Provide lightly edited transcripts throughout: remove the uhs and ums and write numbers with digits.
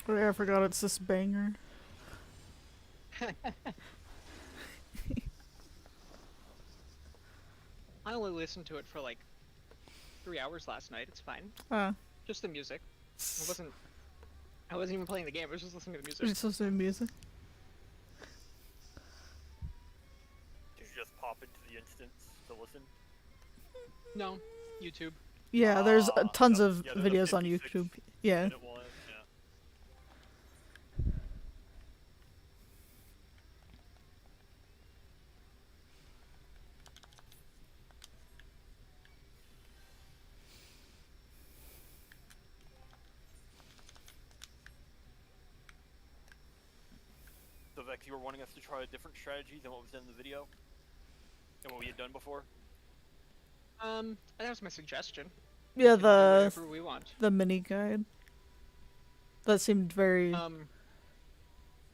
Oh yeah, I forgot it's this banger. I only listened to it for like 3 hours last night. It's fine. Ah. Just the music. I wasn't even playing the game. I was just listening to the music. You're supposed to do music? Did you just pop into the instance to listen? No, YouTube. Yeah, there's tons of yeah, videos on YouTube. Yeah. Minute one, yeah. So Vex, you were wanting us to try a different strategy than what was in the video? And what we had done before? That was my suggestion. Yeah, We can do whatever we want. the mini guide. That seemed very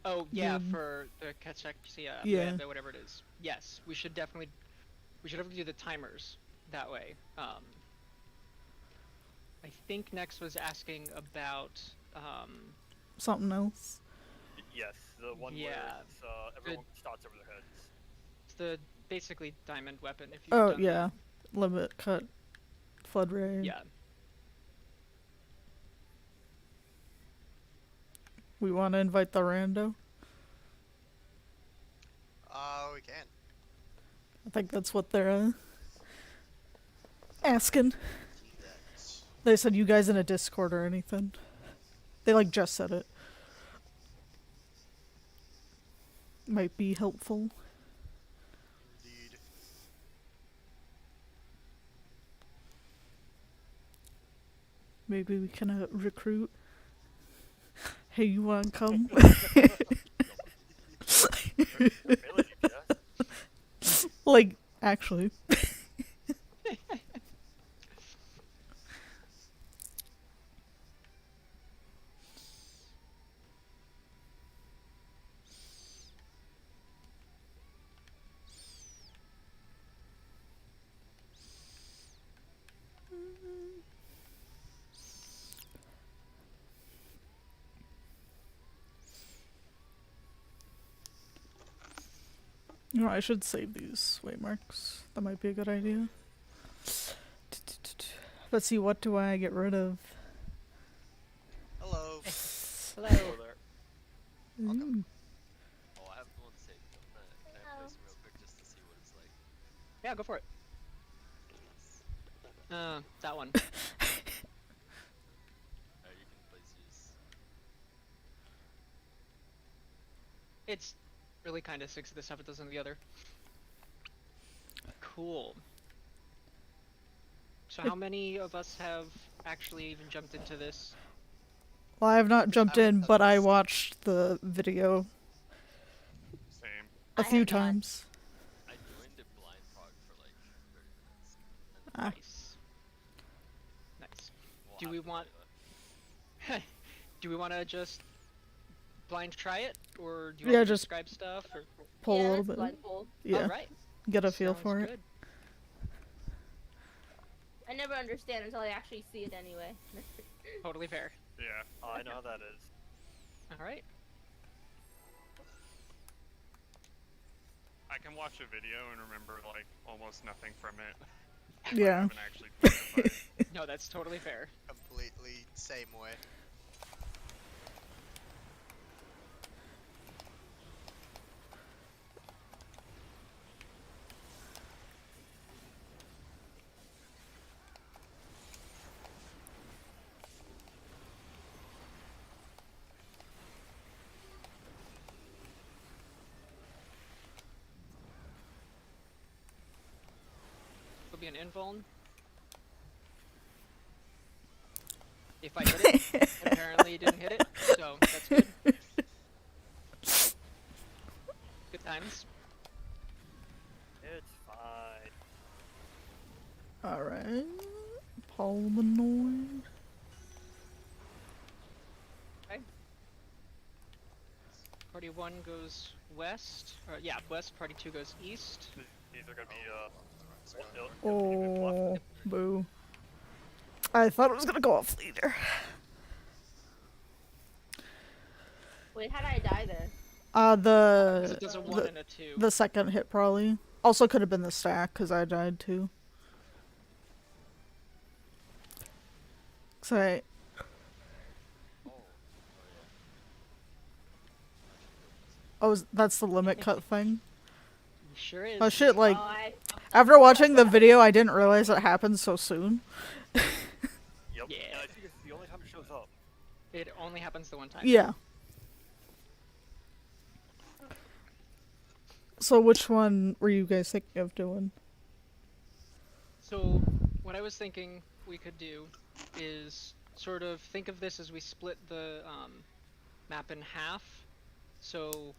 Oh yeah, good. for the cachexia, Yeah. whatever it is. Yes, we should definitely do the timers that way. I think Next was asking about something else. Yes, the one where it's, everyone starts over their heads. It's the basically diamond weapon. If you've Oh done yeah, limit cut, flood ray. Yeah. We want to invite the rando. We can. I think that's what they're asking. They said you guys in a Discord or anything. They like just said it. Might be helpful. Indeed. Maybe we can recruit. Hey, you wanna come? Like, actually. You know, I should save these waymarks. That might be a good idea. Let's see, what do I get rid of? Hello. Hello. Hello there. Welcome. Oh, I have one saved. Can I place them real quick just to see what it's like? Yeah, go for it. That one. You can place yours. It's really kind of 6 of this stuff, it doesn't the other. Cool. So how many of us have actually even jumped into this? Well, I have not jumped in, but I watched the video Same. a few times. I joined it blind prog for like 30 minutes. Ah. Nice. Nice. We'll Do have we to want... play that. Do we want to just blind try it? Or do you Yeah, want to just describe stuff? Or... Pull a little let's bit. blind pull. Yeah, Alright. get a feel Sounds for it. good. I never understand until I actually see it anyway. Totally fair. Yeah, I know how that is. Alright. I can watch a video and remember like almost nothing from it. I Yeah. haven't actually played it, but No, that's totally fair. Completely same way. It'll be an invuln. If I hit it, apparently you didn't hit it, so that's good. Good times. It's fine. Alright. Pulmonoid. Party 1 goes west. Or, yeah, west. Party 2 goes east. These are gonna be, Oh, boo. I thought it was gonna go off later. Wait, how did I die there? Because The it does a 1 and a 2. the second hit probably. Also could have been the stack because I died too. Sorry. Oh, that's the limit cut thing. Sure is. Oh shit! Like Oh, I after watching the video, I didn't realize it happened so soon. Yep. Yeah. And I think it's the only time it shows up. It only happens the one time. Yeah. So which one were you guys thinking of doing? So, what I was thinking we could do is sort of think of this as we split the map in half. So,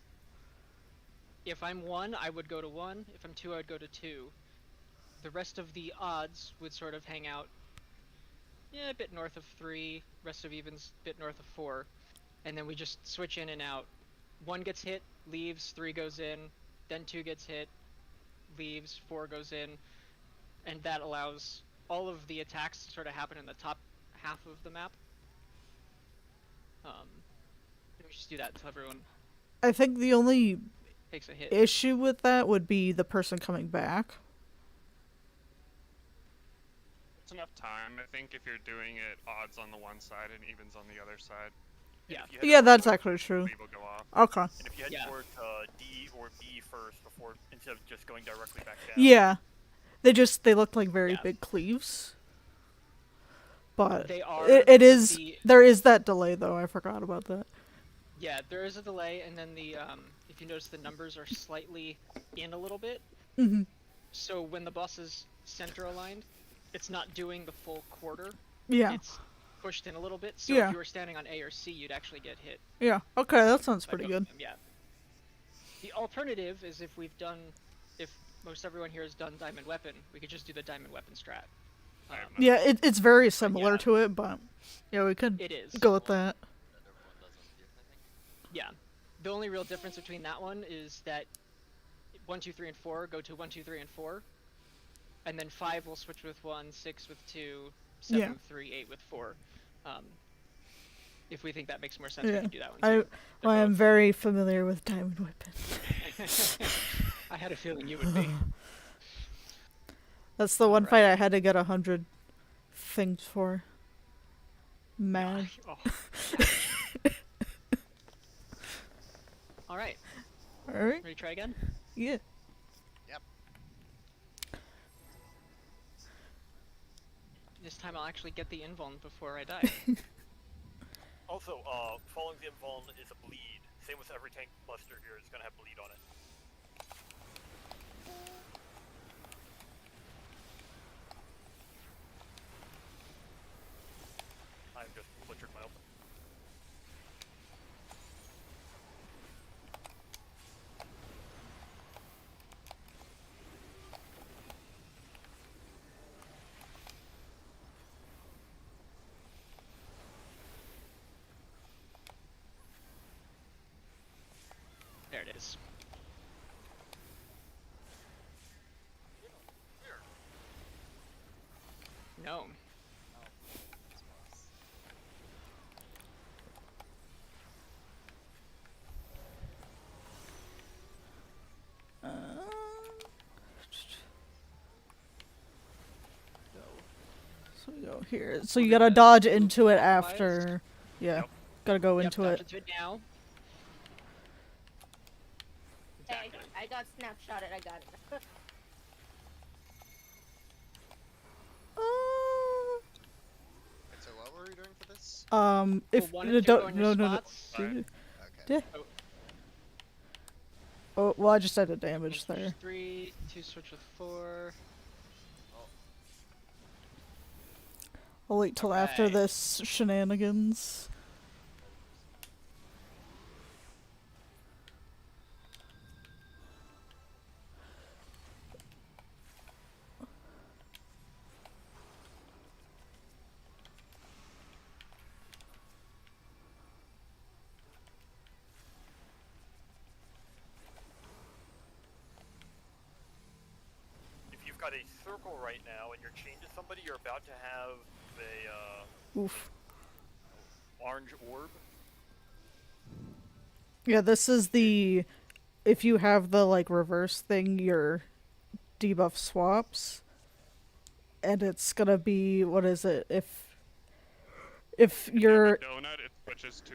if I'm 1, I would go to 1. If I'm 2, I would go to 2. The rest of the odds would sort of hang out a bit north of 3, rest of evens a bit north of 4. And then we just switch in and out. 1 gets hit, leaves, 3 goes in, then 2 gets hit, leaves, 4 goes in, and that allows all of the attacks to sort of happen in the top half of the map. We just do that until everyone I think the only takes a hit. issue with that would be the person coming back. It's enough time, I think, if you're doing it odds on the one side and evens on the other side. Yeah. If you head Yeah, over that's to- actually true. Leave will go off. Okay. And if you head Yeah. toward D or B first before instead of just going directly back down. Yeah. They look like very Yeah. big cleaves. But They are, it but is the- there is that delay though. I forgot about that. Yeah, there is a delay, and then the if you notice the numbers are slightly in a little bit. Mhm. So when the boss is center aligned, it's not doing the full quarter. Yeah. It's pushed in a little bit. So Yeah. if you were standing on A or C, you'd actually get hit. Yeah. Okay, that sounds by pretty both good. of them, yeah. The alternative is if most everyone here has done diamond weapon, we could just do the diamond weapon strat. I have Yeah, it's very similar yeah. to it, but yeah, we could It is. go with that. That everyone does on Gear, I think. Yeah. The only real difference between that one is that 1, 2, 3, and 4 go to 1, 2, 3, and 4. And then 5 will switch with 1, 6 with 2, 7 Yeah. with 3, 8 with 4. If we think that makes more sense, we Yeah. can do that one I too. They're I am both- very familiar with diamond weapon. I had a feeling you would be. That's the one fight I Alright. had to get 100 things for. Mad. Oh. Alright, Alright. ready to try again? Yeah. This time I'll actually get the invuln before I die. Also, following the invuln is a bleed. Same with every tank buster here. It's gonna have bleed on it. I've just butchered my open. There it is. No. So we go here. So you gotta dodge into it after. Yeah. Yep. Gotta go Yep, into dodge it. into it now. Hey, Exactly. I got snapshotted. I got it. So what were we doing for this? If Well, 1 and 2 go in your spots. no. Okay. Yeah. Oh, well, I just had a damage 1 switch there. 3, 2 switch with 4. I'll wait till after Alright. this shenanigans. If you've got a circle right now and you're chained to somebody, you're about to have a Oof. orange orb. Yeah, this is the if you have the like reverse thing, your debuff swaps, and it's gonna be what is it? If If you have you're a donut, it switches to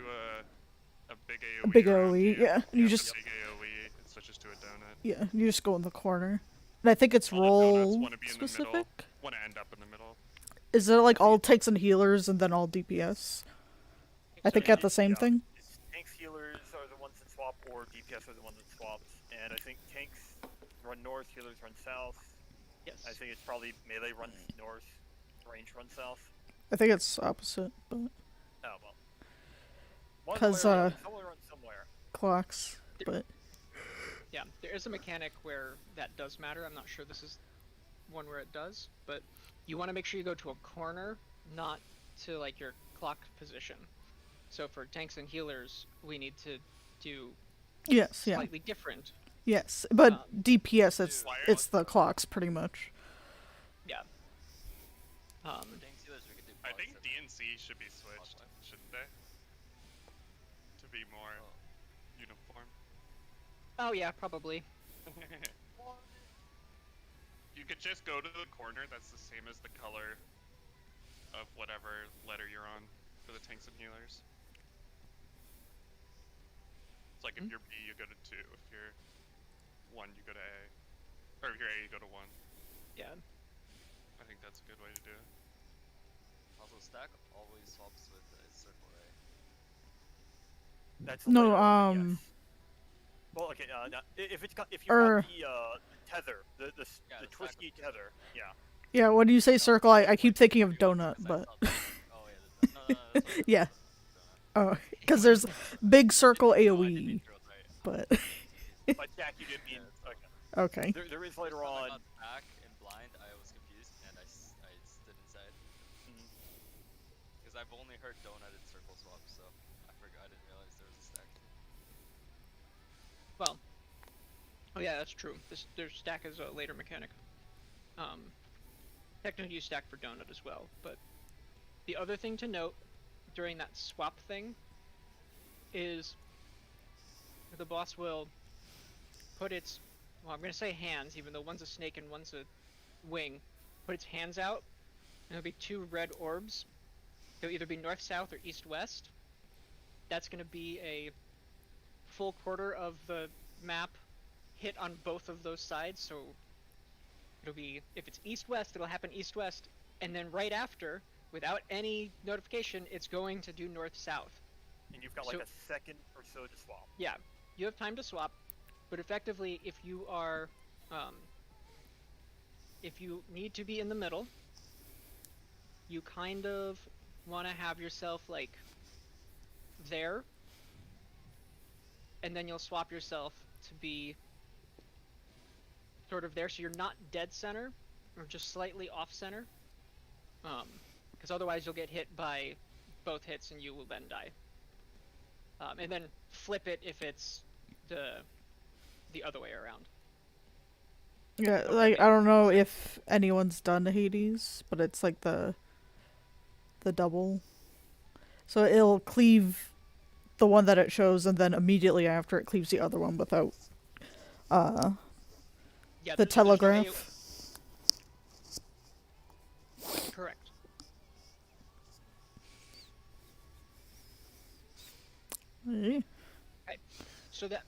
a big a AoE big around AoE, you. yeah, If you you have just the big AoE, it switches to a donut. yeah, you just go in the corner. And I think it's All the donuts role want to be in the specific. middle. Want to end up in the middle. Is it like all tanks and healers and then all DPS? I think So at the same Yeah. thing. It's tanks, healers are the ones that swap, or DPS are the ones that swaps. And I think tanks run north, healers run south. yes. I think it's probably melee runs north, range runs south. I think it's opposite, but Oh well. One 'Cause, way or another, someone runs somewhere. clocks. But Yeah, there is a mechanic where that does matter. I'm not sure this is one where it does, but you want to make sure you go to a corner, not to like your clock position. So for tanks and healers, we need to do yes, yeah, slightly different. yes. But Um, DPS, it's Why are- it's the clocks pretty much. Yeah. For tank sealers, we could do I boss think at DNC should be switched, Clockwise. shouldn't they? To be more Oh. uniform. Oh yeah, probably. You could just go to the corner that's the same as the color of whatever letter you're on for the tanks and healers. It's like if Hmm? you're B, you go to 2. If you're 1, you go to A. Or if you're A, you go to 1. Yeah. I think that's a good way to do it. Also, stack always swaps with circle, right? That's No, later, but um, yes. Well, okay. Now, if it's got, if you've Er. got the tether, the Yeah, the twisty stack of tether, yeah. Yeah, when you say circle, I keep thinking of donut, but Oh yeah, the no, that's what Yeah. donut. oh, because there's big circle No, I didn't AOE, mean throw it right. but But Jack, you didn't mean. Okay. okay. There is later First time I on. got back and blind, I was confused and I stood inside. Mhm. Because I've only heard donut and circle swap, so I forgot. I didn't realize there was a stack. Well. Oh yeah, that's true. Their stack is a later mechanic. Technically you stack for donut as well, but the other thing to note during that swap thing is the boss will put its, well, I'm gonna say hands, even though one's a snake and one's a wing, put its hands out, and there'll be 2 red orbs. They'll either be north, south, or east, west. That's gonna be a full quarter of the map hit on both of those sides, so it'll be, if it's east-west, it'll happen east-west, and then right after, without any notification, it's going to do north-south. And you've got like So- a second or so to swap. Yeah, you have time to swap, but effectively, if you are, if you need to be in the middle, you kind of want to have yourself, like, there, and then you'll swap yourself to be sort of there, so you're not dead center, or just slightly off center, because otherwise you'll get hit by both hits and you will then die. And then flip it if it's the other way around. Yeah, like I don't know if anyone's done Hades, but it's like the double. So it'll cleave the one that it shows, and then immediately after it cleaves the other one without Yeah, the there's no telegraph. Correct. Eh. So that,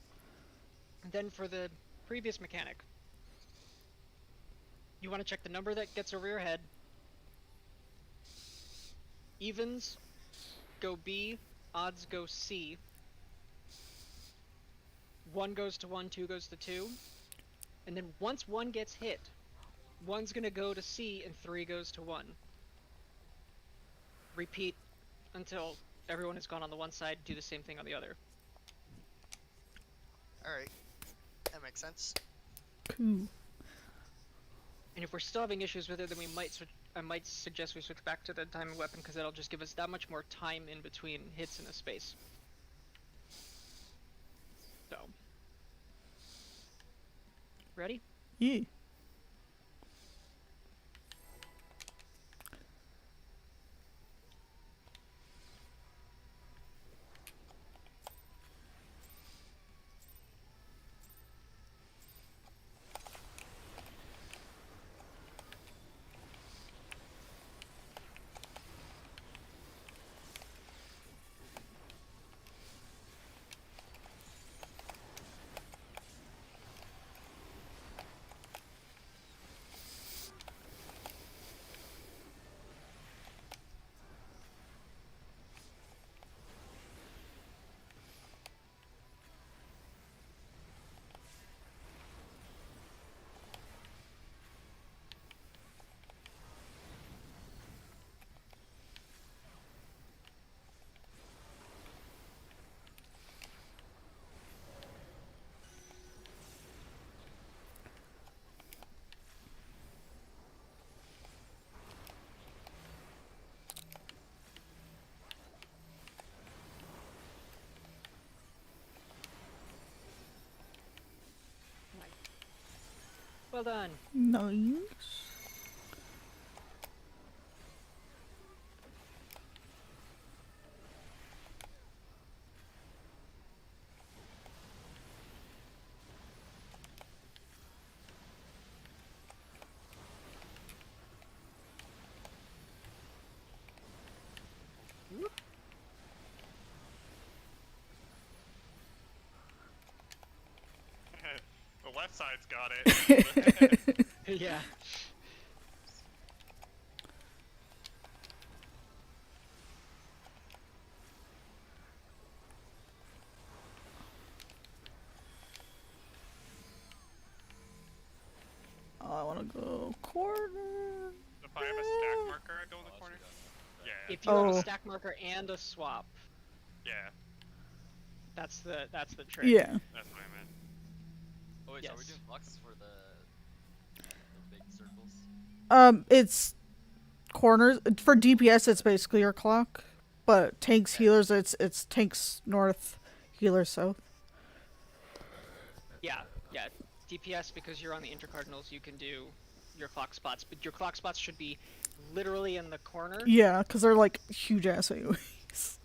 then for the previous mechanic, you want to check the number that gets over your head. Evens go B, odds go C. 1 goes to 1, 2 goes to 2. And then once 1 gets hit, 1's gonna go to C and 3 goes to 1. Repeat until everyone has gone on the one side, do the same thing on the other. Alright. That makes sense. Cool. And if we're still having issues with it, then we might switch. I might suggest we switch back to the timing weapon, because that'll just give us that much more time in between hits in a space. So, ready? Yeah. Well done. Nice. The left side's got it. Yeah. I want to go corner. If I have a stack marker, I go in the corner. Yeah. If you have Oh. a stack marker and a swap, Yeah. that's the trick. Yeah. That's what I meant. Oh wait, so are we Yes. doing flux for the big circles? It's corners for DPS. It's basically your clock, but tanks healers. It's tanks north, healers south. Yeah. DPS, because you're on the intercardinals, you can do your clock spots, but your clock spots should be literally in the corner, Yeah, because they're like huge ass AoEs.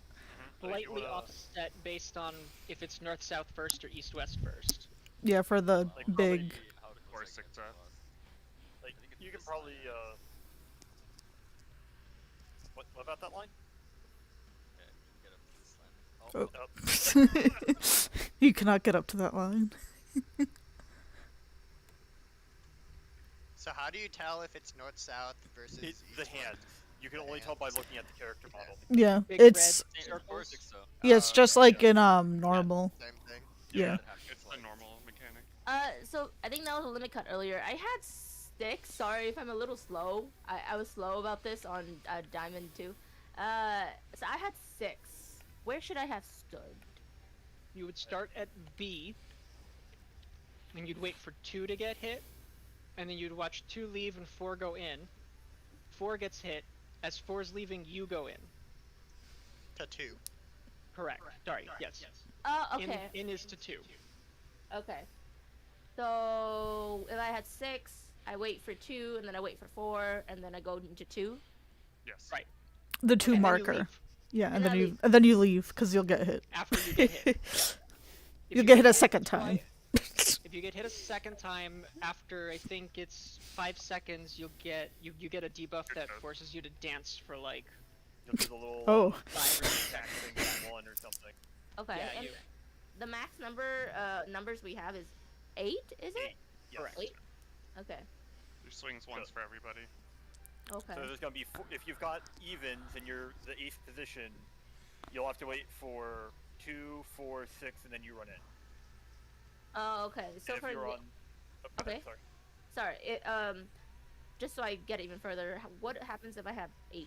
Like, you slightly wanna- offset based on if it's north south first or east west first. Yeah, for the Like, big. How it Or goes, six I up. lost. Like, I think it's you can this probably, line. what about that line? Yeah, you can get up to this line. Oh, Up. You cannot get up to that line. So how do you tell if it's north-south versus It's the east-west? hands. You can only tell by looking at the character Okay. model. Yeah, Big it's red Same, of course, circles. so. yeah, it's just like in normal. Same thing. Yeah. it happens, It's the like- normal mechanic. So I think that was a limit cut earlier. I had 6. Sorry if I'm a little slow. I was slow about this on Diamond too. So I had 6. Where should I have stood? You would start at B, and you'd wait for 2 to get hit, and then you'd watch 2 leave and 4 go in. 4 gets hit. As 4's leaving, you go in. To 2. Correct. Sorry. Yes. Oh, okay. In is to 2. Okay. So if I had 6, I wait for 2, and then I wait for 4, and then I go into 2. Yes. Right. The 2 And then you marker. leave Yeah, And and then I you leave. and then you leave because you'll get hit. after you get hit. If You'll you get hit a second twi- time. If you get hit a second time after I think it's 5 seconds, you'll get you get a debuff that forces you to dance for like You'll do the little Oh. attack thing on 1 or something. Okay. Yeah, and you- the max numbers we have is 8, is it? 8. Yes. Correct. 8? Okay. There's swings once for everybody. Okay. So there's gonna be if you've got evens and you're the 8th position, you'll have to wait for 2, 4, 6, and then you run in. Oh, okay. So And if for you're the- on, oh, go ahead, okay. sorry. sorry, just so I get even further, what happens if I have 8?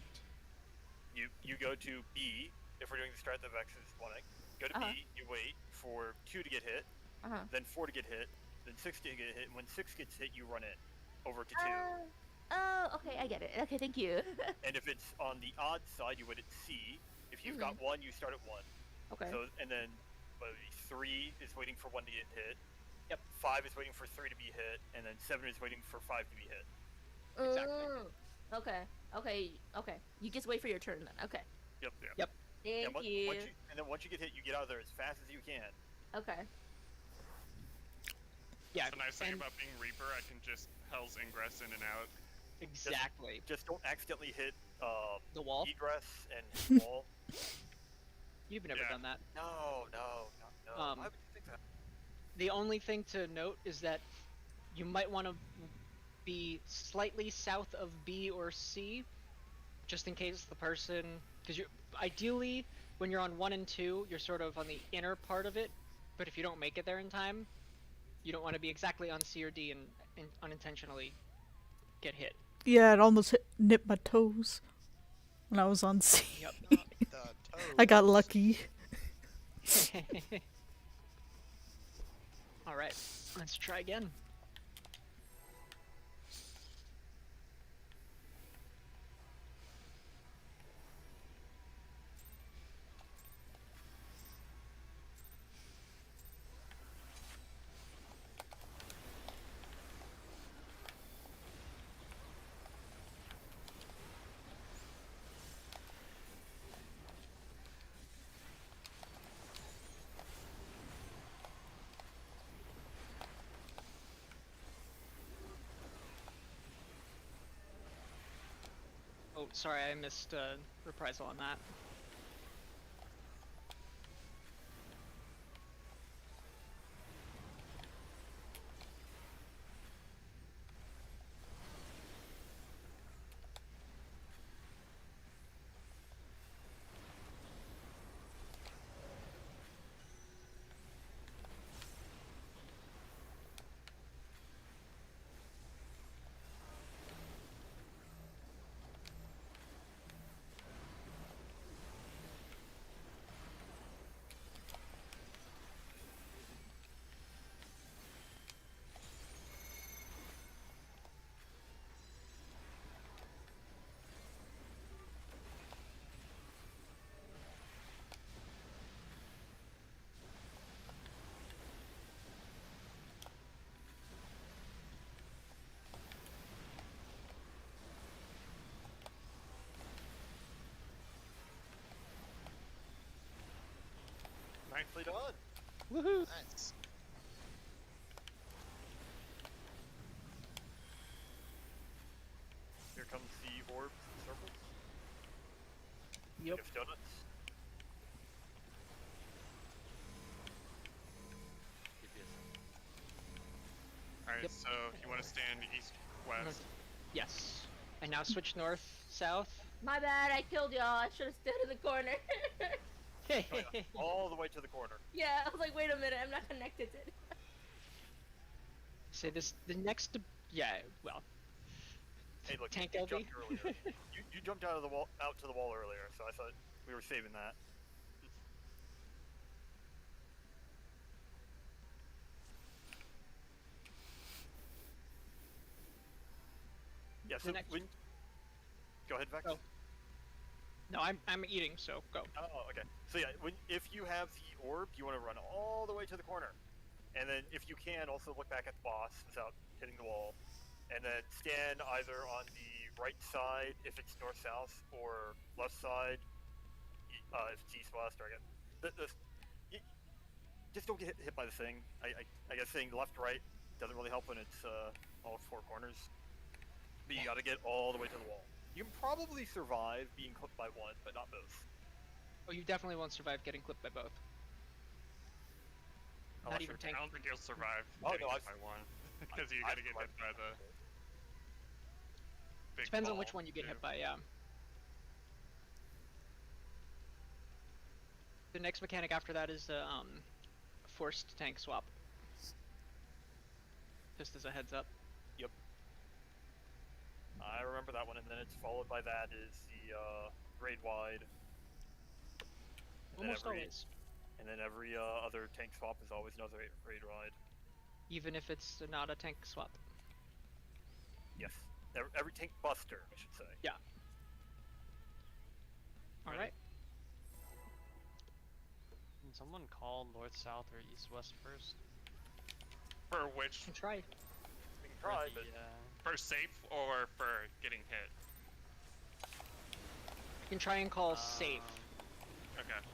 You go to B if we're doing the strat that Vex is wanting. Go to Uh-huh. B. You wait for 2 to get hit, Uh-huh. then 4 to get hit, then 6 to get hit. And when 6 gets hit, you run in over to 2. Oh, okay, I get it. Okay, thank you. And if it's on the odd side, you wait at C. If you've got 1, you start at 1. Okay. So and then 3 is waiting for 1 to get hit. Yep. 5 is waiting for 3 to be hit, and then 7 is waiting for 5 to be hit. exactly. Okay. You just wait for your turn then. Okay. Yep. Yep. Thank And, you. once you get hit, you get out of there as fast as you can. Okay. Yeah. The nice thing and about being Reaper, I can just Hell's Ingress in and out. exactly Just don't accidentally hit the wall. egress and wall. You've never Yeah. done that. No. Why would you think that? The only thing to note is that you might want to be slightly south of B or C, just in case the person, because you ideally when you're on 1 and 2, you're sort of on the inner part of it, but if you don't make it there in time, you don't want to be exactly on C or D and unintentionally get hit. Yeah, it almost nipped my toes when I was on C. Yep. The I got toes. lucky. All right, let's try again. sorry, I missed reprisal on that. Nicely done. Woohoo! Nice. Here comes the orbs and circles. Yep. Think of donuts. Alright, Yep. so if you want to stand east, west. Yes. I now switch north, south. My bad, I killed y'all. I should have stood in the corner. Oh, yeah. All the way to the corner. Yeah, I was like, wait a minute, I'm not connected to it. Say this, the next, yeah, well, Hey, look, Tank you LB? jumped earlier. you jumped out of the wall, out to the wall earlier, so I thought we were saving that. Yeah. So next- when. Go ahead, Vex. Oh. No, I'm eating, so go. Oh, okay. So yeah, if you have the orb, you want to run all the way to the corner, and then if you can, also look back at the boss without hitting the wall, and then stand either on the right side if it's north-south, or left side if it's east-west. Or again, just don't get hit by the thing. I guess saying left-right doesn't really help when it's all four corners, but you got to get all the way to the wall. You can probably survive being clipped by one, but not both. Oh, you definitely won't survive getting clipped by both. Not Unless even you're tank. I don't think you'll survive Oh, getting no, hit by one. Because you gotta get hit by the big Depends on ball, which one you get too. hit by, yeah. The next mechanic after that is the forced tank swap. Just as a heads up. Yep. I remember that one, and then it's followed by that is the raid wide. And Almost then always. And then every other tank swap is always another raid wide. Even if it's not a tank swap. Yes. Every tank buster, I should say. Yeah. Ready? Alright. Can someone call north, south, or east, west first? For which? Can try. We can try, For but the, For safe or for getting hit? You can try and call safe. Okay.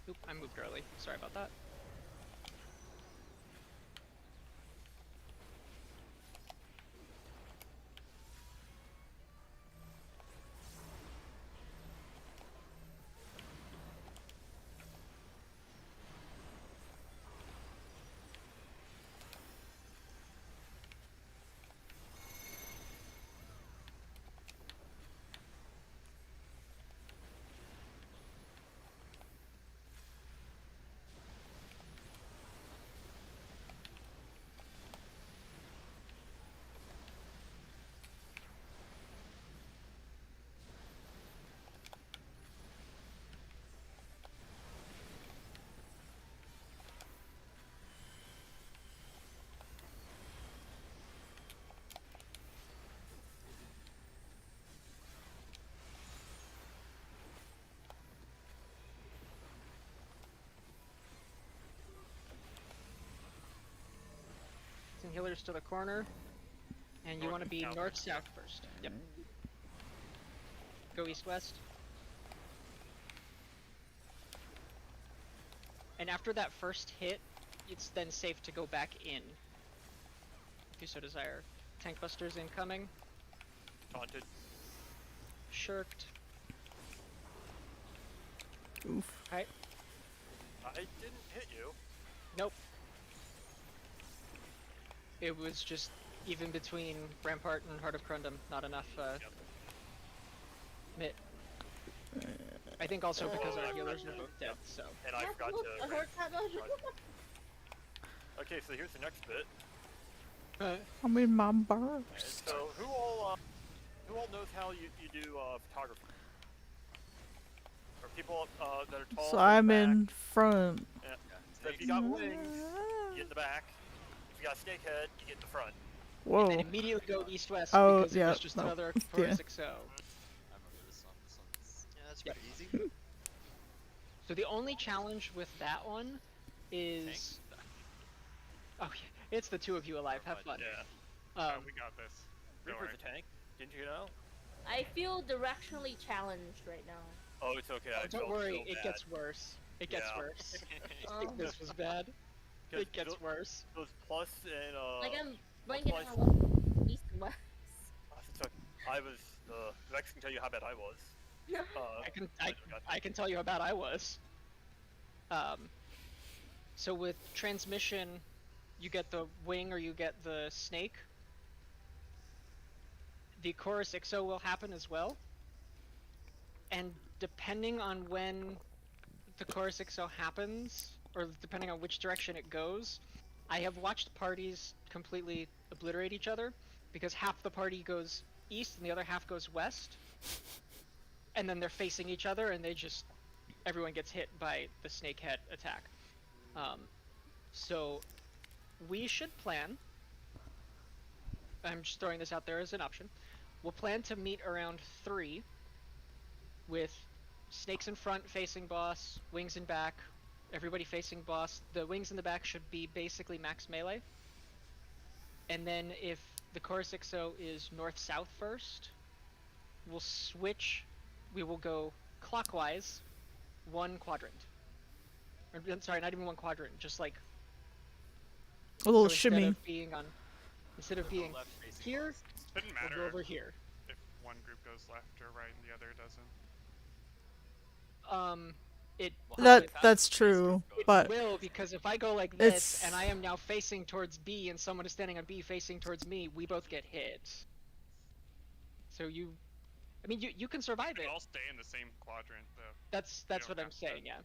Oop, I moved early. Sorry about that. healers to the corner, and you North want to and be south north first, south first. Yep. Go east west. And after that first hit, it's then safe to go back in. If you so desire. Tank busters incoming. Taunted. Shirked. Oof. Right. I didn't hit you. Nope. It was just even between Rampart and Heart of Crundum, not enough mit. I think also because our healers are both dead, so. And I forgot Look, I to. hurt that much. Okay, so here's the next bit. I'm in my burst. So who all knows how you do photography? Or people that are tall. So in the I'm back. in front. Yeah. So if you got wings, you get in the back. If you got a snake head, you get in the front. Whoa. And immediately go east west Oh, because it yeah, was just no, another yeah. Taurus XO. I remember this one. This one's Yeah, that's Yep. pretty easy. So the only challenge with that one is. Oh yeah, it's the two of you alive. Have fun. Yeah. Oh, we got this. Don't Reaper's worry. a tank. Didn't you know? I feel directionally challenged right now. Oh, it's okay. I Don't felt worry, so it bad. gets worse. It gets Yeah. worse. I Oh. think this was bad. 'Cause It gets tho- worse. Those plus and Like I'm plus blanking life- on east and west. it's okay. I was. Rex can tell you how bad I was. I can tell you how bad I was. So with transmission, you get the wing or you get the snake. The chorus XO will happen as well. And depending on when the chorus XO happens, or depending on which direction it goes, I have watched parties completely obliterate each other because half the party goes east and the other half goes west. And then they're facing each other and everyone gets hit by the snakehead attack. So we should plan, I'm just throwing this out there as an option, we'll plan to meet around 3 with snakes in front facing boss, wings in back, everybody facing boss. The wings in the back should be basically max melee. And then if the chorus XO is north-south first, we'll switch, we will go clockwise, 1 quadrant. Or, I'm sorry, not even 1 quadrant, just like A little so shimmy. Instead of being left facing here, boss. Doesn't we'll matter go over here. if one group goes left or right and the other doesn't. It Well, how That many that's passes does true, this group go? but will, because if I go like this It's- and I am now facing towards B and someone is standing on B facing towards me, we both get hit. So you can survive We it. all stay in the same quadrant though. That's don't what I'm have to- saying, yeah.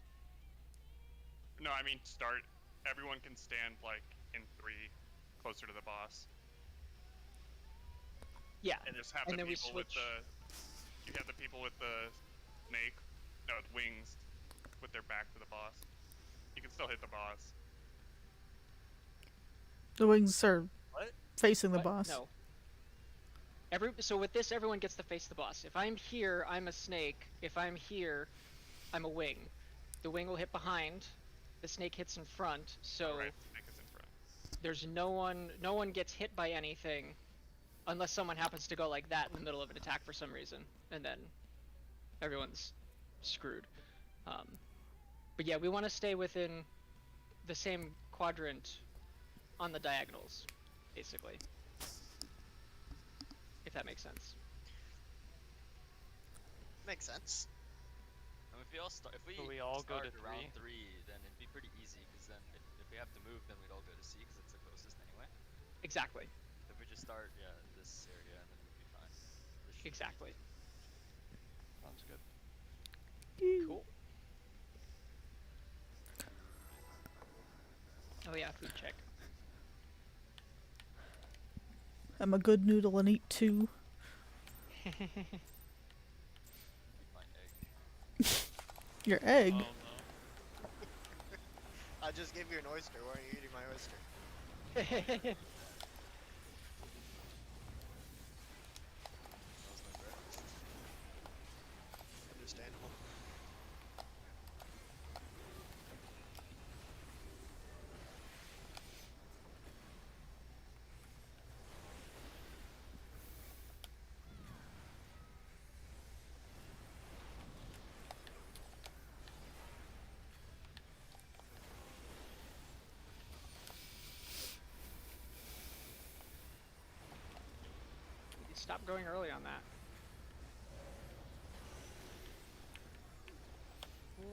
No, I mean start. Everyone can stand like in 3, closer to the boss, Yeah. and just have And the then we people with switch. You have the people with the snake, no, with wings, with their back to the boss. You can still hit the boss. the wings are What? facing the What? boss. No. So with this, everyone gets to face the boss. If I'm here, I'm a snake. If I'm here, I'm a wing. The wing will hit behind. The snake hits in front. So Alright, snake is in front. there's no one gets hit by anything, unless someone happens to go like that in the middle of an attack for some reason, and then everyone's screwed. But yeah, we want to stay within the same quadrant on the diagonals, basically. If that makes sense. Makes sense. And if we all start, if we, So we all go start to around 3? 3, then it'd be pretty easy. Because then, if we have to move, then we'd all go to C because it's the closest anyway. Exactly. If we just start, this area, and then we'd be fine. This should be Exactly. Sounds good. Cool. Oh yeah, food check. I'm a good noodle and eat 2. easy. Eat my egg. Your egg. Oh no. I just gave you an oyster. Why are you eating my oyster? That was my breakfast. Understandable. Stop going early on that. Cool.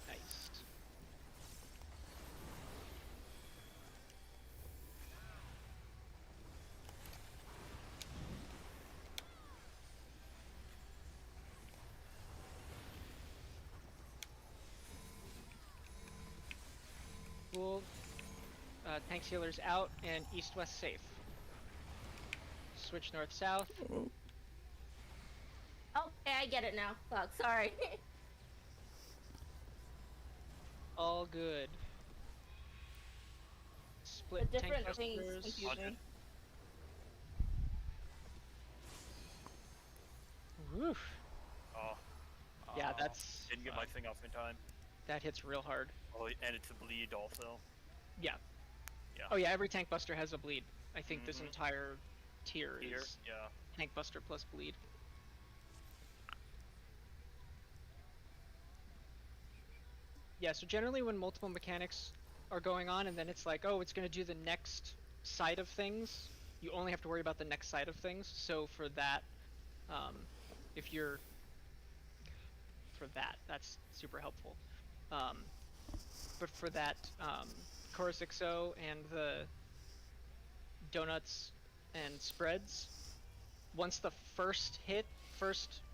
Nice. Cool. Tank sealers out and east-west safe. Switch north-south. Okay, I get it now. Fuck, sorry. All good. The Split tank different things busters. confuse me. Woof. Oh, Yeah, that's didn't get my thing off in time. that hits real hard. Oh, and it's a bleed also. Yeah. Yeah. Oh yeah, every tank buster has a bleed. I think this Mhm. entire tier Here, is yeah. tank buster plus bleed. Yeah, so generally when multiple mechanics are going on and then it's like, oh, it's going to do the next side of things, you only have to worry about the next side of things. So for that, if you're that's super helpful. But for that Chorus XO and the donuts and spreads, once the first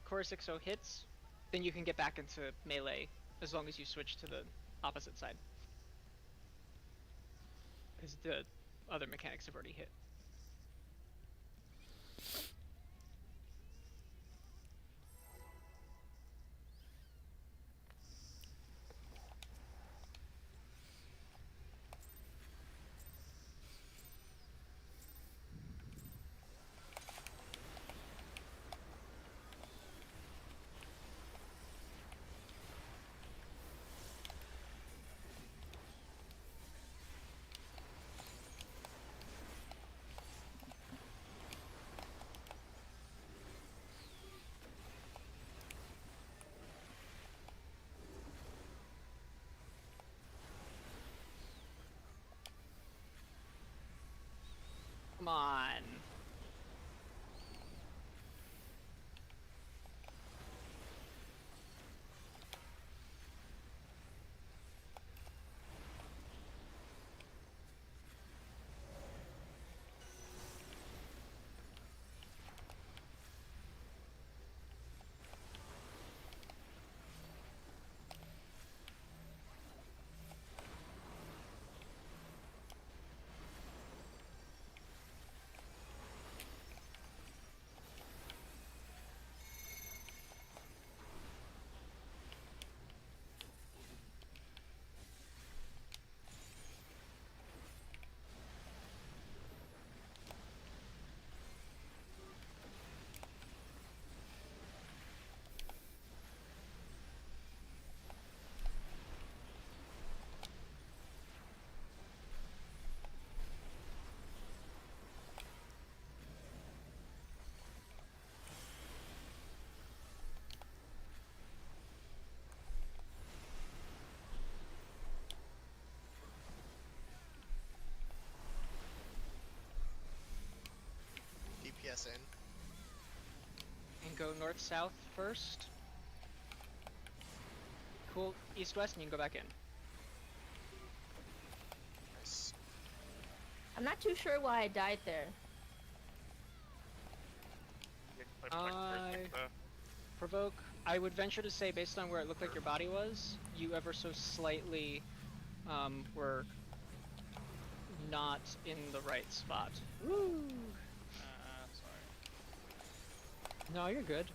Chorus XO hits, then you can get back into melee as long as you switch to the opposite side. Because the other mechanics have already hit. Come on. DPS in. And go north-south first. Cool. East-west, and you can go back in. Nice. I'm not too sure why I died there. Provoke. I would venture to say, based on where it looked like your body was, you ever so slightly were not in the right spot. Woo! Sorry. No, you're good.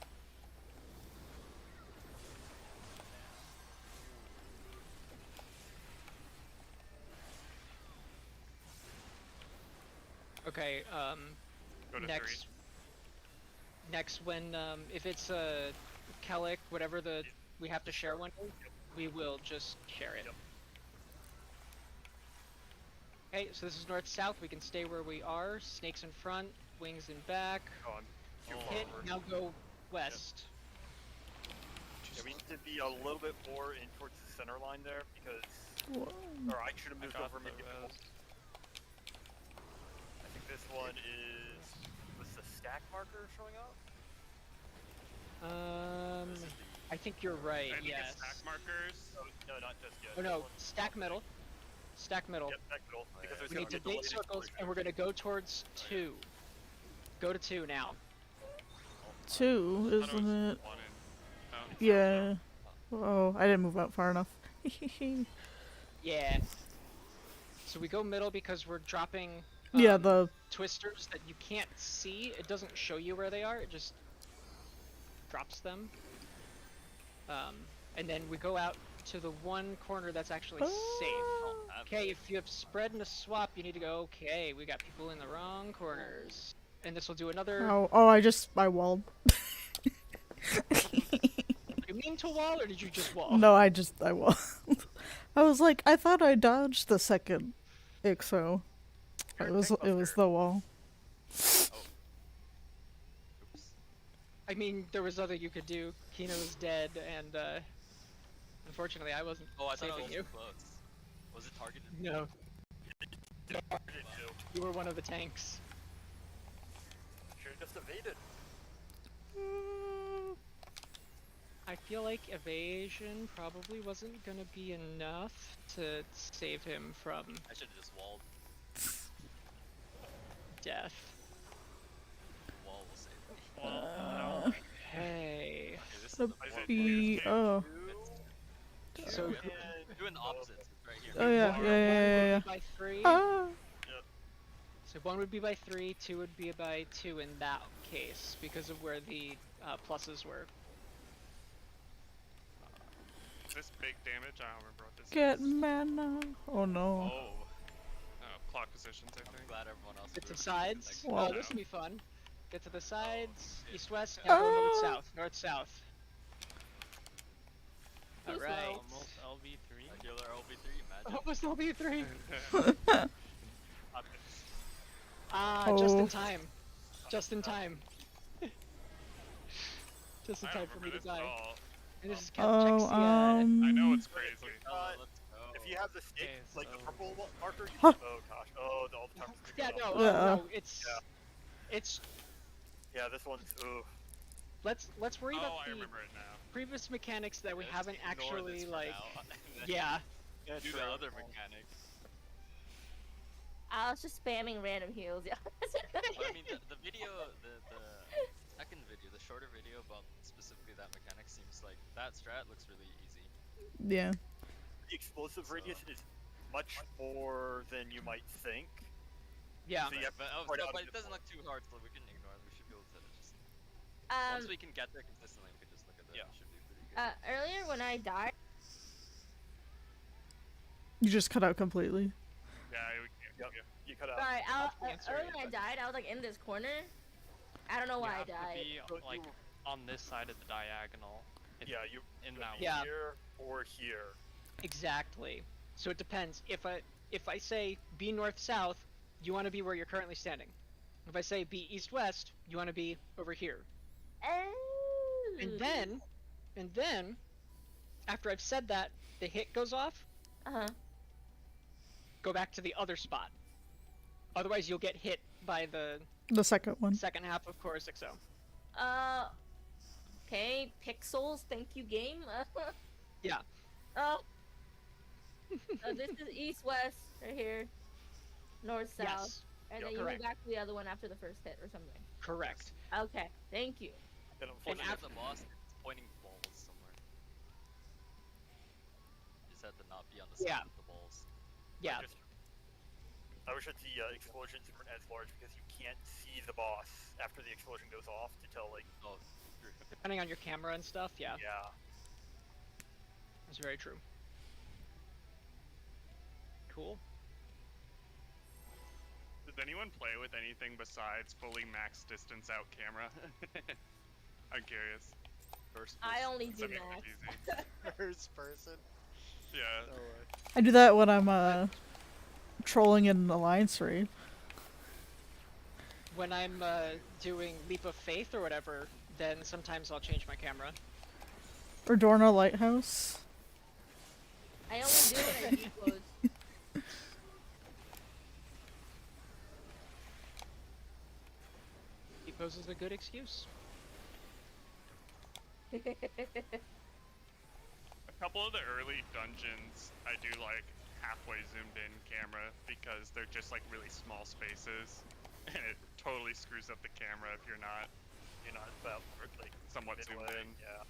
Okay. Go to Next. Next, when if it's a Kellic, whatever we have to share one, we will just share it. Yep. Okay, so this is north-south. We can stay where we are. Snakes in front, wings in back. Oh, I'm too far Hit. over. Now go west. Yeah, we need to be a little bit more in towards the center line there because, Whoa. or I should have moved got over maybe. the I think this one is was the stack marker showing up. This is the I think you're right. I think Yes. it's stack markers. Oh, no, not just yet. Oh This no, one's- stack middle. Stack middle. Yep, stack middle. Oh, Because yeah. there's We gonna need be to a delayed make circles, explosion. and we're gonna go towards 2. Go to 2 now. 2, I thought it was isn't it? 1 and, oh, Yeah. Oh, I didn't move out far enough. Yeah. So we go middle because we're dropping. Yeah, the twisters that you can't see. It doesn't show you where they are. It just drops them. And then we go out to the one corner that's actually safe. Okay, if you have spread and a swap, you need to go. Okay, we got people in the wrong corners, and this will do another. oh, I walled. You mean to wall, or did you just wall? No, I walled. I was like, I thought I dodged the second IXO. It was the wall. Oops. I mean, there was other you could do. Kino was dead, and unfortunately, I wasn't Oh, I thought I saving was you. too close. Was it targeted? No, Should you were one of the tanks. have just evaded. I feel like evasion probably wasn't gonna be enough to save him from I should have just walled. death. The wall will save me. Hey. Okay, this is The the P. Oh. So doing the opposites. It's right here. Oh yeah, yeah. by 3. Ah. So 1 would be by 3, 2 would be by 2 in that case because of where the pluses were. This big damage. I don't remember what this Get is. mana. Oh no. Oh. Clock positions, I I'm think. glad everyone else. Get to moved. sides. Like, Wow. Oh, this will be fun. Get to the sides. shit. East west. Now go Ah. north south. North south. Too All right. slow. Almost LV3. Regular LB3, imagine. Almost LB3. I'm just- Ah, just in Oh. time. Just in time. Just in I time don't for me remember to this at die. all. And this is Oh, I know it's crazy. Oh, let's go. If you have the stick, Okay, like the so- purple marker, you Huh. oh gosh, oh, all the time. Yeah, no, Yeah. no, it's Yeah. it's. Yeah, this one's Let's worry Oh, about I the remember it now. previous mechanics that we Yeah, just haven't ignore actually this for like. now, and then Yeah. Do the other mechanic. I was just spamming random heals. Yeah. But I mean, the video, the second video, the shorter video about specifically that mechanic seems like that strat looks really easy. Yeah. The explosive radius is much more than you might think. Yeah. So you have But, right out but of it the doesn't look too hard, so we can ignore it. We should be able to just. Um. Once we can get there consistently, we can just look at that. Yeah. It should be pretty good. Earlier when I died. You just cut out completely. Yeah, we can't. Yep. Yeah. You cut out. Sorry, answer earlier it, when I but- died, I was like in this corner. I don't know why I You have died. to be So like you- on this side of the diagonal. If Yeah, you in could that be Yeah. here or here. Exactly. So it depends. If I say be north south, you want to be where you're currently standing. If I say be east west, you want to be over here. Oh. And then, after I've said that, the hit goes off. Go back to the other spot. Otherwise, you'll get hit by the The second one. second half of Chorus XO. Okay, pixels. Thank you, game. Yeah. Oh. So this is east west right here. North south. Yes. And Yeah, then you correct. move back to the other one after the first hit or something. Correct. Okay, thank you. And Once unfortunately, you get the boss, it's pointing balls somewhere. You just have to not be on the side Yeah. of the balls. Yeah. I wish that the explosions weren't as large because you can't see the boss after the explosion goes off to tell, like, Oh, true. Depending on your camera and stuff. Yeah. yeah. That's very true. Cool. Does anyone play with anything besides fully max distance out camera? I'm curious. First I person. only do I mean, max. it's easy. First person. Yeah. No way. I do that when I'm trolling in Alliance Raid. When I'm doing Leap of Faith or whatever, then sometimes I'll change my camera. Or Dorna Lighthouse. I only do it when I decode. He poses a good excuse. A couple of the early dungeons, I do like halfway zoomed in camera because they're just like really small spaces, and it totally screws up the camera if you're not about like somewhat zoomed midway, in. Yeah.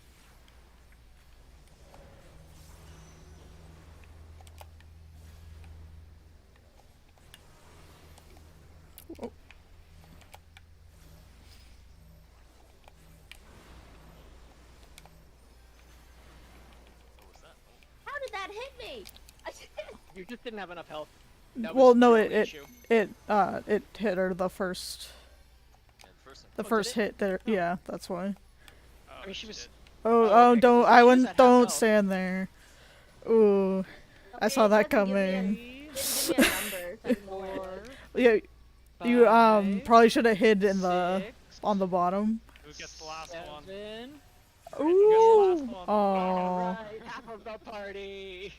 What was that? Oh, How did that hit me? You just didn't have enough health. That Well, was no, the it only it, issue. it hit her the first yeah, the first one. the did first it? hit there. Yeah, that's why. Oh, I mean, she was. shit. Oh, Oh, okay, 'cause don't she I was wouldn't at half don't health. stand there. Ooh, I Okay, saw it that doesn't give me a- coming. Didn't give me a number. So I didn't know where it was. Yeah, you Five, probably should have hid in the six, on the bottom. Who gets the last one? 7. Ooh, one. oh. Right, half of the party.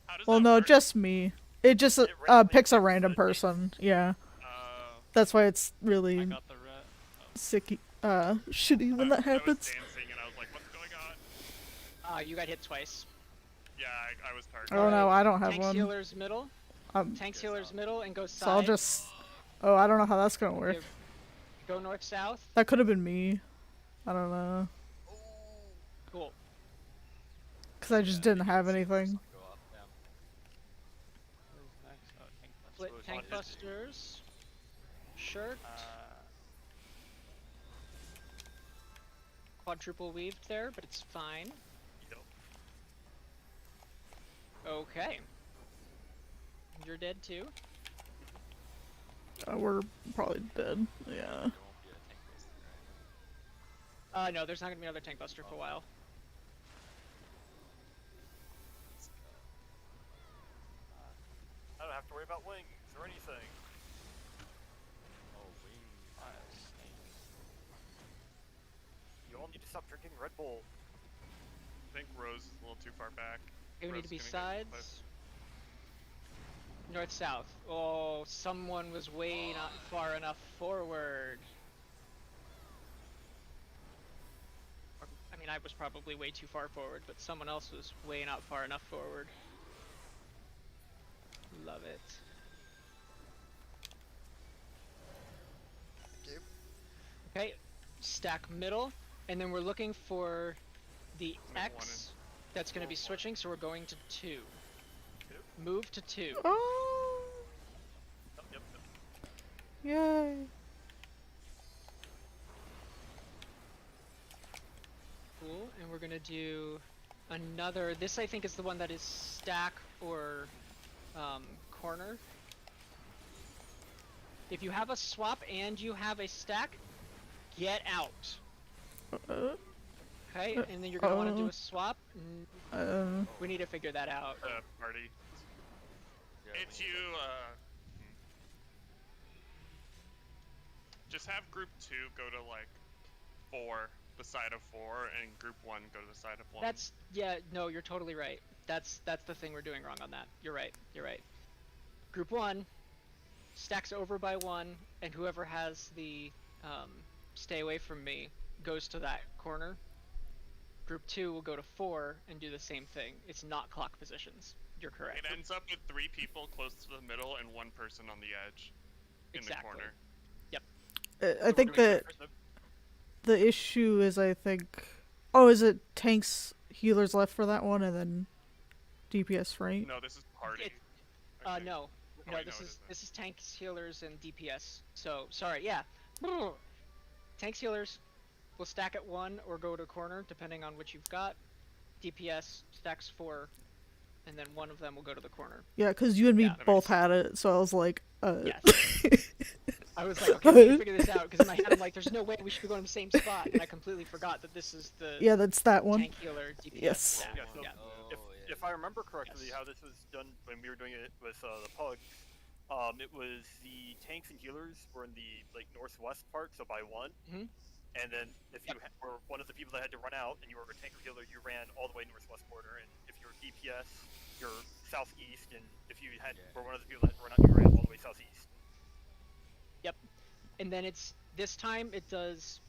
How does Well, that no, work? just me. It just randomly picks a picks random the person. Yeah, Uh, that's why it's I really got the red. sicky, shitty when that I was happens. dancing and I was like, what's going on? You got hit twice. Yeah, I was targeted. Oh no, I don't have Tanks one. healers middle. Tanks Yes, healers middle and go So I'll side. just. Oh, I don't know how that's gonna work. Okay, go north south. That could have been me. I don't know, Cool. cause I just didn't have anything. Go up. Yeah. Who's next? Oh, Tank Buster. Split Suppose tank one hit. busters. Shirt. Quadruple weaved there, but it's fine. Yep. Okay. You're dead too. We're probably dead. Yeah. There won't be a tank buster, right? No, there's not gonna be another tank buster for a while. Let's go. I don't have to worry about wings or anything. Oh, wing. You all need to stop drinking Red Bull. I think Rose is a little too far back. Okay, we need Rose to be is gonna get sides. close. North south. Oh, someone was way not far enough forward. I mean, I was probably way too far forward, but someone else was way not far enough forward. Love it. Thank you. Okay, stack middle, and then we're looking for the Make one X that's going to be switching, so we're going to 2. 2? Move to 2. Oh, Oh, yep. yay! Cool, and we're gonna do another. This I think is the one that is stack or corner. If you have a swap and you have a stack, get out. Uh, Okay, and then you're gonna want to do uh-oh. a swap. We need to figure that out. Party. Yeah, It's we need you, just have group 2 go to like 4, the side of 4, and group 1 go to the side of 1. That's no, you're totally right. That's the thing we're doing wrong on that. You're right. You're right. Group 1 stacks over by 1, and whoever has the stay away from me goes to that corner. Group 2 will go to 4 and do the same thing. It's not clock positions. You're correct. It ends up with 3 people close to the middle and 1 person on the edge in Exactly. the corner. I think that the issue is, I think. Oh, is it tanks, healers left for that one, and then DPS, right? No, this is party. It- I think. No. Oh, No, wait, this it is isn't. this is tanks, healers, and DPS. So sorry, yeah. Tanks, healers will stack at 1 or go to corner depending on what you've got. DPS stacks 4, and then one of them will go to the corner. Yeah, because you and me Yeah, that both makes had it, so I was like, Yes. I was like, okay, we need to figure this out because in my head I'm like, there's no way we should be going to the same spot, and I completely forgot that this is the Yeah, that's that one. tank healer DPS. Yes. wall. Yeah, so Yeah. if I remember correctly, Yes. how this was done when we were doing it with the pugs, it was the tanks and healers were in the like northwest part, so by one. Mhm. And then if you were one of the people that had to run out and you were a tank or healer, you ran all the way northwest corner. And if you were DPS, you're southeast. And if you were one of the people that had to run out, you ran all the way southeast. Yep. And then it's this time it does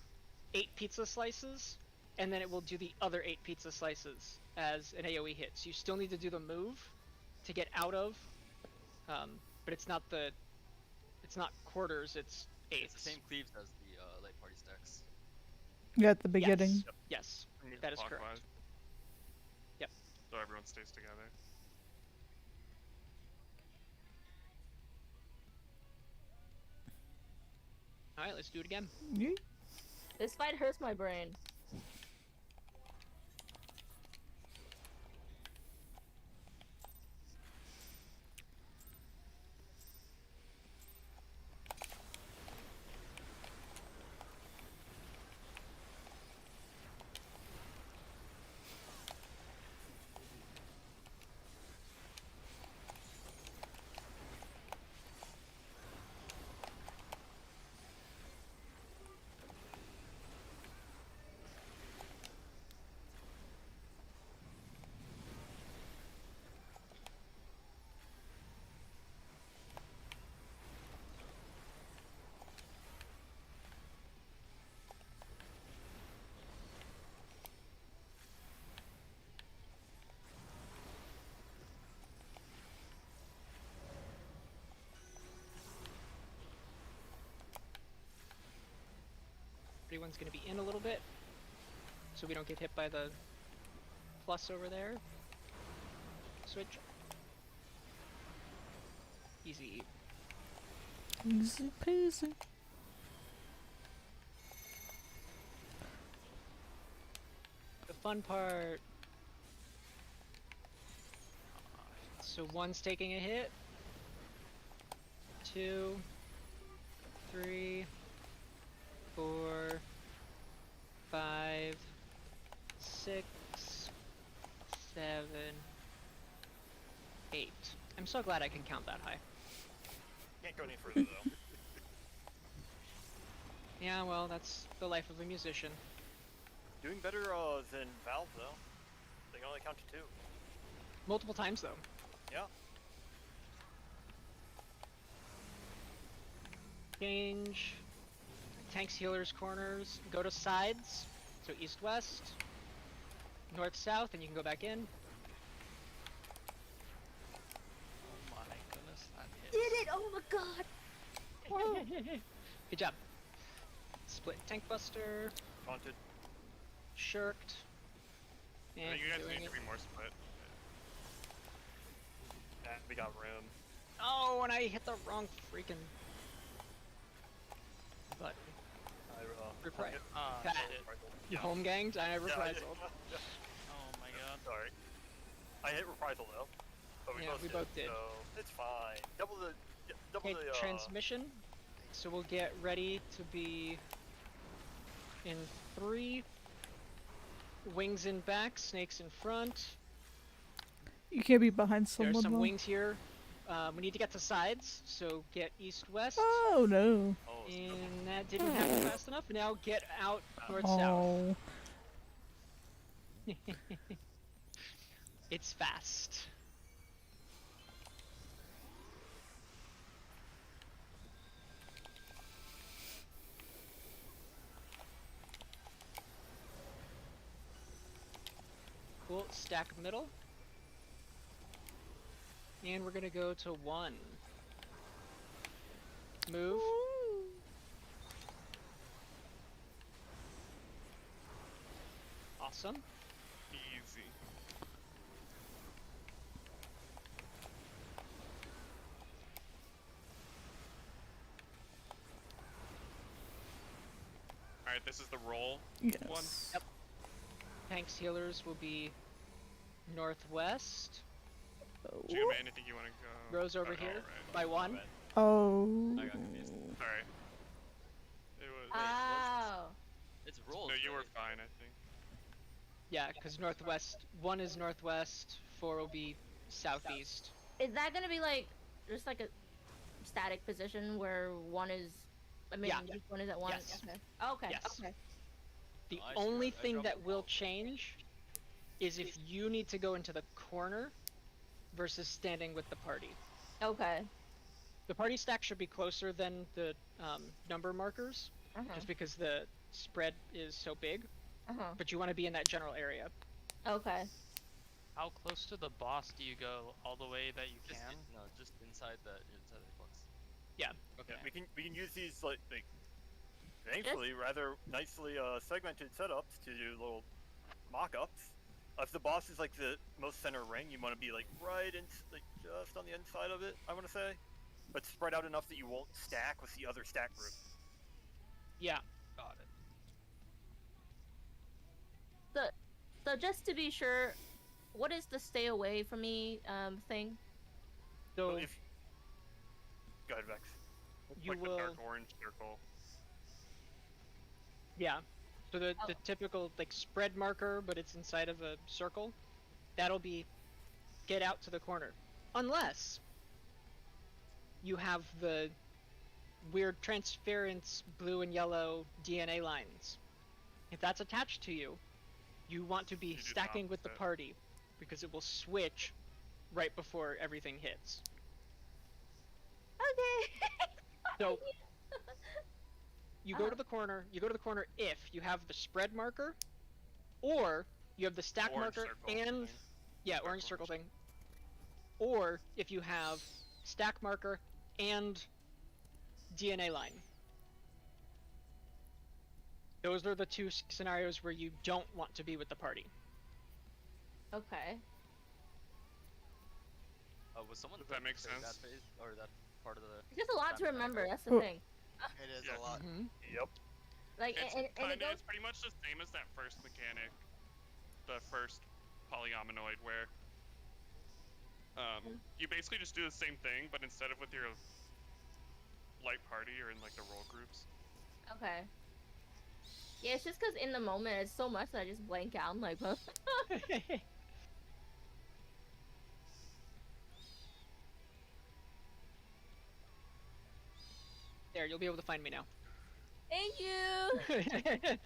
8 pizza slices, and then it will do the other 8 pizza slices as an AOE hit. So you still need to do the move to get out of, but it's not quarters, it's eighths. It's the same cleaves as the light party stacks. Yeah, at the beginning. Yes, Move that is clockwise, correct. Yep. So everyone stays together. All right, let's do it again. Yeah. This fight hurts my brain. Everyone's going to be in a little bit, so we don't get hit by the plus over there. Switch. Easy. Easy peasy. The fun part. So one's taking a hit. 2, 3, 4, 5, 6, 7, 8. I'm so glad I can count that high. Can't go any further though. Yeah, well, that's the life of a musician. Doing better than Valve though. They can only count to 2. Multiple times, though. Yeah. Change. Tanks, healers, corners. Go to sides. So east, west. North, south, and you can go back in. Oh my goodness, that hit. Did it! Oh my god! Good job. Split tank buster. Taunted. Shirked. I And think you guys doing need it. to be more split. We got room. Oh, and I hit the wrong freaking button. Repri- Ah, Cat. shit. You home ganged? I reprisal. Oh my god. Sorry. I hit reprisal though. But we Yeah, both we did, both did. So it's fine. Double the Okay, transmission. So we'll get ready to be in 3. Wings in back, snakes in front. You can't be behind someone. There's some though. wings here. We need to get to sides, so get east-west. Oh no. Oh, so And that didn't happen fast enough. Now get out north-south. Oh. It's fast. Cool. Stack middle. And we're gonna go to 1. Move. Awesome. Easy. Alright, this is the roll. Yes. One. Yep. Tanks, healers will be northwest. Jim, anything you want to go? Rose over Oh, here right. by 1. Oh. I got confused. Sorry. It was. Oh. It's rolls. No, you were right? fine, I think. Yeah, because northwest. 1 is northwest. 4 will be southeast. Is that gonna be like just like a static position where one is? I mean, Yeah. each one is at one. Yes. Okay. Okay. Yes. Okay. The I see, only I thing dropped that the will ball. change is if you need to go into the corner versus standing with the party. Okay. The party stack should be closer than the number markers, just because the spread is so big. But you want to be in that general area. Okay. How close to the boss do you go? All the way that you Just can? no, just inside the box. Yeah. Okay. Yeah, we can use these like thankfully rather nicely segmented setups to do little mock-ups. If the boss is like the most center ring, you want to be like right in, like just on the inside of it. I want to say, but spread out enough that you won't stack with the other stack group. Yeah. Got it. So just to be sure, what is the stay away from me thing? So If go ahead, Vex. you Like will. the dark orange circle. Yeah. So the typical like spread marker, but it's inside of a circle. That'll be get out to the corner, unless you have the weird transference blue and yellow DNA lines. If that's attached to you, you want to be do the stacking with the opposite. party because it will switch right before everything hits. Okay. So you go to the corner. You go to the corner if you have the spread marker, or you have the stack Orange marker circle and thing. yeah, orange circle thing. Or if you have stack marker and DNA line. Those are the two scenarios where you don't want to be with the party. Okay. Was someone Does that make say that sense? phase or that part of the? It's just a lot to That remember. mechanic? That's the thing. It is Yeah. a lot. Yep. Like, It's and it kinda, goes. it's pretty much the same as that first mechanic, the first polyominoid, where you basically just do the same thing, but instead of with your light party, you're in like the roll groups. Okay. Yeah, it's just because in the moment it's so much that I just blank out. I'm like, huh? There, you'll be able to find me now. Thank you.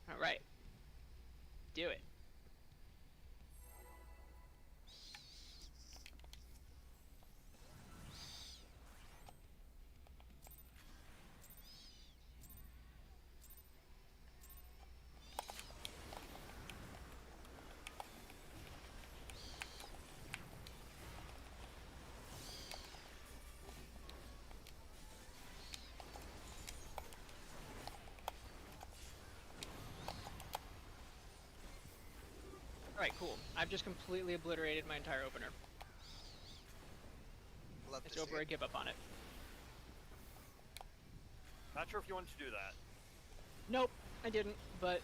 All right. Do it. Alright, cool. I've just completely obliterated my entire opener. Love It's to see over, I it. give up on it. Not sure if you wanted to do that. Nope, I didn't, but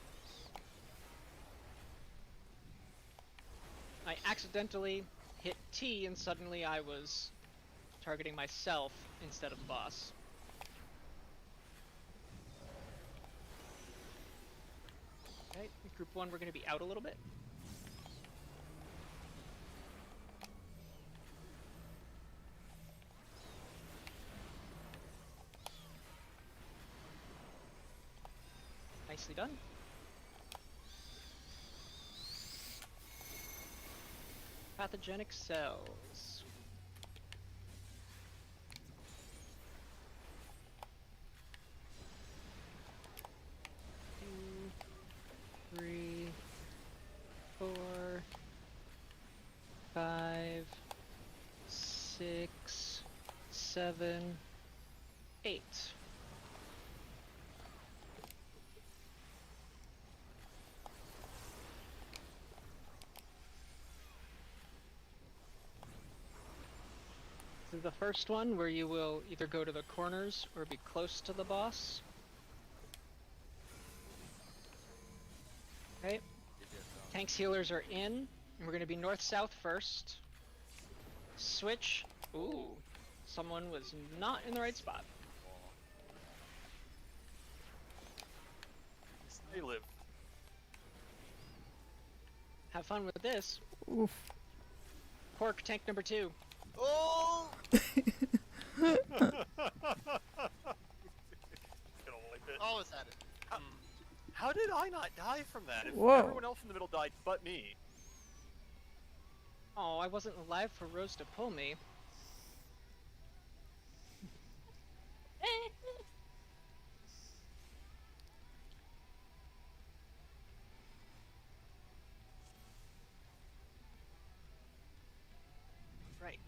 I accidentally hit T and suddenly I was targeting myself instead of the boss. Okay, group 1, we're going to be out a little bit. Nicely done. Pathogenic cells. Two, 3, 4, 5, 6, 7, 8. This is the first one where you will either go to the corners or be close to the boss. Okay. Tanks healers are in, and we're going to be north-south first. Switch. Ooh. Someone was not in the right spot. Wall. They live. Have fun with this. Oof. Pork tank number 2. Oh! Gonna wipe it. Always had it. How did I not die from that? If Whoa. everyone else in the middle died but me. Oh, I wasn't alive for Rose to pull me. Right.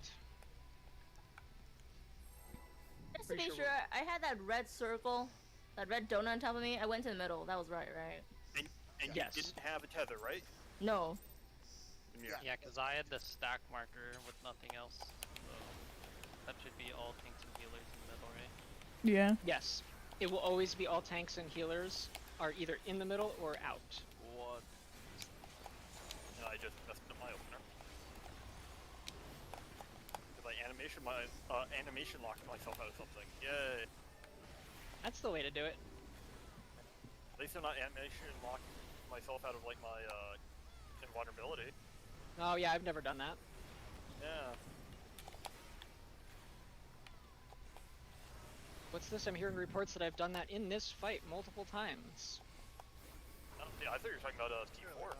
Just to Pretty be sure sure, I had that red circle, that red donut on top of me. I went to the middle. That was right, right? And Yes. you didn't have a tether, right? No. Yeah, because I had the stack marker with nothing else. So that should be all tanks and healers in the middle, right? Yeah. Yes. It will always be all tanks and healers are either in the middle or out. What? And I just messed up my opener. Because I animation locked myself out of something. Yay. That's the way to do it. At least I'm not animation locking myself out of like my invulnerability. Oh yeah, I've never done that. Yeah. What's this? I'm hearing reports that I've done that in this fight multiple times. Oh, yeah, I thought you were talking about T4.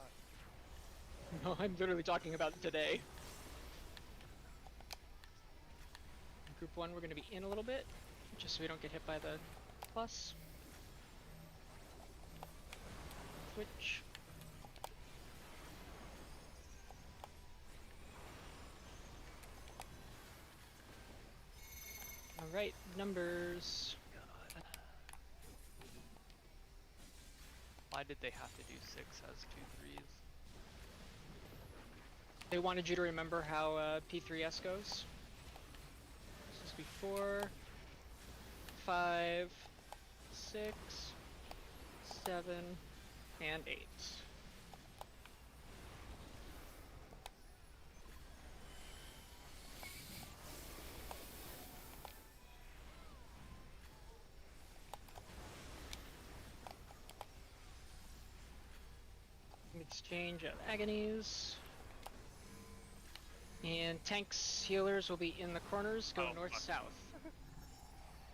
No, I'm literally talking about today. Group 1, we're going to be in a little bit, just so we don't get hit by the plus. Switch. Alright, numbers. Why did they have to do 6 as 2 3s? They wanted you to remember how P6S goes. This is before 5, 6, 7, and 8. Exchange of agonies. And tanks, healers will be in the corners. Go Oh, north, fuck. south.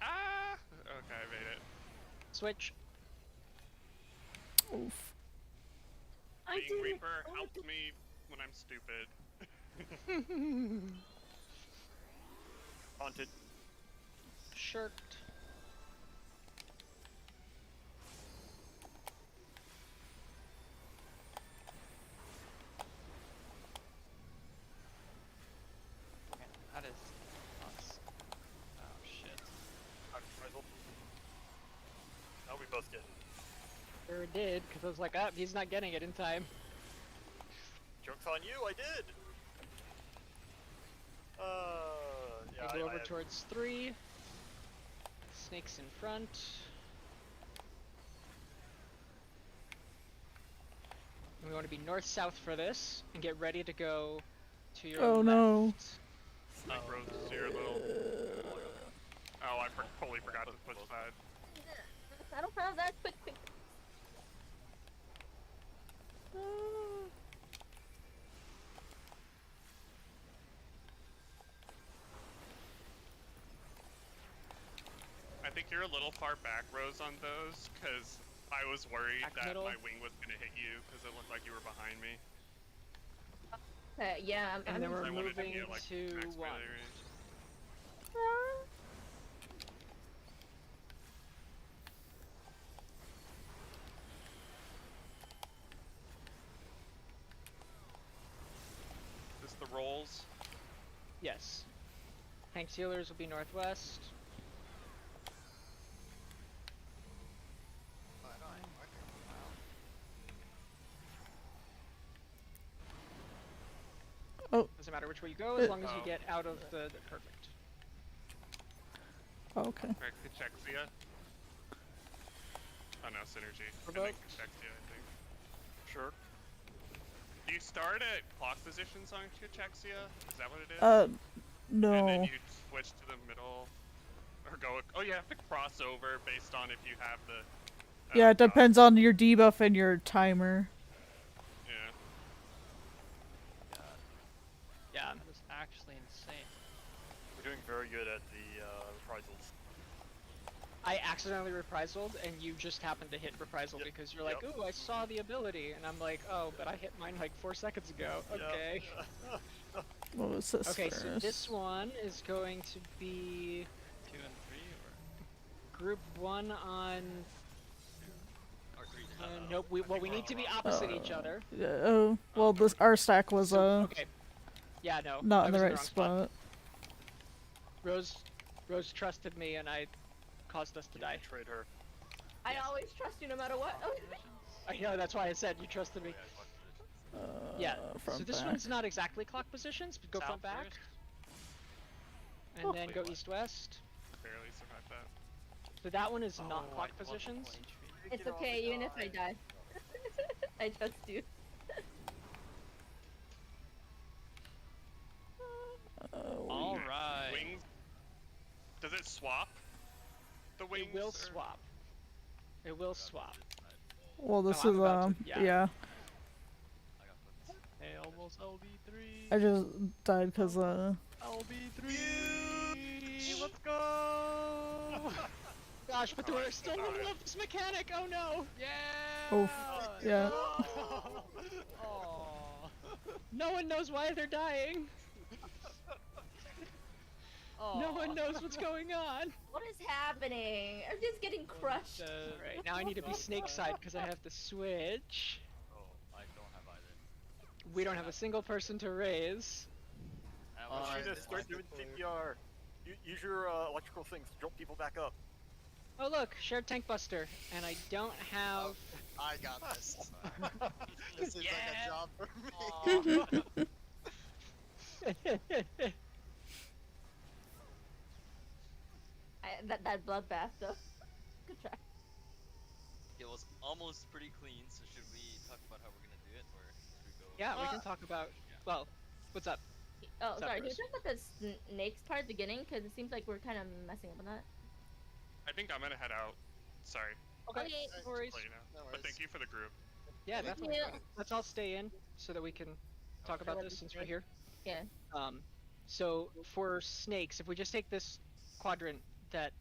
Ah! Okay, I made it. Switch. Oof. I Being did it. Reaper Oh, helped me when I'm stupid. Haunted. Shirked. Okay, that is us. Oh shit. Now we both get it. Sure did, because I was like, ah, he's not getting it in time. Joke's on you, I did! Yeah, We'll go over I towards 3. Snakes in front. And we want to be north-south for this, and get ready to go to your Oh, left. no. Like Rose is your little. Oh, I totally forgot to switch sides. I don't have that quick pick. I think you're a little far back, Rose, on those, because I was worried Back that middle? my wing was gonna hit you, because it looked like you were behind me. Yeah, And then we're I wanted to moving get, like, to max 1. melee range. Is this the rolls? Yes. Tanks healers will be northwest. Oh, I don't have a marker. Oh. Doesn't matter which way you go, as long as you Oh. get out of the perfect. Okay. Or Cachexia? Oh no, Synergy. And then Revoked. Cachexia, I think. Sure. Do you start at clock positions on Cachexia? Is that what it is? And then No. you switch to the middle, or go. Oh, you have to cross over based on if you have the. Yeah, it depends on your debuff and your timer. Yeah. God, Yeah. that is actually insane. We're doing very good at the reprisals. I accidentally reprisaled, and you just happened to hit reprisal Yep. because you're like, Yep. ooh, I saw the ability, and I'm like, oh, but I hit mine like 4 seconds ago. Okay. What was this Okay, first? so this one is going to be 2 and 3 or group 1 on. Or 3. Nope. We need to be opposite each other. Oh, well, this our stack was Okay. Yeah, no. not I in the was right wrong spot. spot. Rose trusted me, and I caused us to die. Trade her. I always trust you no matter what. I know, that's why I said you trusted me. Yeah. Front So this back. one's not exactly clock positions, but go south front back, first? and then go east-west. Barely survived that. So that one is Oh, not clock I lost positions. 1 HP. It's okay, even if I die. I trust you. All right. Wings. Does it swap? The wings. It will or- swap. It will swap. Well, this Oh, is I'm about to- yeah. yeah. I got flipped. Hey, almost LB3. I just died because LB3. Let's go. Gosh, but we're still in the middle of this mechanic. Oh no! Yeah. Oof. Yeah. Oh. No one knows why they're dying. No one knows what's going on. What is happening? I'm just getting crushed. Alright, now I need to be snake side because I have to switch. Oh, I don't have either. We don't have a single person to raise. I Oh, was Sheena, start doing CPR. Use your electrical things to jump people back up. Oh look, shared tank buster, and I don't have. I got this. This is like Yeah. a job for me. That bloodbath though. Good try. It was almost pretty clean, so should we talk about how we're gonna do it, or should we go? Yeah, we can talk about. Well, what's up? Oh, What's up, sorry. Can you Rose? talk about the snakes part at the beginning? Because it seems like we're kind of messing up on that. I think I'm gonna head out. Sorry. Okay, Okay. no worries. Let you know. No But worries. thank you for the group. Yeah, Thank definitely. you. Let's all stay in so that we can talk about this since we're here. Yeah. So for snakes, if we just take this quadrant that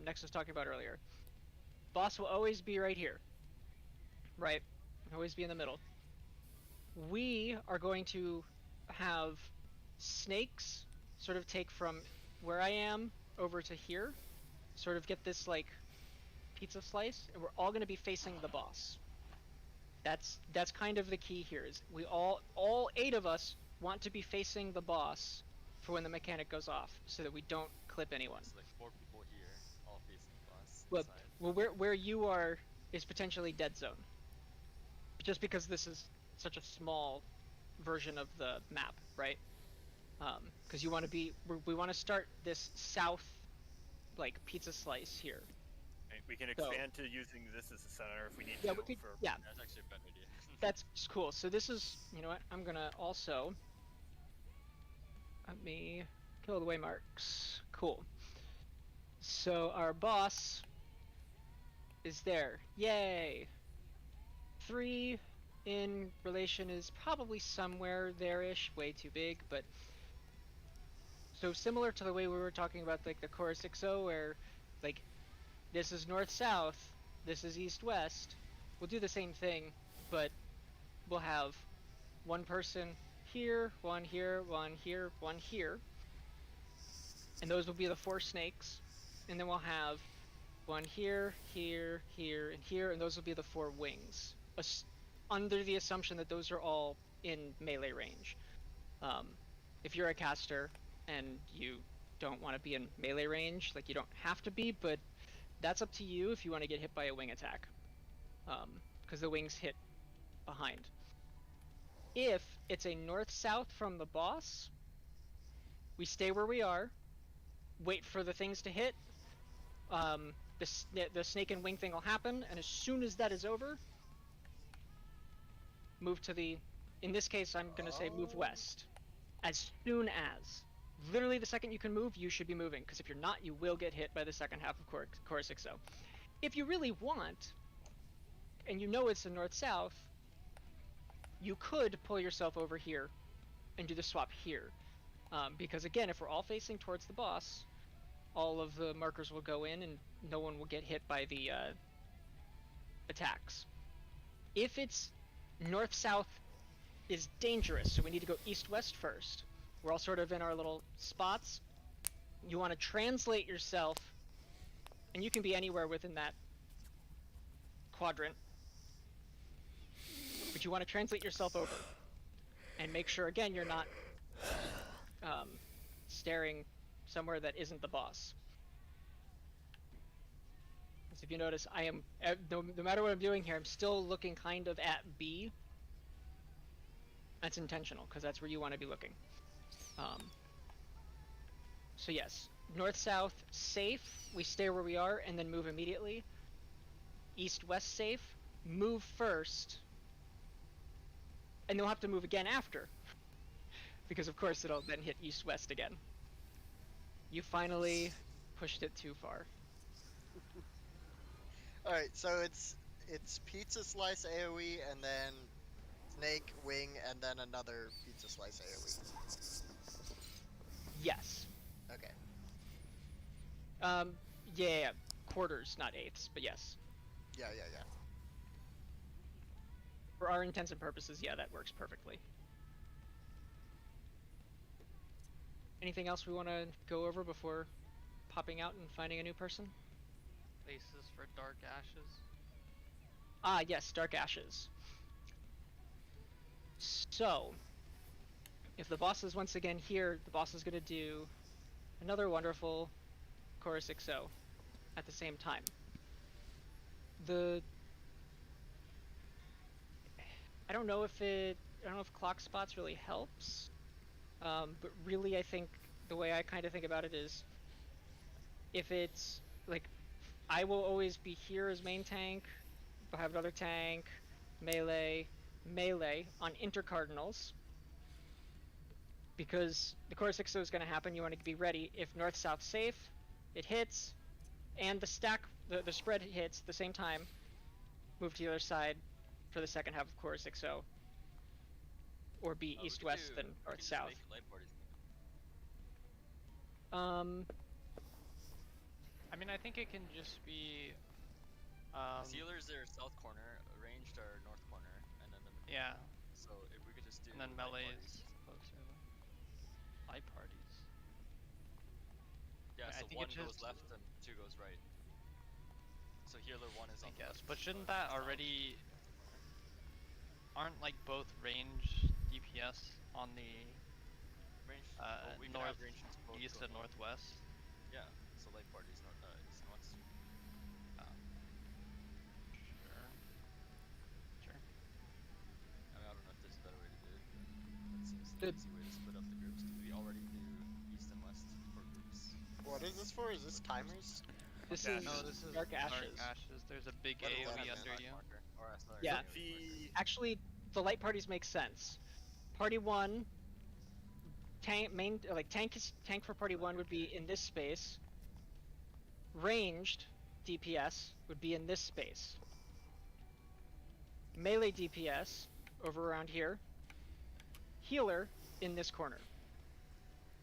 Nex was talking about earlier, boss will always be right here, right? Always be in the middle. We are going to have snakes sort of take from where I am over to here, sort of get this like pizza slice, and we're all going to be facing the boss. That's kind of the key here. Is we all 8 of us want to be facing the boss for when the mechanic goes off, so that we don't clip anyone. It's like 4 people here, all facing the boss. Well, side. well, where you are is potentially dead zone, just because this is such a small version of the map, right? Because you want to be, we want to start this south, like pizza slice here. Okay, we can So- expand to using this as a center if we need Yeah, to. we could. for- Yeah, That's actually a better idea. that's cool. So this is, you know what? I'm gonna also let me kill the waymarks. Cool. So our boss is there. Yay! 3 in relation is probably somewhere there-ish. Way too big, but so similar to the way we were talking about like the Core 6.0, where like this is north-south, this is east-west. We'll do the same thing, but we'll have one person here, one here, one here, one here. And those will be the 4 snakes. And then we'll have one here, here, here, and here, and those will be the 4 wings. Under the assumption that those are all in melee range. If you're a caster and you don't want to be in melee range, like you don't have to be, but that's up to you if you want to get hit by a wing attack. Because the wings hit behind. If it's a north-south from the boss, we stay where we are, wait for the things to hit, the snake and wing thing will happen, and as soon as that is over, move to the In this case, I'm gonna say move west. As soon as. Literally the second you can move, you should be moving, because if you're not, you will get hit by the second half of Core 6.0. If you really want, and you know it's a north-south, you could pull yourself over here and do the swap here. Because again, if we're all facing towards the boss, all of the markers will go in and no one will get hit by the attacks. If it's north-south is dangerous, so we need to go east-west first. We're all sort of in our little spots. You want to translate yourself, and you can be anywhere within that quadrant, but you want to translate yourself over and make sure, again, you're not staring somewhere that isn't the boss. So if you notice, I am, no matter what I'm doing here, I'm still looking kind of at B. That's intentional, because that's where you want to be looking. So yes, north-south, safe, we stay where we are, and then move immediately. East-west, safe, move first, and they'll have to move again after. Because of course it'll then hit east-west again. You finally pushed it too far. Alright, so it's pizza slice AoE and then snake, wing, and then another pizza slice AoE. Yes. Okay. Yeah, quarters, not eighths, but yes. Yeah. For our intents and purposes, yeah, that works perfectly. Anything else we want to go over before popping out and finding a new person? Places for dark ashes. Ah, yes, Dark Ashes. So, if the boss is once again here, the boss is going to do another wonderful Core 6.0 at the same time. I don't know if clock spots really helps, but really I think the way I kind of think about it is, if it's like, I will always be here as main tank, I'll have another tank, melee on intercardinals, because the Core 6.0 is going to happen. You want to be ready. If north-south safe, it hits, and the stack, the spread hits at the same time, move to the other side for the second half of Core 6.0. Or be east-west than north-south. I mean, I think it can just be. Healers are south corner, ranged are north corner, and then Yeah. So if we could just do. And then melee is closer. Light parties. Yeah, I so think one it goes just- left and two goes right. So healer one is I on the guess, left. but shouldn't that already? Aren't like both range DPS on the Range. Well, we could have north, range both east, go and north. northwest? Yeah, so light parties north, east and west. Sure. I mean, I don't know if there's a better way to do it, but that seems the easy way to split up the groups, because we already do east and west for groups. What is this for? Is this timers? This Yeah, is No, this is Dark Ashes. There's a big What is AoE that? under you. Marker, or sorry, Yeah. AoE marker. Actually, the light parties make sense. Party 1, tank for party 1 would be in this space. Ranged DPS would be in this space. Melee DPS over around here. Healer in this corner.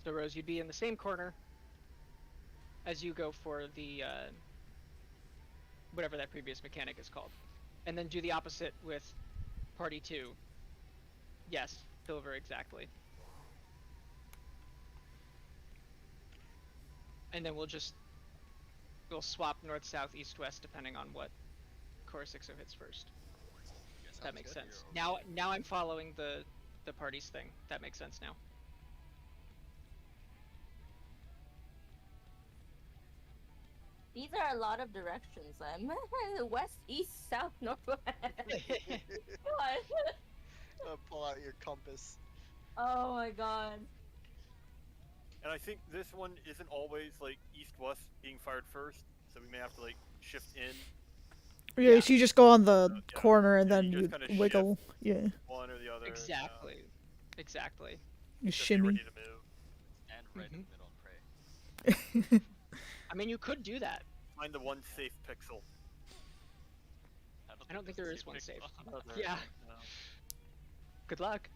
So Rose, you'd be in the same corner as you go for the whatever that previous mechanic is called. And then do the opposite with party 2. Yes, Silver, exactly. And then we'll swap north, south, east, west depending on what Core 6.0 hits first. Yeah, That sounds makes good. sense. You're okay. Now I'm following the parties thing. That makes sense now. These are a lot of directions. West, east, south, northwest. What? Pull out your compass. Oh my god. And I think this one isn't always like east-west being fired first, so we may have to like shift in Yeah, Yeah. so you just go on the Yeah. corner and Yeah, then you you just kinda wiggle. Yeah, one or the other. Exactly. Exactly. you Just be ready shimmy. to move. And right in Mhm. the middle and pray. I mean, you could do that. Find the one safe pixel. I don't think there there's is a one safe. pixel. Oh, there Yeah. isn't, no. Good luck.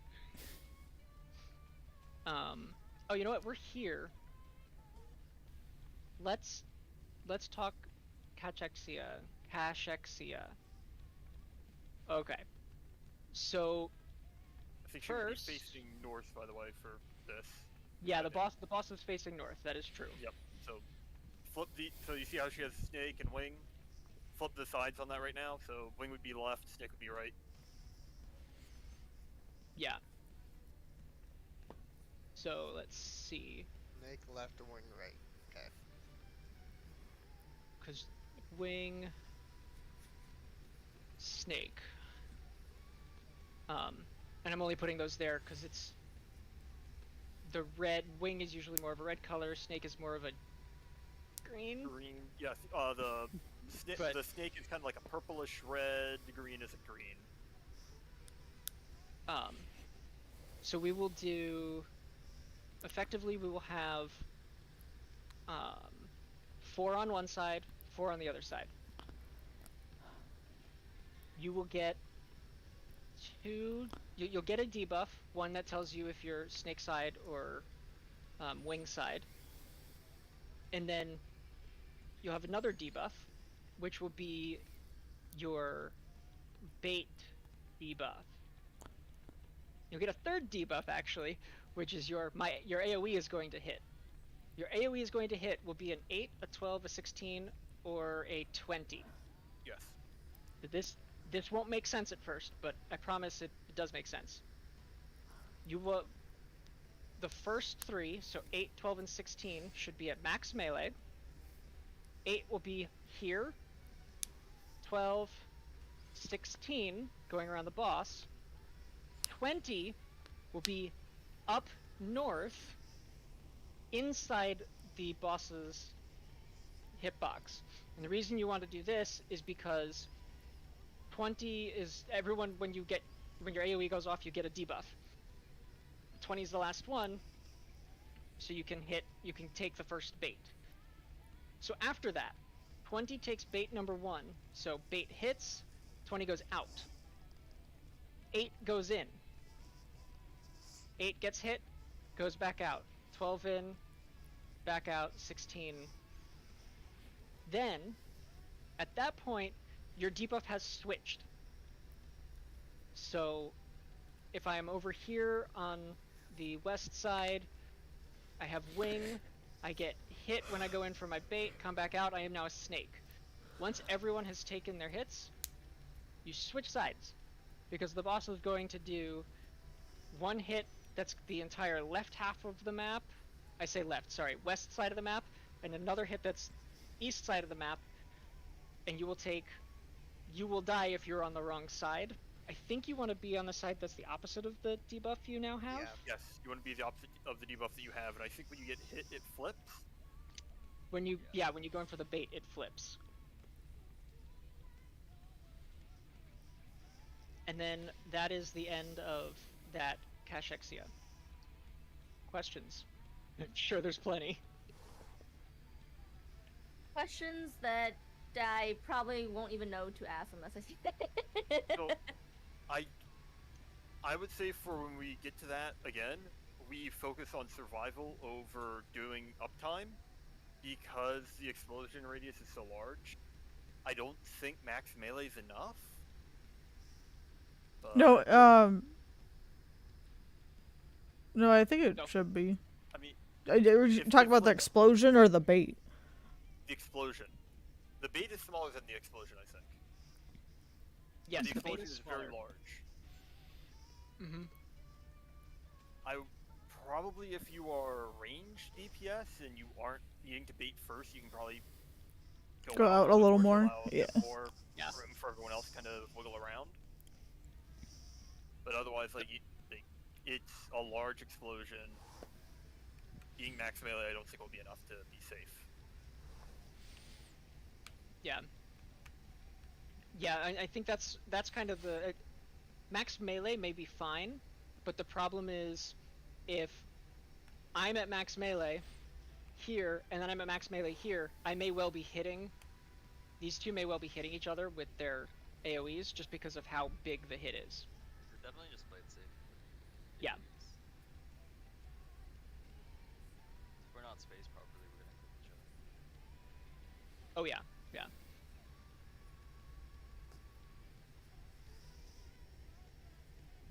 Oh, you know what? We're here. Let's talk cachexia. Cachexia. Okay. So I think she would be first, facing north, by the way, for this. yeah, I the think. boss is facing north. That is true. Yep. So so you see how she has snake and wing? Flip the sides on that right now. So wing would be left, snake would be right. Yeah. So let's see, Snake left, wing right. Okay. because wing, snake. And I'm only putting those there because it's the red. Wing is usually more of a red color. Snake is more of a green. Green, yes. But- The snake is kind of like a purplish red. The green isn't green. So we will do. Effectively, we will have 4 on one side, 4 on the other side. You will get 2. You'll get a debuff, one that tells you if you're snake side or wing side, and then you'll have another debuff, which will be your bait debuff. You'll get a third debuff actually, which is your AoE is going to hit. Your AoE is going to hit will be an 8, a 12, a 16, or a 20. Yes. This won't make sense at first, but I promise it does make sense. You will. The first 3, so 8, 12, and 16, should be at max melee. 8 will be here. 12, 16, going around the boss. 20 will be up north, inside the boss's hitbox. And the reason you want to do this is because 20 is everyone when your AoE goes off, you get a debuff. 20 is the last one, so you can take the first bait. So after that, 20 takes bait number 1, so bait hits, 20 goes out. 8 goes in. 8 gets hit, goes back out. 12 in, back out, 16. Then, at that point, your debuff has switched. So, if I am over here on the west side, I have wing, I get hit when I go in for my bait, come back out, I am now a snake. Once everyone has taken their hits, you switch sides. Because the boss is going to do one hit that's the entire left half of the map. I say left, sorry, west side of the map, and another hit that's east side of the map, and you will die if you're on the wrong side. I think you want to be on the side that's the opposite of the debuff you now have. Yeah. Yes, you want to be the opposite of the debuff that you have, and I think when you get hit, it flips. When you go in for the bait, it flips. And then that is the end of that cachexia. Questions? I'm sure there's plenty. Questions that I probably won't even know to ask unless I see that. So, I would say for when we get to that again, we focus on survival over doing uptime, because the explosion radius is so large. I don't think max melee is enough. But, No, no, I think it No. should be. I mean, Were you If- talking if, about the like- explosion or the bait? the explosion. The bait is smaller than the explosion, I think. Yes, The the bait explosion is is very smaller. large. Mm-hmm. I probably, if you are ranged DPS and you aren't needing to bait first, you can probably Go out a little to more? allow a bit Yeah. more Yeah. room for everyone else to kind of wiggle around. But otherwise, it's a large explosion. Being max melee, I don't think will be enough to be safe. Yeah. Yeah, I think that's kind of the max melee may be fine, but the problem is if I'm at max melee here and then I'm at max melee here, I may well be hitting. These two may well be hitting each other with their AoEs just because of how big the hit is. We definitely just played safe with Yeah. AoEs. If we're not spaced properly, we're gonna clip each other. Oh yeah, yeah.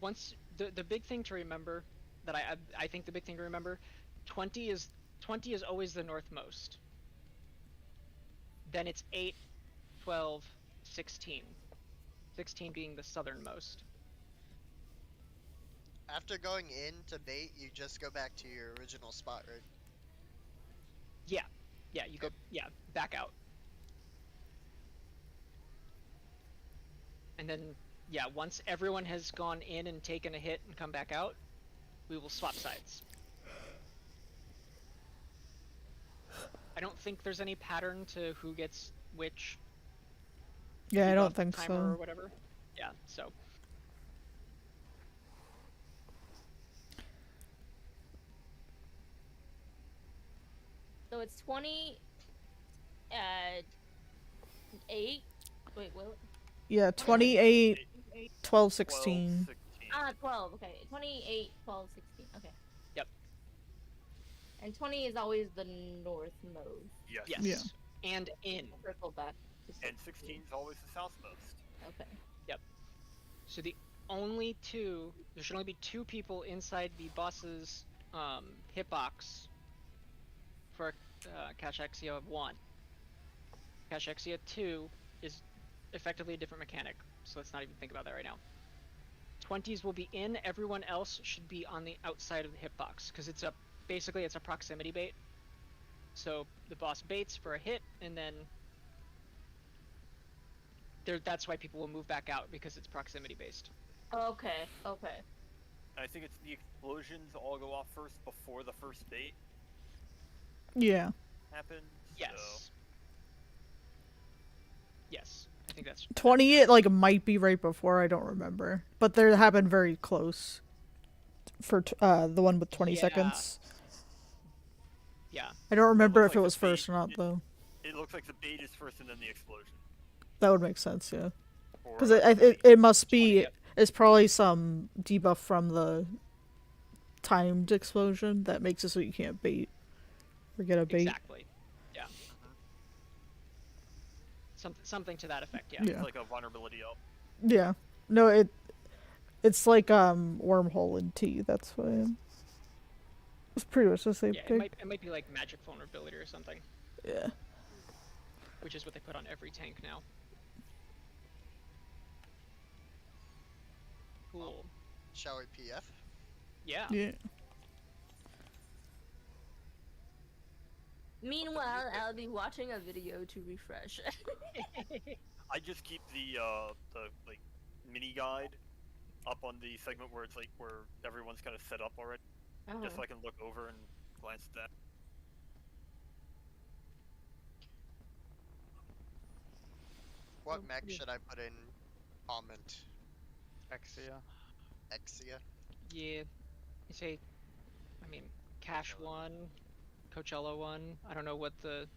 Once the big thing to remember that I think the big thing to remember, 20 is always the northmost. Then it's 8, 12, 16. 16 being the southernmost. After going in to bait, you just go back to your original spot, right? Yeah. Yeah, you go back out. And then yeah, once everyone has gone in and taken a hit and come back out, we will swap sides. I don't think there's any pattern to who gets which Yeah, I debuff don't think timer or so. whatever. Yeah, so So it's 20. 8. Wait, what? Yeah, 28, 12, 12, 16. 16. 12. Okay, 28, 12, 16. Okay. Yep. And 20 is always the northmost. Yes. yes. Yeah. And in. Circle back to 16. And 16 is always the southmost. Okay. So the only two, there should only be 2 people inside the boss's hitbox for Cachexia 1. Cachexia 2 is effectively a different mechanic, so let's not even think about that right now. 20s will be in, everyone else should be on the outside of the hitbox, because basically it's a proximity bait. So the boss baits for a hit, and then that's why people will move back out, because it's proximity based. Okay. Okay. I think it's the explosions all go off first before the first bait Yeah. happens. Yes. So. Yes, I think that's 20, it like might be right before, I don't remember. But they happened very close. For the one with 20 Yeah. seconds. Yeah. I don't remember looks if it like was the first bait- or not, though. It looks like the bait is first and then the explosion. That would make sense, yeah. Or Because like it must be, Yep. it's probably some debuff from the timed explosion that makes it so you can't bait. Or get a bait. Exactly. Yeah. Something to that effect, yeah. Yeah. It's like a vulnerability up. Yeah. No, it's like wormhole in T, that's why. It's pretty much the same Yeah, thing. it might be like magic vulnerability or something, Yeah. which is what they put on every tank now. Cool. Shall we PF? Yeah. Yeah. Meanwhile, I'll be watching a video to refresh. I just keep the like mini guide up on the segment where it's like where everyone's kind of set up already, just so I can look over and glance at that. What mech should I put in comment? Exia. Exia? Yeah. You say, I mean, Cash 1, Coachella 1. I don't know what the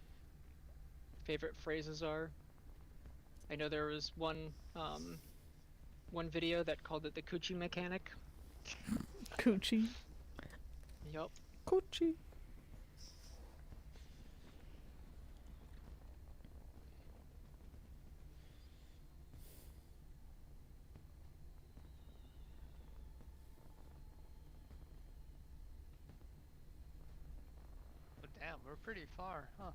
favorite phrases are. I know there was one video that called it the coochie mechanic. Coochie. Yup. Coochie. But damn, we're pretty far, huh?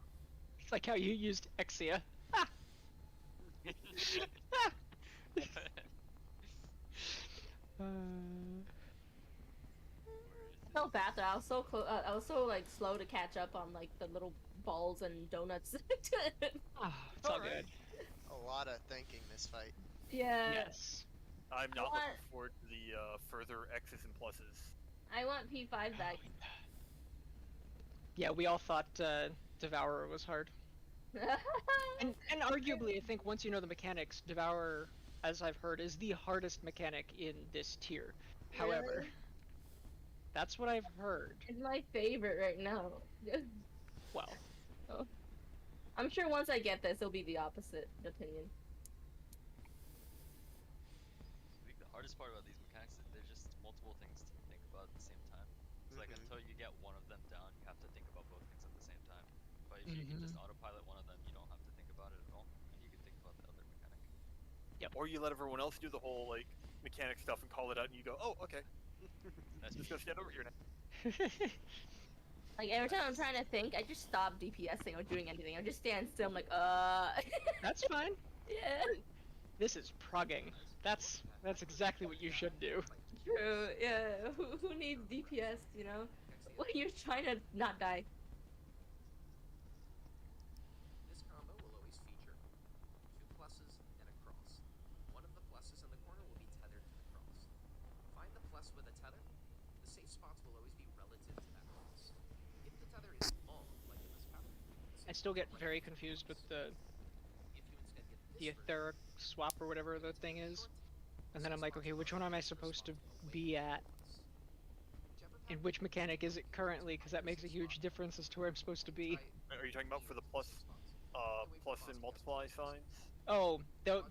It's like how you used Exia. So bad that I was so I was so like slow to catch up on like the little balls and donuts. Ah, it's all good. A lot of thinking this fight. Yeah. Yes. I'm not What? looking forward to the further X's and pluses. I want P5 back. Yeah, we all thought Devourer was hard. And arguably, I think once you know the mechanics, Devour, as I've heard, is the hardest mechanic in this tier. However, Really? that's what I've heard. It's my favorite right now. Well, Oh. I'm sure once I get this, it'll be the opposite opinion. I think the hardest part about these mechanics is there's just multiple things to think about at the same time. It's like until you get one of them down, you have to think about both things at the same time. But if you can just autopilot one of them, you don't have to think about it at all, and you can think about the other mechanic. Or you let everyone else do the whole like mechanic stuff and call it out, and you go, "Oh, okay." That's Just go stand over here now. Like every time I'm trying to think, I just stop DPSing or doing anything. I just stand still. I'm like, That's fine. Yeah. This is progging. That's exactly what you should do. True. Yeah. Who needs DPS? You know, when you're trying to not die. This combo will always feature 2 pluses and a cross. One of the pluses in the corner will be tethered to the cross. Find the plus with a tether. The safe spots will always be relative to that cross. If the tether is long, like in this pattern, I still get very confused with the if you instead get this etheric swap or whatever the thing is. And then I'm like, okay, which one am I supposed to be at? And which mechanic is it currently? Because that makes a huge difference as to where I'm supposed to be. Are you talking about for the plus and multiply signs? Oh,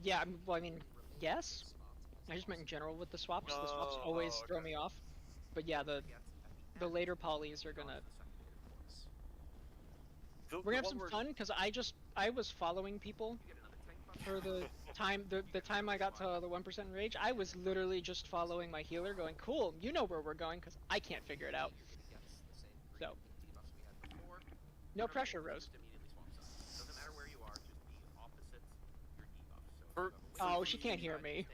yeah, well, I mean, yes. I just meant in general with the swaps. The swaps always throw me off. But yeah, the later polys are gonna... We're gonna have some fun, because I was following people for the time the time I got to the 1% rage. I was literally just following my healer going, cool, you know where we're going, because I can't figure it out. So, no pressure, Rose. Doesn't matter where you are, just be opposite your debuff. Oh, she can't hear me.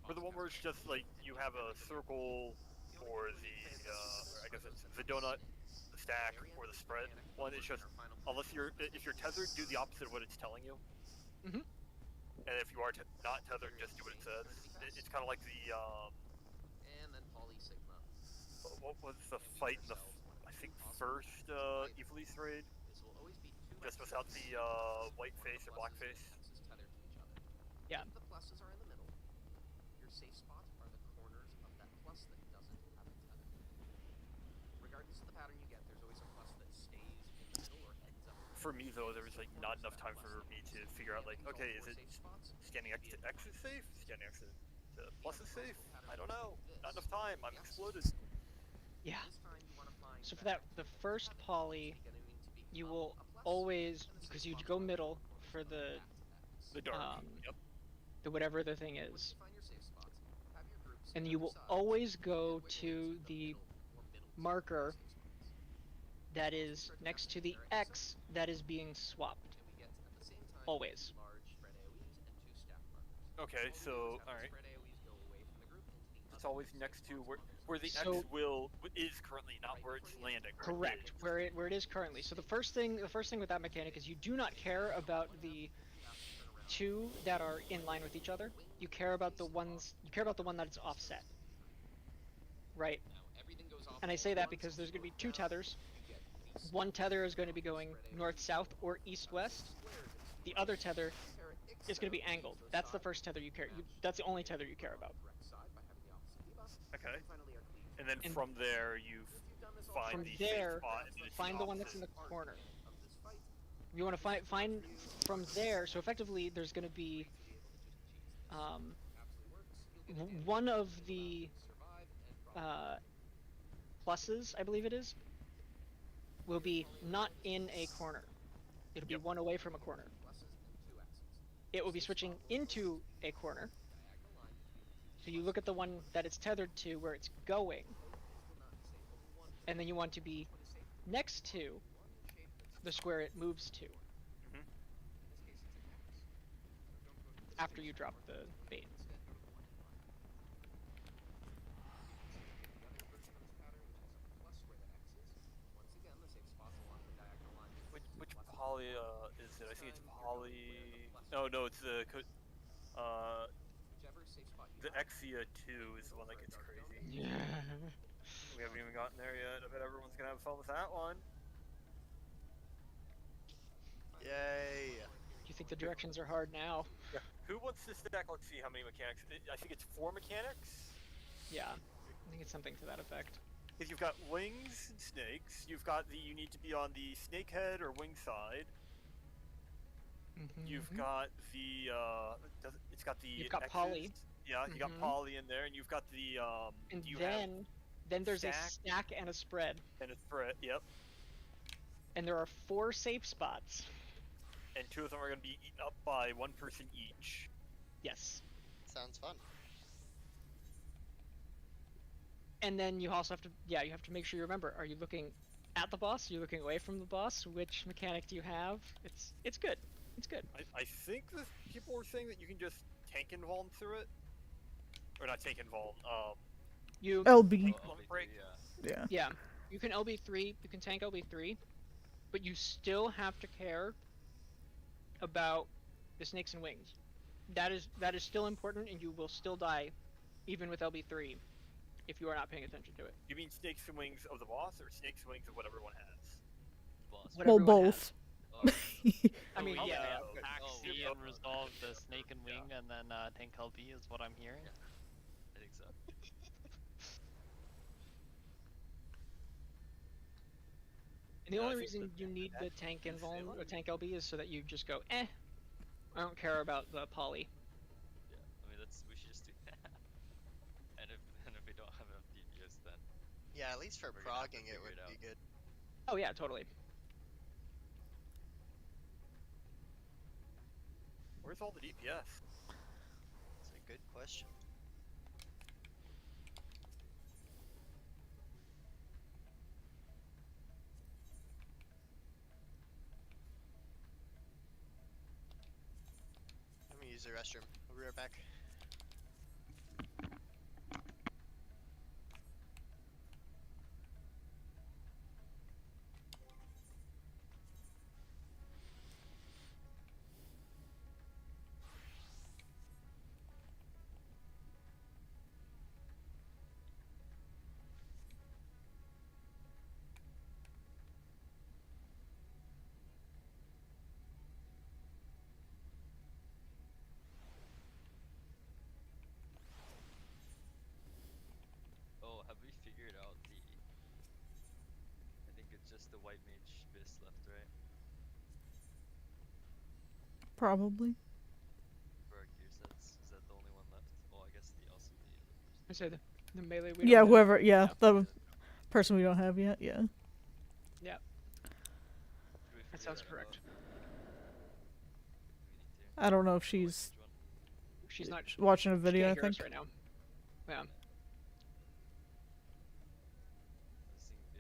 For the one where it's just like you have a circle or the I guess it's the donut, the stack, or the spread one, it's just if you're tethered, do the opposite of what it's telling you. Mhm. And if you are not tethered, just do what it says. It's kind of like the And then Poly Sigma. what was the fight in the I think first Evilise raid? This will always be 2 Just without the white face or black face. tethered to each other. Yeah. If the pluses are in the middle, your safe spots are the corners of that plus that doesn't have a tether. Regardless of the pattern you get, there's always a plus that stays in the middle or ends up. For me though, there was like not enough time for me to figure out like, okay, is it scanning X to X is safe? Scanning X to plus is safe? I don't know. Not enough time. I'm exploded. Yeah. So for that, the first poly, you will always, because you go middle for the dark. Yep. the whatever the thing is, and you will always go to the marker that is next to the X that is being swapped. Always. Okay, so alright. It's always next to where the So- X is currently, not where it's landing. Right? Correct, where it is currently. So the first thing with that mechanic is you do not care about the two that are in line with each other. You care about the one that is offset. Right. And I say that because there's going to be 2 tethers. One tether is going to be going north-south or east-west. The other tether is going to be angled. That's the first tether you care. That's the only tether you care about. Okay. And then from there you find From the there, safe spot. And find the one that's in the corner. You want to find from there. So effectively, there's going to be one of the pluses, I believe it is, will be not in a corner. It'll be one away from a corner. It will be switching into a corner. So you look at the one that it's tethered to where it's going, and then you want to be next to the square it moves to. After you drop the bait. Which poly is it? I think it's poly. No, it's the Exia 2 is the one that gets crazy. Yeah. We haven't even gotten there yet. I bet everyone's gonna have fun with that one. Yay! You think the directions are hard now? Yeah. Who wants to stack? Let's see how many mechanics. I think it's 4 mechanics. Yeah, I think it's something to that effect. Because you've got wings and snakes. You've got you need to be on the snake head or wing side. You've got the it's got the You've got X's. poly. Yeah, you got poly in there, and you've got the And you then there's stack? a stack and a spread, and a threat. Yep. and there are 4 safe spots. And 2 of them are going to be eaten up by 1 person each. Yes. Sounds fun. And then you also have to, you have to make sure you remember, are you looking at the boss? Are you looking away from the boss? Which mechanic do you have? It's good. It's good. I think that people were saying that you can just tank and Vuln through it. Or not tank and Vuln, You LB. break. Yeah. Yeah, you can LB3, you can tank LB3, but you still have to care about the snakes and wings. That is still important, and you will still die, even with LB3, if you are not paying attention to it. You mean snakes and wings of the boss, or snakes and wings of whatever one has? Boss. Whatever Well, one both. Oh, I mean, So we yeah, attack Oh, C yeah. and resolve the snake and wing, and then tank LB is what I'm hearing. I think so. And the Yeah, I only think reason that- you need that the tank and is Vuln failing. or tank LB is so that you just go, I don't care about the poly. Yeah, I mean we should just do that. And if we don't have enough DPS, then Yeah, at least for We're gonna have to progging it figure would it be out. good. Oh yeah, totally. Where's all the DPS? It's a good question. Let me use the restroom. I'll be right back. oh, have we figured out the? I think it's just the white mage bis left, right? Probably. For our gear sets, is that the only one left? Oh, I guess also the other person. I said the melee. We Yeah, don't have. whoever. Yeah, Yeah. the person we don't have yet. Yeah. Yeah, Did we that figure sounds out? correct. We need to. I don't know if The white she's mage one? She's not. watching a She video. I can't hear us think. right now. Yeah. I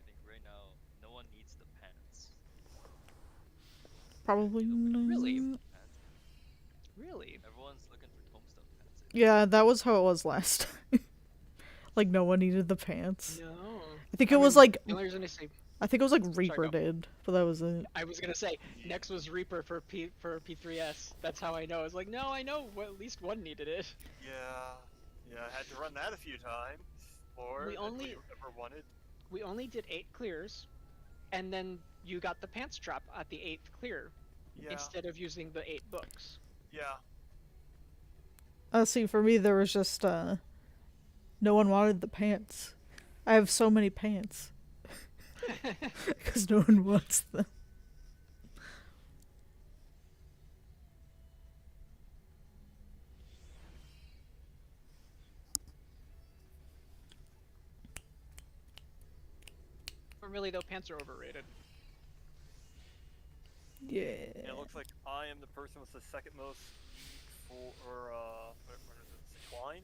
think right now no one needs the pants. Probably. Really? not. Pants. Really? Everyone's looking for tombstone pants. Yeah, that was how it was last time. Like no one needed the pants. No. I think it was like The only reason I say I think it was like Reaper go. did, but that was it. I was gonna say next was Reaper for P3S. That's how I know. I was like, no, I know. Well, at least one needed it. Yeah, I had to run that a few times. More We than only- ever wanted. We only did 8 clears, and then you got the pants drop at the 8th clear Yeah, instead of using the 8 books. yeah. See, for me there was just no one wanted the pants. I have so many pants because no one wants them. But really, though, pants are overrated. Yeah. And it looks like I am the person with the second most need for what is it? Twine?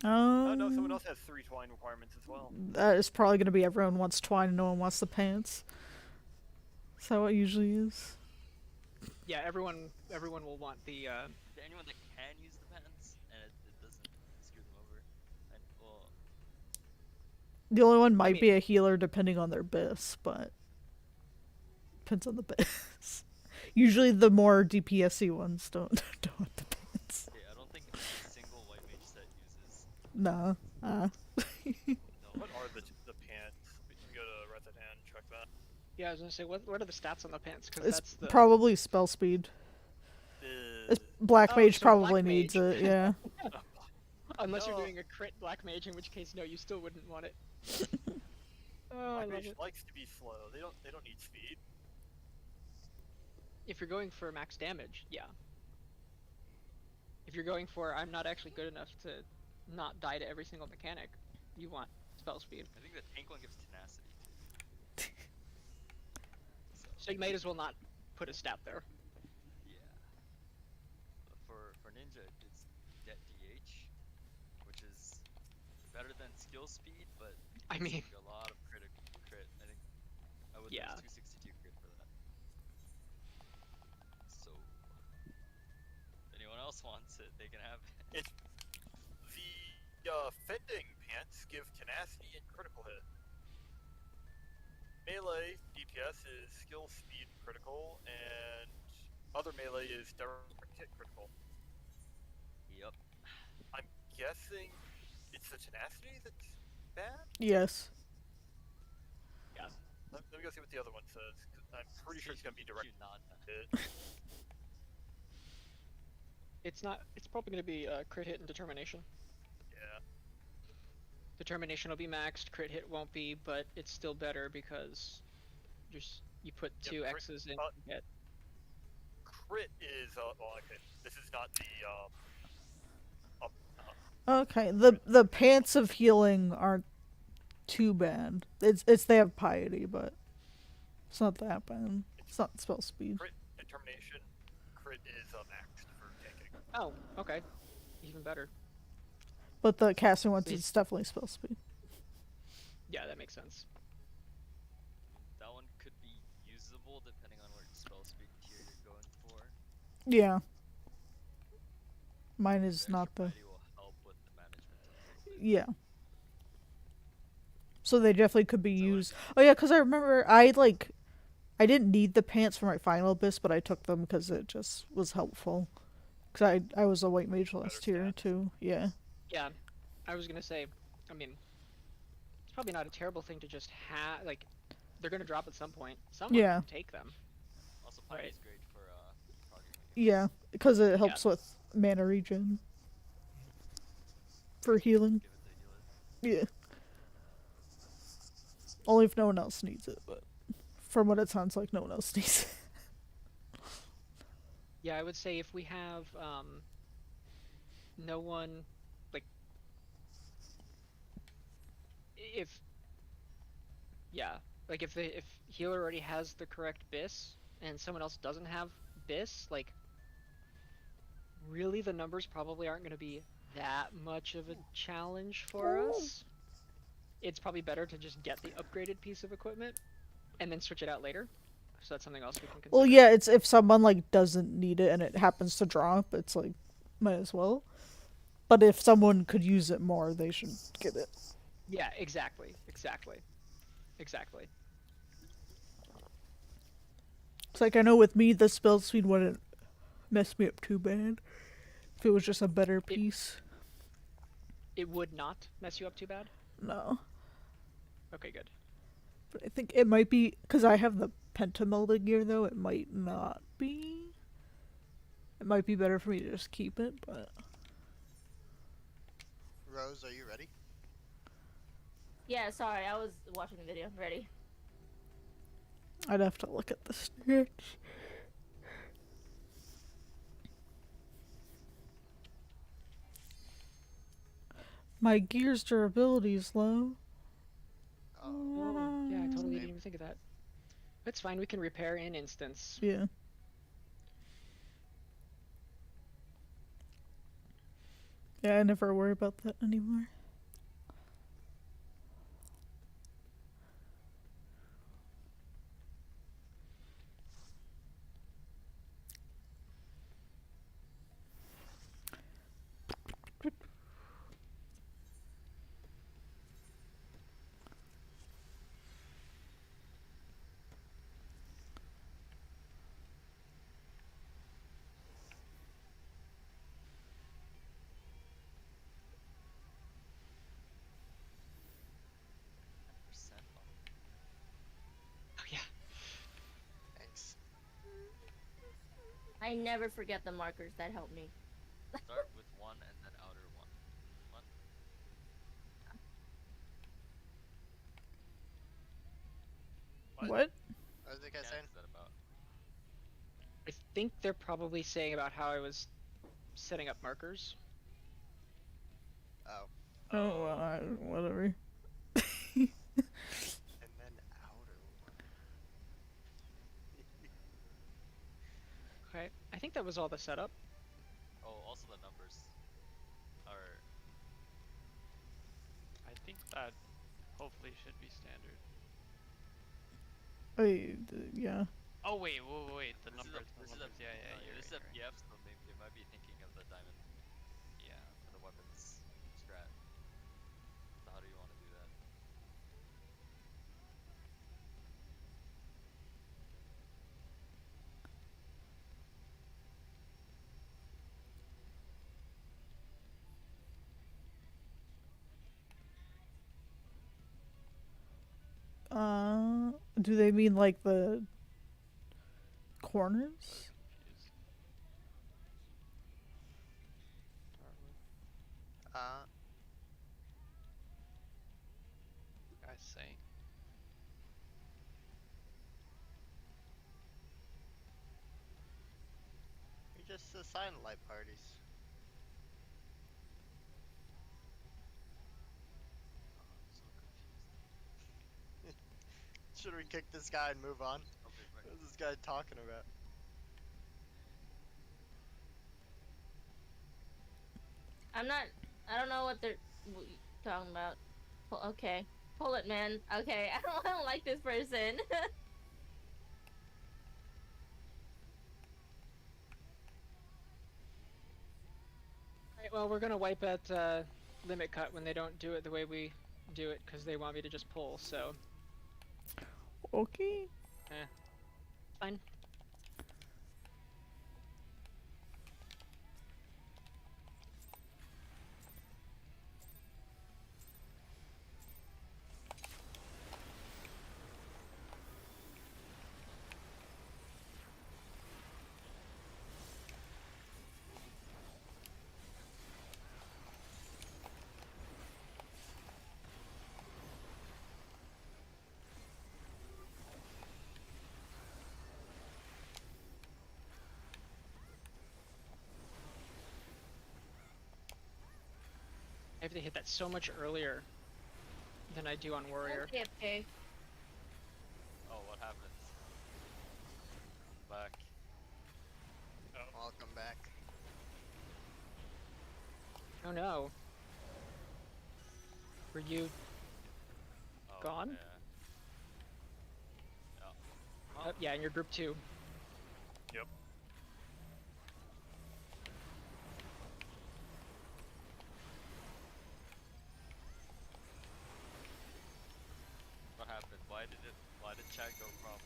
Oh no, someone else has 3 twine requirements as well. That is probably going to be everyone wants twine and no one wants the pants. That's how it usually is. Yeah, everyone will want the. Is there anyone that can use the pants and it doesn't screw them over? And well, The only one might mean- be a healer depending on their bis, but depends on the bis. Usually the more DPSy ones don't want the pants. okay, I don't think a single white mage set uses. Nah. No. What are the pants? We can go to Resident and check that. Yeah, I was gonna say, what are the stats on the pants? Because It's that's the probably spell speed. Uh, Black Oh, Mage so probably Black needs Mage. it, yeah. Unless you're No. doing a crit Black Mage, in which case no, you still wouldn't want it. Oh, I Black love Mage it. likes to be slow. They don't need speed. If you're going for max damage, yeah. If you're going for I'm not actually good enough to not die to every single mechanic, you want spell speed. I think the tank one gives tenacity too. So So you might as well not put a stat there. yeah. But for ninja, it's DH, which is better than skill speed, but I it's mean, like a lot of crit. I think I would yeah. lose 262 crit for that. So if anyone else wants it, they can have it. It's the fending pants give tenacity and critical hit. Melee DPS is skill, speed, critical, and other melee is direct hit critical. Yep. I'm guessing it's the tenacity that's bad? Yes. Yeah. Let me go see what the other one says. 'Cause I'm pretty sure it's going to be direct hit. It's not. It's probably going to be crit hit and determination. Yeah. Determination will be maxed. Crit hit won't be, but it's still better because you put Yep, two crit- X's in. Get. Crit is, well, okay. This is not the, Okay, the pants of healing aren't too bad. It's they have piety, but it's not that bad. It's not spell speed. crit determination. Crit is, maxed for tanking. Oh, okay. Even better. But the casting ones, Please. it's definitely spell speed. Yeah, that makes sense. That one could be usable depending on what spell speed tier you're going for. Yeah. Mine The is extra not the. piety will help with the management a little bit. Yeah. So they definitely could be So what- used. Oh yeah, because I remember I didn't need the pants for my final abyss, but I took them because it just was helpful. Because I was a white mage last Better year stats. too. Yeah. Yeah, I was gonna say. I mean, it's probably not a terrible thing to just have. Like, they're gonna drop at some point. Someone Yeah. can take them. Also, Right. piety is great for progging. Yeah, because it helps with mana regen. For healing. Give it to healer. Yeah. Only if no one else needs it, but from what it sounds like, no one else needs it. Yeah, I would say if we have no one, like, if like if healer already has the correct bis and someone else doesn't have bis, like, really the numbers probably aren't going to be that much of a challenge for us. It's probably better to just get the upgraded piece of equipment and then switch it out later. So that's something else we can consider. Well, yeah, it's if someone like doesn't need it and it happens to drop, it's like might as well. But if someone could use it more, they should get it. Yeah, exactly. It's like I know with me, the spell speed wouldn't mess me up too bad if it was just a better piece. It would not mess you up too bad? No, Okay, good. but I think it might be because I have the pentamelded gear though. It might not be. It might be better for me to just keep it, but Rose, are you ready? Yeah, sorry, I was watching the video. Ready? I'd have to look at the stats. My gear's durability is low. Oh, Yeah, I totally Same. didn't even think of that. It's fine, we can repair in instance. Yeah. Yeah, I never worry about that anymore. I never forget the markers that help me. Start with 1 and then outer 1. What? What? What was the guy Mechanics saying? is that about? I think they're probably saying about how I was setting up markers. Oh. Oh, well, whatever. And then outer one. Okay, I think that was all the setup. Oh, also the numbers are. I think that hopefully should be standard. Yeah. Oh wait, wait, the This numbers, is the numbers. Yeah, you're this is right, a you're right. PF, so they might be thinking of the diamond. Yeah. For the weapons strat. So how do you want to do that? Do they mean like the So corners? confused. Start with guys saying. We just assign light parties. Oh, I'm so confused. Should we kick this guy and move on? Okay, right. What is this guy talking about? I'm not. I don't know what they're talking about. Okay, pull it, man. Okay, I don't like this person. Alright, well, we're gonna wipe at limit cut when they don't do it the way we do it, because they want me to just pull, so. Okay. Fine. I have to hit that so much earlier than I do on Warrior. Okay. Oh, what happens? I'm back. Welcome back. Oh no. Were you Oh, gone? Yeah. Yeah. Oh, yeah, in your group 2. Yep. What happened? Why did chat go from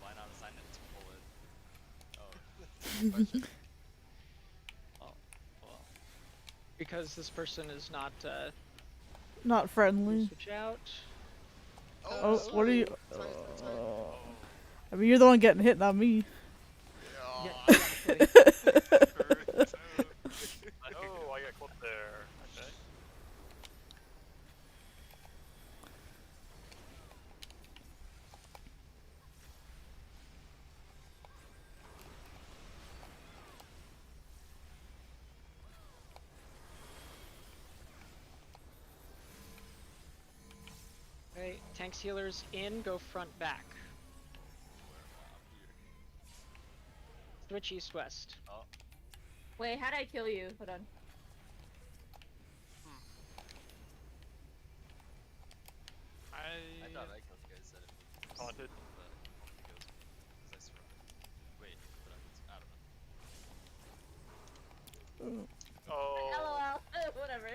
why not assign it to pull it? Oh. Question. Oh, well. Because this person is not, Not friendly. switch out. Oh, what are you? Sorry. I mean, you're the one getting hit, not me. Yeah, Yeah. exactly. Oh, I got clipped there. Okay. Okay, tanks healers in, go front back. I'm here. Switch east-west. Oh. Wait, how did I kill you? Hold on. I thought I killed you guys said it was Haunted. but I don't think it was me. Because I surrounded. Wait, but I don't know. Oh. LOL. Whatever.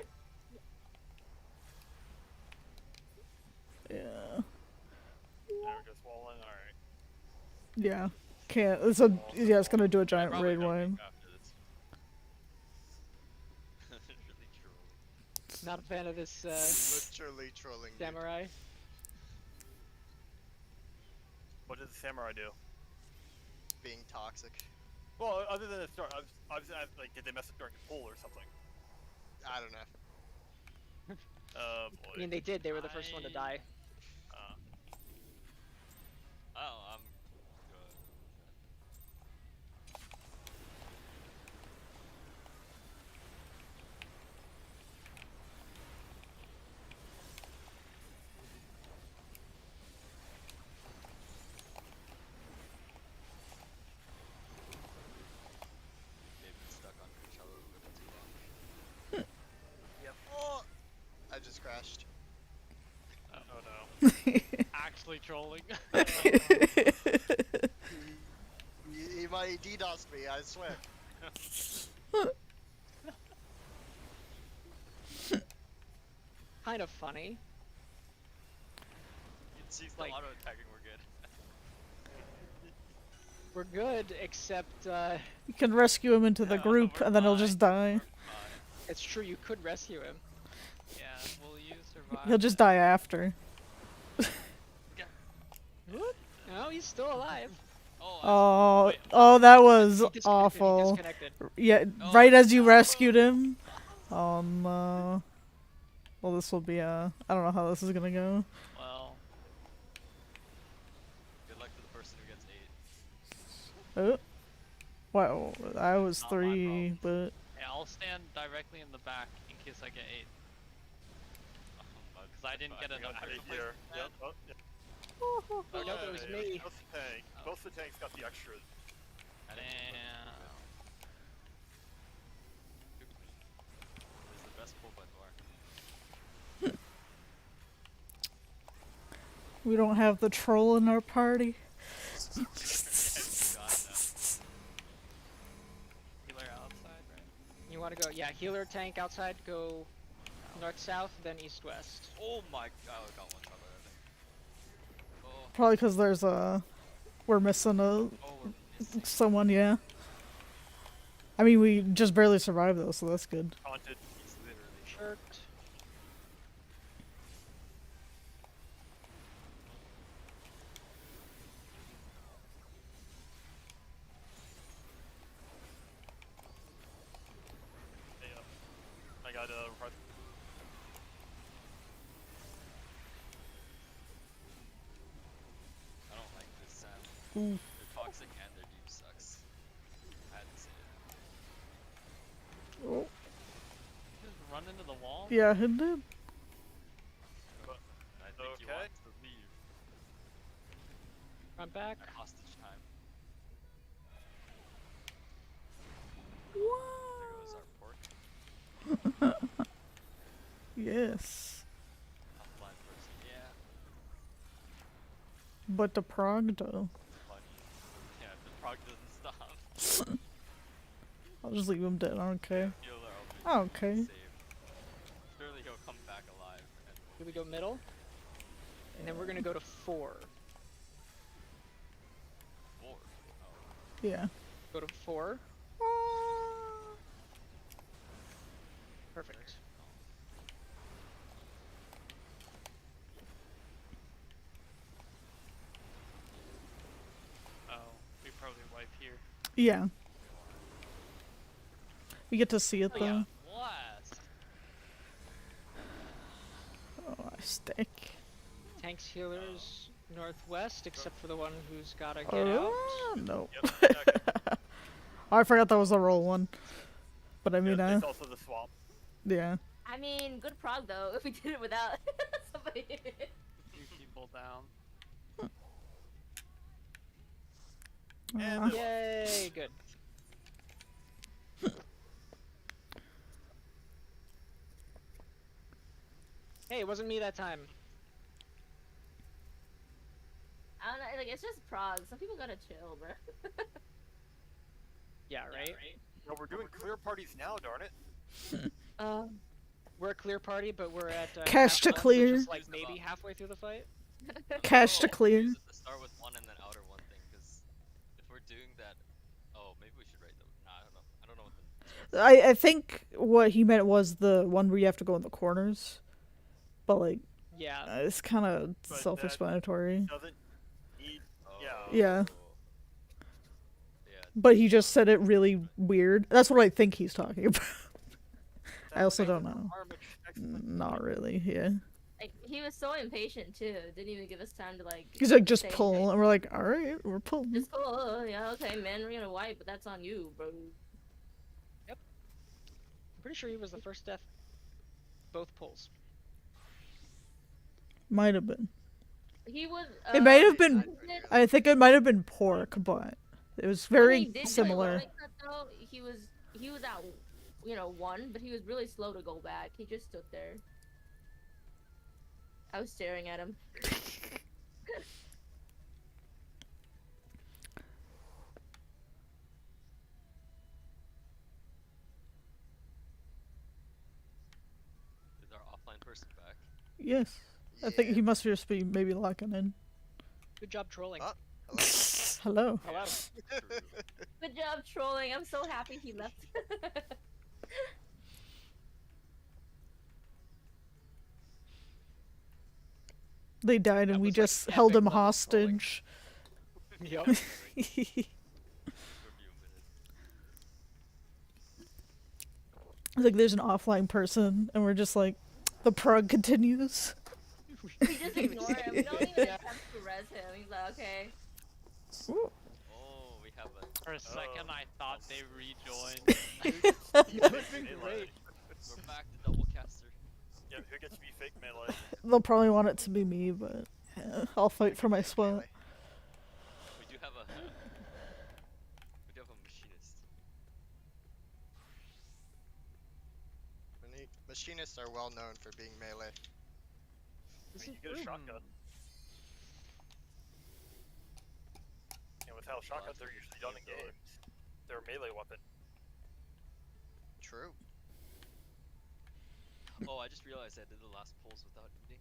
Yeah. There we go, swollen. Alright. Yeah. Can't. It's a. Yeah, it's gonna do a giant Probably raid gonna line. make after this. Really trolling. Not a fan of this, Literally trolling. Dude. samurai. What did the samurai do? Being toxic. Well, other than the start, I was like, did they mess up during the pull or something? I don't know. Oh I boy. mean, they did. They were the first one to die. Oh, I'm good. They've been stuck on Coachella a little bit too long. Oh, I just crashed. Oh no. Actually trolling. He might DDoS me, I swear. Kind of funny. You can see the Like- auto attacking. We're good. We're good, except You can rescue him into the group, We're and then he'll just die. fine. We're fine. it's true you could rescue him. Yeah, will you survive? He'll just die after. No, he's still alive. Oh, wait, oh, that was He disconnected, he awful. disconnected. Yeah, Oh, right as you no. rescued him. Oh no. Well, this will be I don't know how this is gonna go. Well, Good luck to the person who gets 8. Oh. Wow, I was Not my 3, but yeah, I'll stand directly in the back in case I get 8. Because I didn't get enough. Right here. Yep. Oh, yeah. Oh, no, it was Okay, me. Both the tank. Both the tanks got the extras. Damn. This is the best pull by far. we don't have the troll in our party. Yeah, it's gone now. Healer outside, right? You want to go? Yeah, healer tank outside. Go north south, then east west. Oh my god, I got one shot by that thing. Oh, Probably because there's we're missing oh, we're missing. someone, yeah. I mean, we just barely survived though, so that's good. Haunted. He's literally Shirt. Yeah. I got I don't like this sound. Ooh. They're toxic and their deep sucks. I had to say it. Oh, Just run into the wall? yeah, it did. I think he Okay. wants to leave. Run back. At hostage time. There goes our pork. Yes. Offline person. Yeah. But the Prog though. Funny. Yeah, the prog doesn't stop. I'll just leave him dead, I don't care. Healer I don't care. saved. Surely he'll come back alive. And Do we go middle? And then we're gonna go to 4. 4. Oh. Yeah. Go to 4. Perfect. Oh, we probably wipe here. Yeah. We get to see it Oh, though. yeah. Blast! Oh, I stick. Tanks healers northwest, except for the one who's gotta get Oh, out. no. Yep. Okay. Oh, I forgot that was a roll one. But I mean, Yeah, it's also the swamp. yeah. I mean, good prog though. If we did it without somebody. 2 people down. And the Yay, good. Hey, it wasn't me that time. I don't know. Like it's just prog. Some people gotta chill, bro. Yeah, right? No, we're doing clear parties now, darn it. We're a clear party, but we're at Cash to half one, clear. which is like maybe halfway through the fight. Cash to Oh, clear. use it to start with one and then outer one thing, because if we're doing that, oh, maybe we should write the. Nah, I don't know. I don't know what the. I think what he meant was the one where you have to go in the corners. But like, Yeah. it's kind of that self-explanatory. Doesn't need. Oh, Yeah. Yeah. Yeah, but he just said it really weird. That's what I think he's talking about. I also don't know. Not really, yeah. Like, he was so impatient too. Didn't even give us time to like. He's like, just say pull, anything. and we're like, all right, we're pulling. Just pull. Oh, yeah, okay, man, we're gonna wipe, but that's on you, bro. I'm pretty sure he was the first death. Both pulls. Might have been. He was. It might have I been. did- I think it might have been pork, but it was when he very did get similar. limit cut, though, he was at 1, but he was really slow to go back. He just stood there. I was staring at him. Is our offline person back? Yes. I think Yeah. he must just be maybe locking in. Good job trolling. Oh, hello. Hello. Hello. True. Good job trolling. I'm so happy he left. They died, That and we was, like, just held epic him level trolling. hostage. Yup. For a few minutes. Like, there's an offline person, and we're just like, the prog continues. We just ignore him. We don't even attempt to res him. He's like, okay. Ooh. Oh, we have a. For a second, I thought they rejoined. That would've been great. We're back to double caster. Yeah, who gets to be fake melee? They'll probably want it to be me, but yeah, I'll fight for my spot. Melee. We do have a. We do have a machinist. Machinists are well known for being melee. I mean, you get a shotgun. And with how shotguns are usually done in games, they're a melee weapon. True. Oh, I just realized I did the last pulls without eating.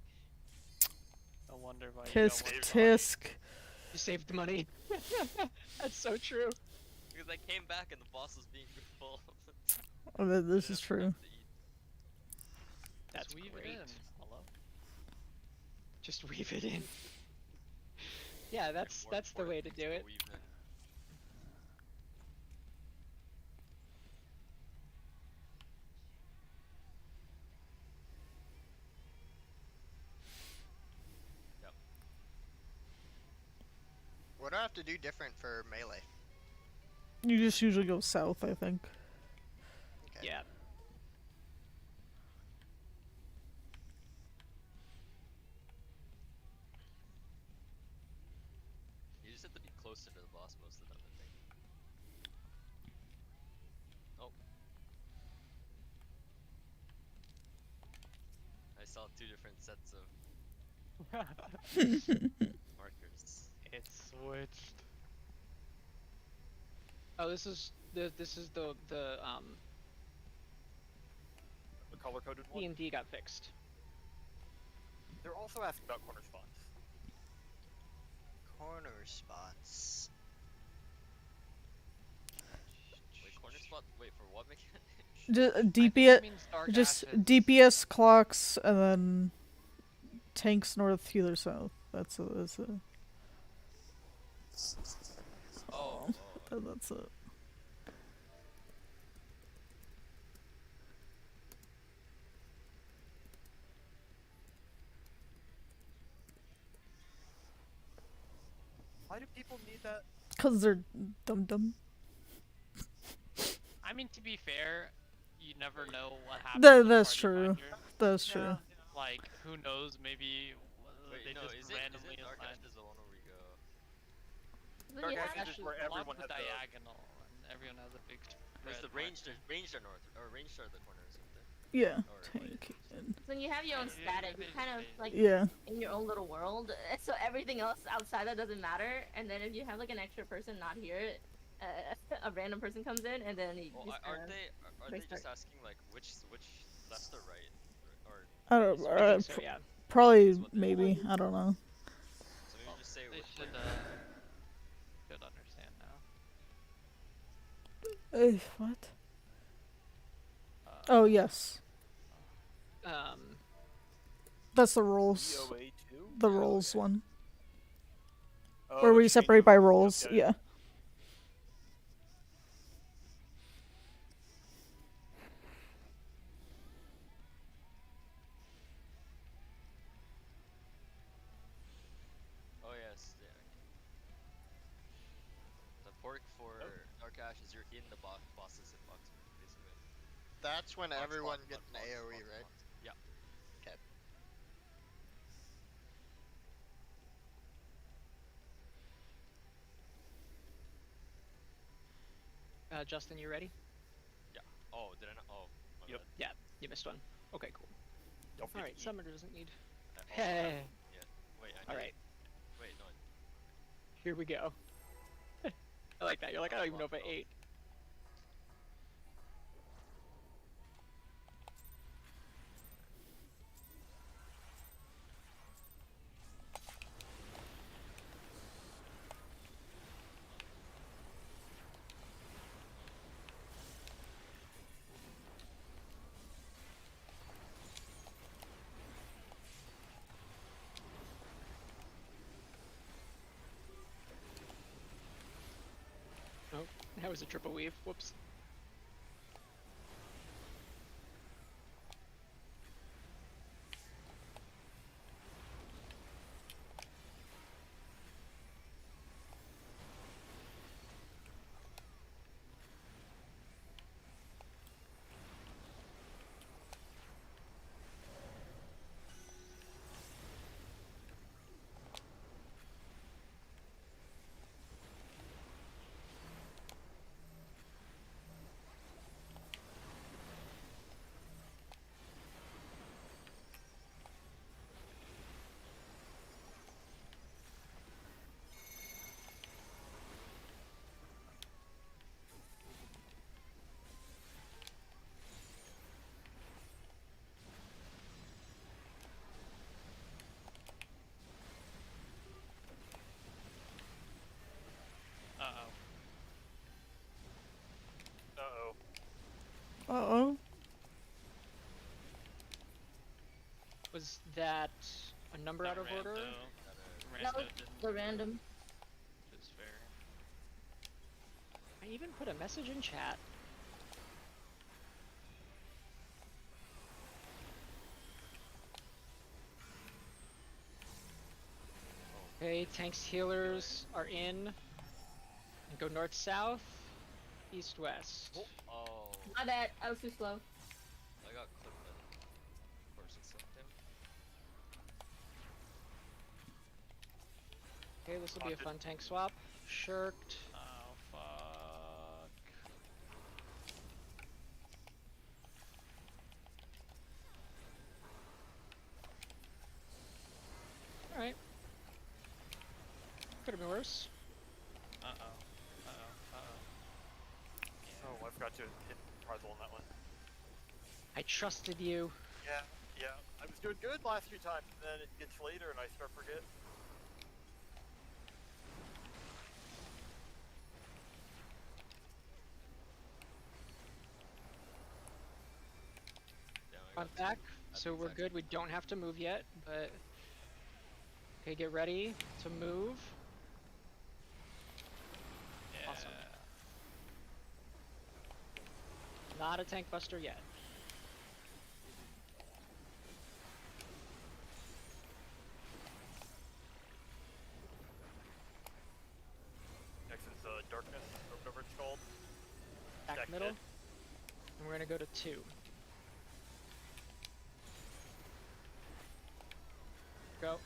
No wonder why. Tisk, You don't tisk. You saved money. That's so true. Because I came back and the boss was being full. Oh, this is true. That's weave great. it in. Hello. Just weave it in. Yeah, that's the way to do it. What do I have to do different for melee? You just usually go south, I think. Okay. Yeah. You just have to be closer to the boss most of the time, I think. Oh. I saw 2 different sets of markers. It's switched. Oh, this is the The color-coded one. D&D got fixed. They're also asking about corner spots. Corner spots. Wait, corner spot? Wait, for what mechanic? Just I think DPS, it means dark just acid. DPS clocks, and then tanks north, healer south. That's a. Oh, That's it. Why do people need that? Cause they're dumb. I mean, to be fair, you never know what happens. with That's Party true. Finder. That's true. Like, who knows? Maybe Wait, they no, just is it randomly Dark assign. Ash is the one where we go? Then Dark you Acid have is to- where Lots everyone of has the diagonal, and everyone has a big. There's red the ranged, marker. ranged are north, or ranged are the corners, isn't there? Yeah. Or Tank. And, When you have your own static, you're kind of like yeah. in your own little world. So everything else outside that doesn't matter. And then if you have like an extra person not here, a random person comes in, and then you Well, just aren't they? Are they restart. just asking like which left or right, or I don't. I think so, yeah. Probably. Maybe. I don't know. so maybe just say They which. should understand now. What? Oh yes. That's the rolls. DOA2? The rolls one. Oh, Where we change separate of by rules, rolls. okay. Yeah. Quirk for Dark Ash is you're in the boss's hitbox, basically. That's when Box, everyone box, gets box, an box, AoE, box, right? box. Yeah. Okay. Justin, you ready? Yeah. Oh, did I not? Oh, my Yep. bad. Yeah, you missed one. Okay, cool. Don't forget Alright, to eat. Summoner doesn't need. I haven't Hey. yet. Wait, I did. Alright, Wait, no. here we go. I like that. You're like, I don't even know if I ate. Oh, that was a triple weave. Whoops. Uh-oh. Uh-oh. Uh-oh. Was that a number out of order? No, Rando the random. Which is fair. I even put a message in chat. Okay, tanks, healers are in. And go north, south, east, west. Oh, My bad. I was too slow. I got clipped by the horse itself. Okay, this will be a fun tank swap. Shirked. Oh, fuck. Alright. Could have been worse. Uh-oh. Uh-oh. Uh-oh. Oh, I forgot to hit Parzel on that one. I trusted you. Yeah. I was doing good last few times, and then it gets later and I start forget. I'm back, so we're good. We don't have to move yet, but... Okay, get ready to move. Yeah. Awesome. Not a tank buster yet. Next is Darkness, or whatever it's called. Back Stack middle. mid. And we're gonna go to 2. Go.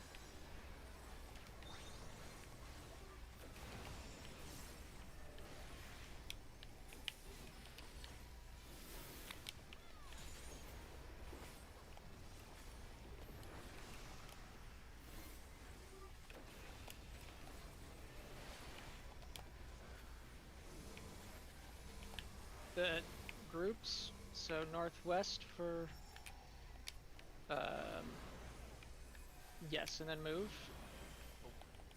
The groups, so northwest for yes, and then move.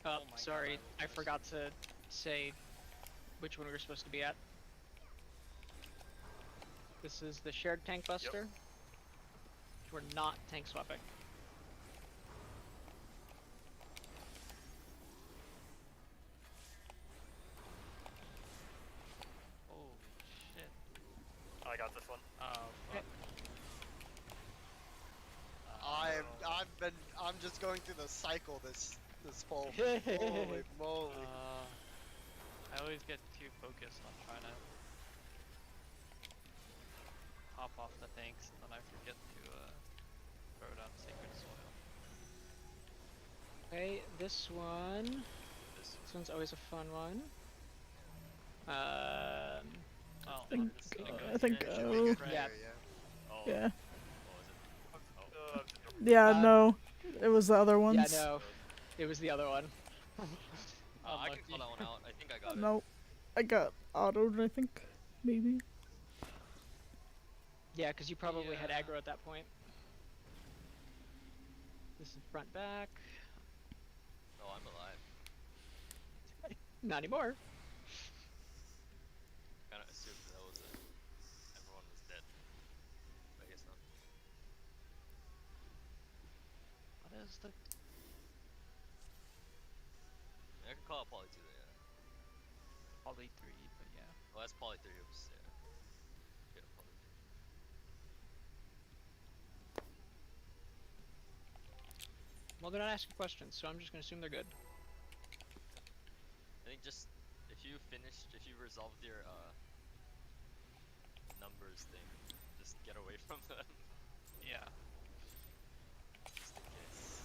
Oh, Oh my sorry, God, I I missed. forgot to say which one we were supposed to be at. This is the shared tank buster. We're not tank swapping. Holy shit. I got this one. Oh, fuck. I'm just going through the cycle this whole holy moly. I always get too focused on trying to hop off the tanks, and then I forget to throw down sacred soil. Okay, this one. This This one's always a fun one. Oh, think, I'm just gonna go I think, here. Should be good Yeah. there, yeah. Oh, Yeah. what was it? Oh. Yeah, Uh, no. It was the other ones. Yeah, no. It was the other one. I can call that one out. I think I got it. No. I got autoed, I think. Maybe. Yeah, because you probably had Yeah. aggro at that point. This is front back. No, I'm alive. Not anymore. Kind of assumed that was it. Everyone was dead. But I guess not. What is the? I can call it Poly 2 there, yeah. Poly 3, but yeah. Well, that's Poly 3, oops, yeah. Yeah, Poly 3. Well, they're not asking questions, so I'm just gonna assume they're good. I think just, if you resolved your, numbers thing, just get away from them. Yeah. Just in case.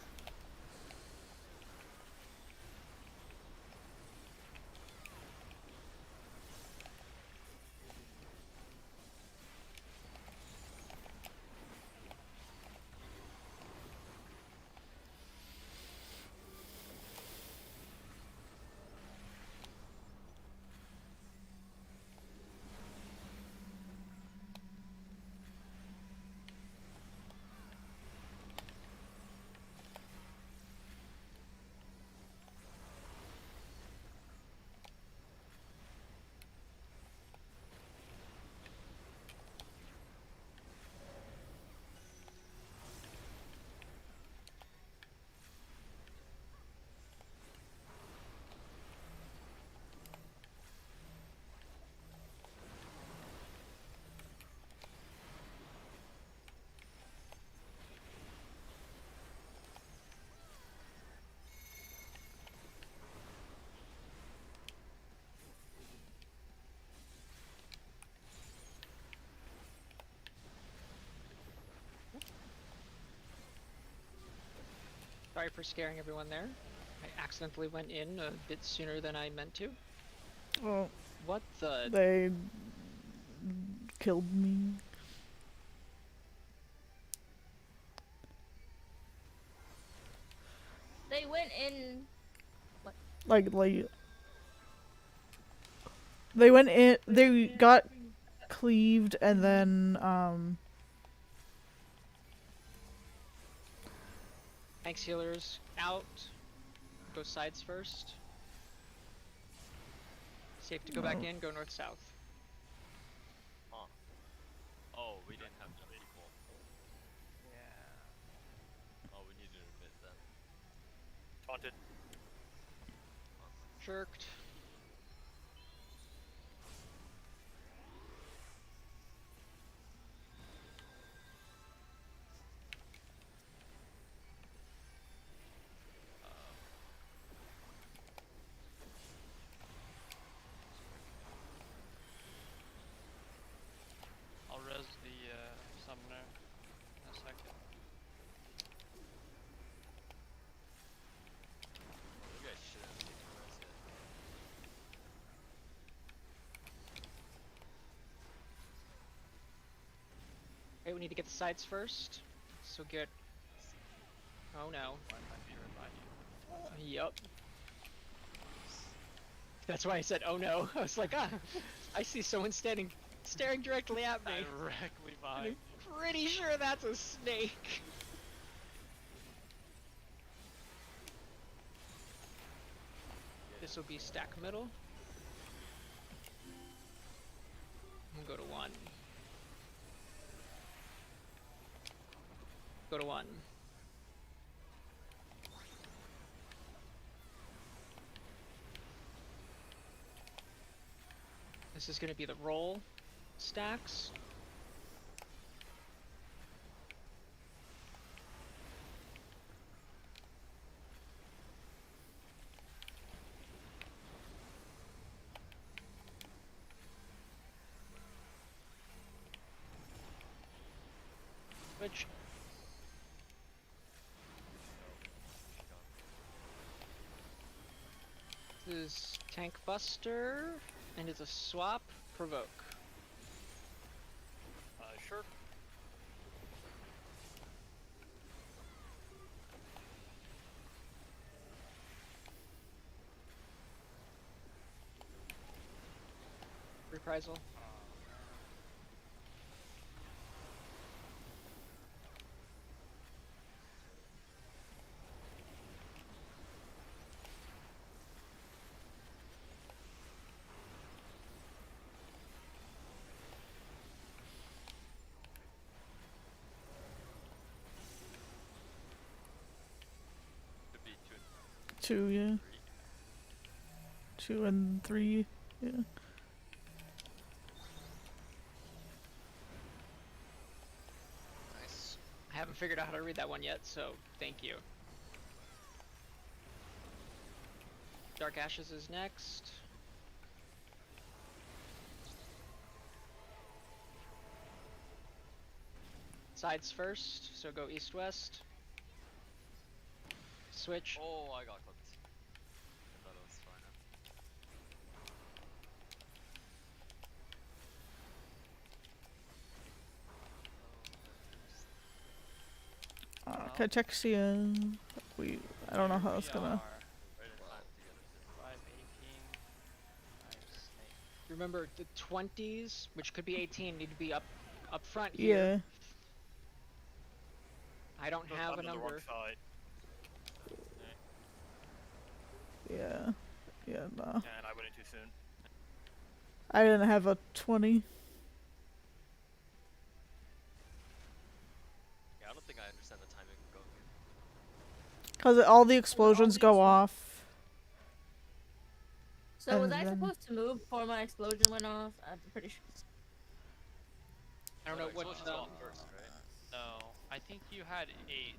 Sorry for scaring everyone there. I accidentally went in a bit sooner than I meant to. Well, What the? they killed me. They went in. Like, they went in, they got cleaved, and then, Thanks, healers. Out. Go sides first. Safe to go back in. Go north-south. Huh. Oh, we didn't have enough people. Yeah. Oh, we need to admit that. Taunted. Jerked. I'll res the summoner in a second. You guys shouldn't have taken the rest yet. Okay, we need to get the sides first. So get. Oh no. I might be right by you. Yup. That's why I said, oh no. I was like, I see someone staring directly at me. Directly And behind I'm you. pretty sure that's a snake. This will be stack middle. We'll go to 1. Go to 1. This is going to be the roll stacks. is Tank Buster, and it's a swap provoke. Sure. Reprisal. Could be 2, yeah. 3. 2 and 3, yeah. Nice. I haven't figured out how to read that one yet, so thank you. Dark Ashes is next. Sides first, so go east-west. Switch. Oh, I got clipped. I thought it was fine. Cachexia. I don't know how it's gonna. Right in time together. 518. 5 snake. Remember, the 20s, which could be 18, need to be up front here. Yeah. I don't So have I'm a on the wrong number. side. Yeah. Yeah, no. And I went in too soon. I didn't have a 20. Yeah, I don't think I understand the timing of going in. Because all the explosions go off. So was And I then- supposed to move before my explosion went off? I'm pretty sure. I don't know what. Explosions go off first, right? No, I think you had 8.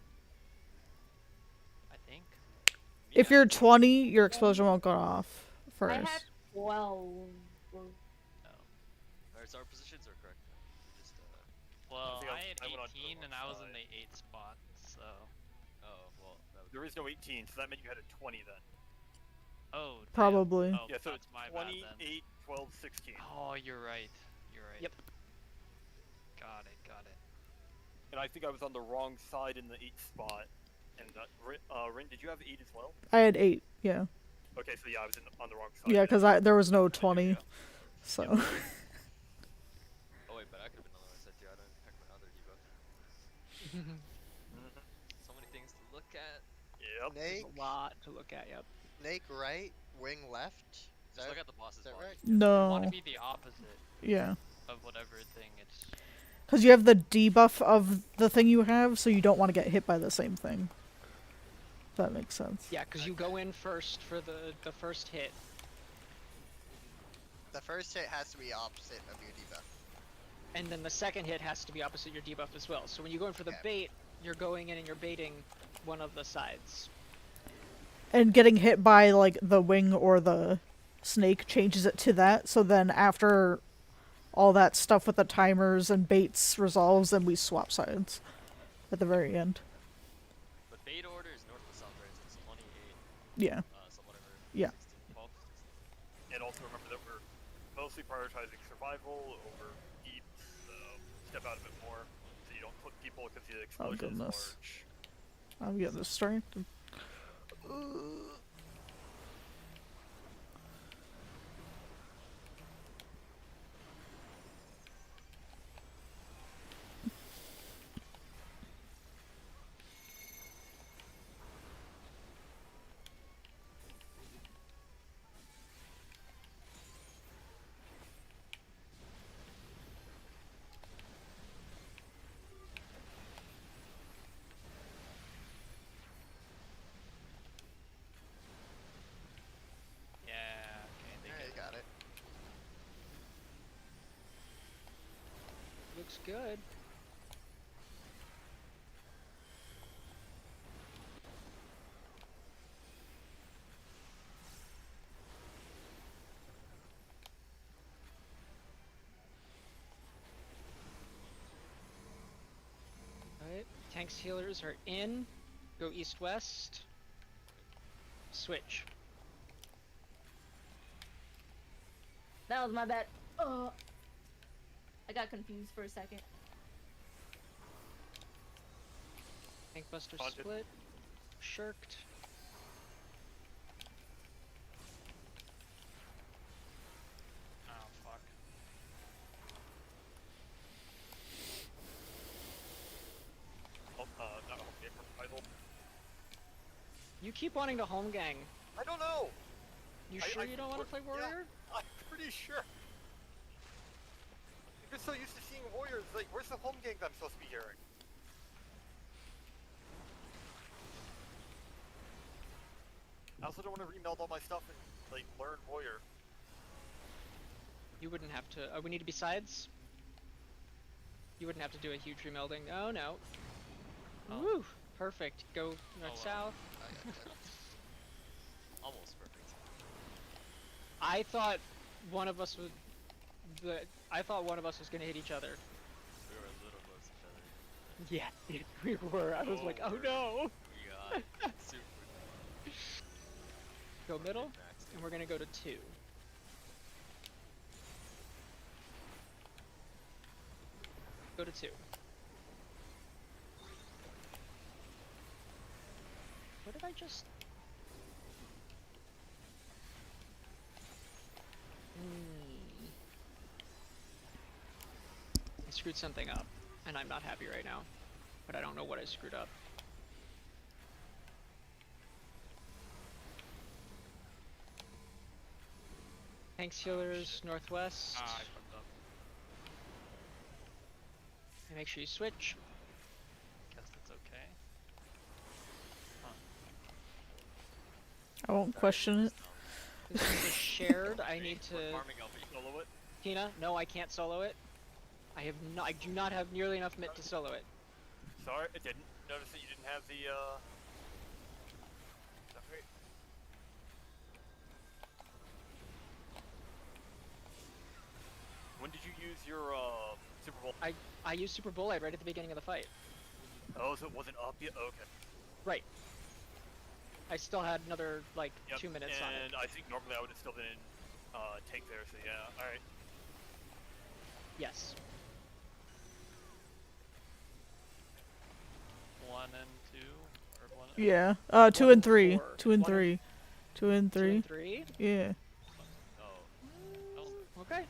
I think. If Yeah. you're 20, your explosion won't go off I had first. 12. Alright, so our positions are correct. We just, Well, think I had I went on to the 18 and wrong I was in side. the 8th spot, so. oh, well, that would There is no 18, so that meant you had a 20 then. Oh, damn. Probably. Oh, Yeah, so that's it's my 20, bad then. 8, 12, 16. Oh, you're right. You're right. Yep. Got it, got it. And I think I was on the wrong side in the 8th spot. And Rin, did you have 8 as well? I had 8, yeah. Okay, so yeah, I was on the wrong side. Yeah, because there was no 20. Yeah. So. Oh wait, but I could have been on the right side too. I don't even pick my other debuff. So many things to look at. Yep. There's Snake, a lot to look at. Yep. snake right, wing left. Is Just that, look at the boss's is that body. right? You want No. to be the opposite Yeah. of whatever thing it's. Because you have the debuff of the thing you have, so you don't want to get hit by the same thing. That makes sense. Yeah, because you go in first for the first hit. The first hit has to be opposite of your debuff. And then the second hit has to be opposite your debuff as well. So when you go in for the Okay. bait, you're going in and you're baiting one of the sides. And getting hit by, like, the wing or the snake changes it to that, so then after all that stuff with the timers and baits resolves, then we swap sides at the very end. But bait order is north to south, right? So it's 28, Yeah. so whatever. Yeah. 16, 12, 16. And also remember that we're mostly prioritizing survival over heat, so step out a bit more so you don't clip people because the explosion is goodness. large. I'm getting distracted. Yeah, okay, they Yeah, get you got it. Looks good. Alright, tanks healers are in. Go east-west. Switch. That was my bad. Oh, I got confused for a second. Tankbuster Haunted. split. Shirked. Oh fuck. Not home game, reprisal. You keep wanting to home gang. I don't know. You I- sure I- you don't want to play yeah. warrior? I'm pretty sure. I'm just so used to seeing warriors. Like, where's the home gang that I'm supposed to be hearing? I also don't want to remeld all my stuff and like learn warrior. You wouldn't have to. We need to be sides. You wouldn't have to do a huge remelding. Oh no. Oh. Woo! Perfect. Go north well. south. Almost perfect. I thought one of us would. I thought one of us was gonna hit each other. We were a little close to each other. Yeah, we were. I was like, oh no. We got super Go middle, maxed. and we're gonna go to 2. Go to 2. What did I just? I screwed something up, and I'm not happy right now. But I don't know what I screwed up. Tanks healers northwest. Ah, I fucked up. And make sure you switch. Guess that's okay. I won't question it. This is shared. I need We're to. farming LB. Solo it. Tina, no, I can't solo it. I do not have nearly enough mitt to solo it. Sorry, I didn't notice that you didn't have the stuff right. When did you use your Super Bowl? I used Super Bullite right at the beginning of the fight. Oh, so it wasn't up yet. Okay. Right. I still had another like Yep. 2 minutes on it. And I think normally I would have still been in tank there. So yeah. All right. Yes. 1 and 2, or 1 and Yeah. 2 One and 3. four. 2 and One 3. 2 and 2 3. and 3. Yeah. Oh, Okay.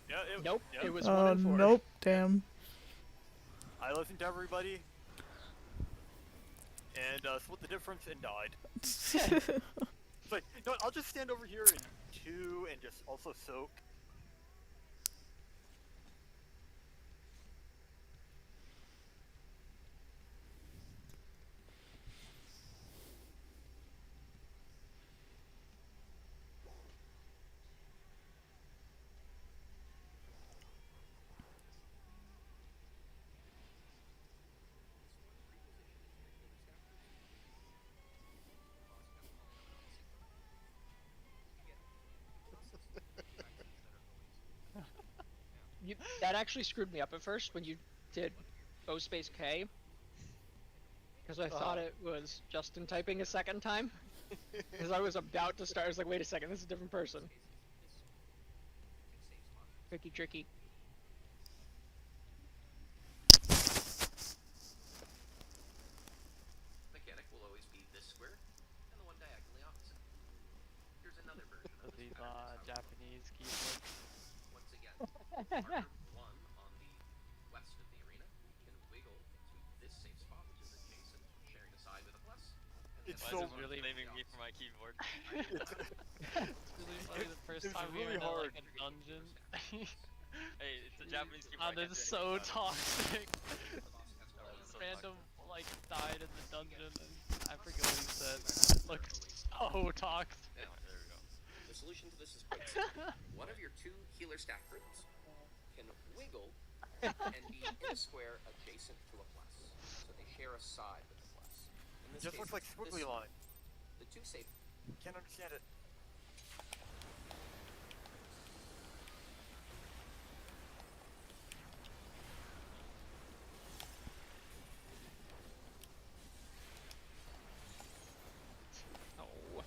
Yeah. Nope. Yeah. It was 1 and 4. Nope. Damn. I listened to everybody. And split the difference and died. It's like, no, I'll just stand over here in 2 and just also soak. That actually screwed me up at first when you did O space K. Because I thought it was Justin typing a second time. Because I was about to start. I was like, wait a second, this is a different person. Tricky, tricky. Mechanic will always be this square, and the one diagonally opposite. Here's another version of this these practice how it Japanese keyboards. works. Once again, marker 1 on the west of the arena can wiggle to this safe spot, which is adjacent, sharing a side with a plus. And It's the so other one really is blaming the me for my opposite. keyboard. It's really funny the first It's time we really were in hard. like a dungeon. Hey, it's a Japanese keyboard. And I it's can't do anything so about it. toxic. The boss has That was so Random toxic. like died in the dungeon and I forget what he said. It looked so toxic. Now, There we go. the solution to this is quite simple. One of your 2 healer stack groups can wiggle and be in a square adjacent to a plus. So they share a side with a plus. In this Just case, looks like it's squiggly this- line. The 2 safe Can't understand it. Oh.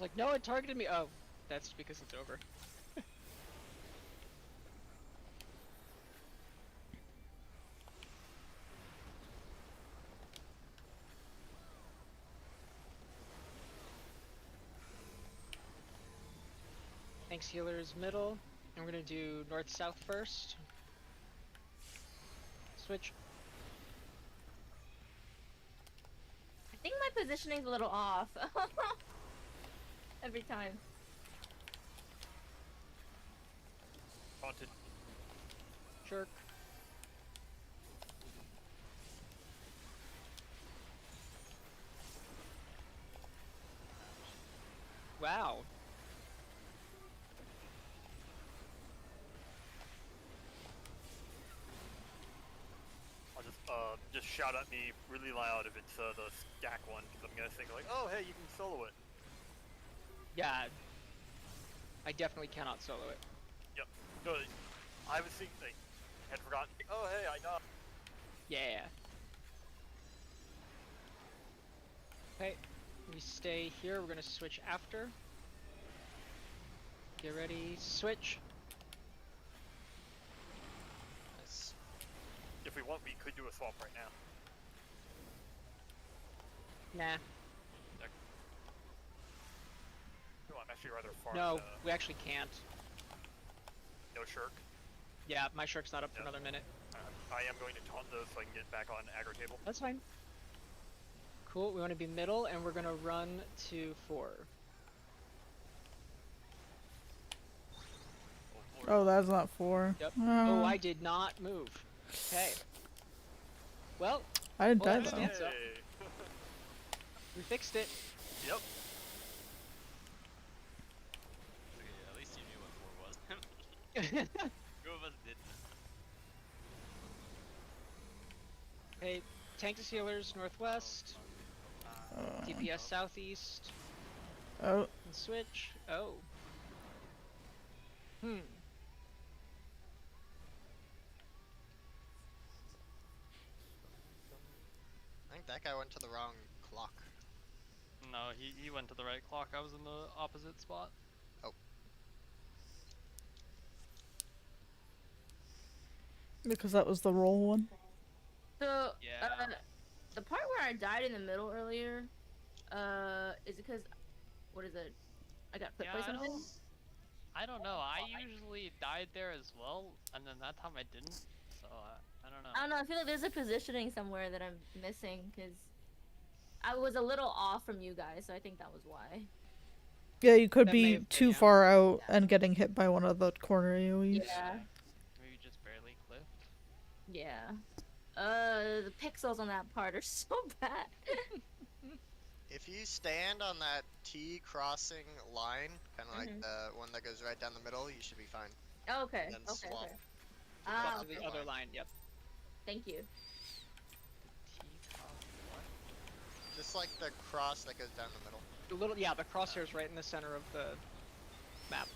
was like, no, it targeted me. Oh, that's because it's over. Thanks, healers middle. And we're gonna do north-south first. Switch. I think my positioning's a little off. Every time. Haunted. Jerk. Wow. I'll just shout at me really loud if it's the stack one, because I'm gonna think like, oh hey, you can solo it. Yeah. I definitely cannot solo it. Yep. No, I was thinking, like, had forgotten. Oh hey, I know. Yeah. Okay. We stay here. We're gonna switch after. Get ready. Switch. Nice. If we want, we could do a swap right now. Nah. No, I'm actually rather far. No, we actually can't. No shirk. Yeah, my shirk's not up for No. another minute. I am going to taunt those so I can get back on aggro table. That's fine. Cool. We want to be middle, and we're gonna run to 4. Oh, that's not 4. Yep. Oh, Oh, I did not move. Okay. Well, I didn't well, die that's though. it. So- we fixed it. Yep. It's okay, at least you knew what 4 was. Two of us didn't. Hey, tank to healers northwest. DPS southeast. Oh, And switch. Oh. I think that guy went to the wrong clock. No, he went to the right clock. I was in the opposite spot. because that was the roll one. So, Yeah. the part where I died in the middle earlier, is it because, what is it? I got clipped by something? I don't know. I usually died there as well, and then that time I didn't. So I don't know. I don't know. I feel like there's a positioning somewhere that I'm missing because I was a little off from you guys, so I think that was why. Yeah, you could That may be have been, too yeah. far out and getting hit by one of the corner AoEs. Yeah. Maybe just barely clipped. Yeah. The pixels on that part are so bad. If you stand on that T crossing line, kind of like the one that goes right down the middle, you should be fine. Okay. And then Okay. swap. Okay. Up Ah, to the okay. other line. Yep. thank you. Just like the cross that goes down the middle. The little, yeah, the crosshair's right in the center of the map.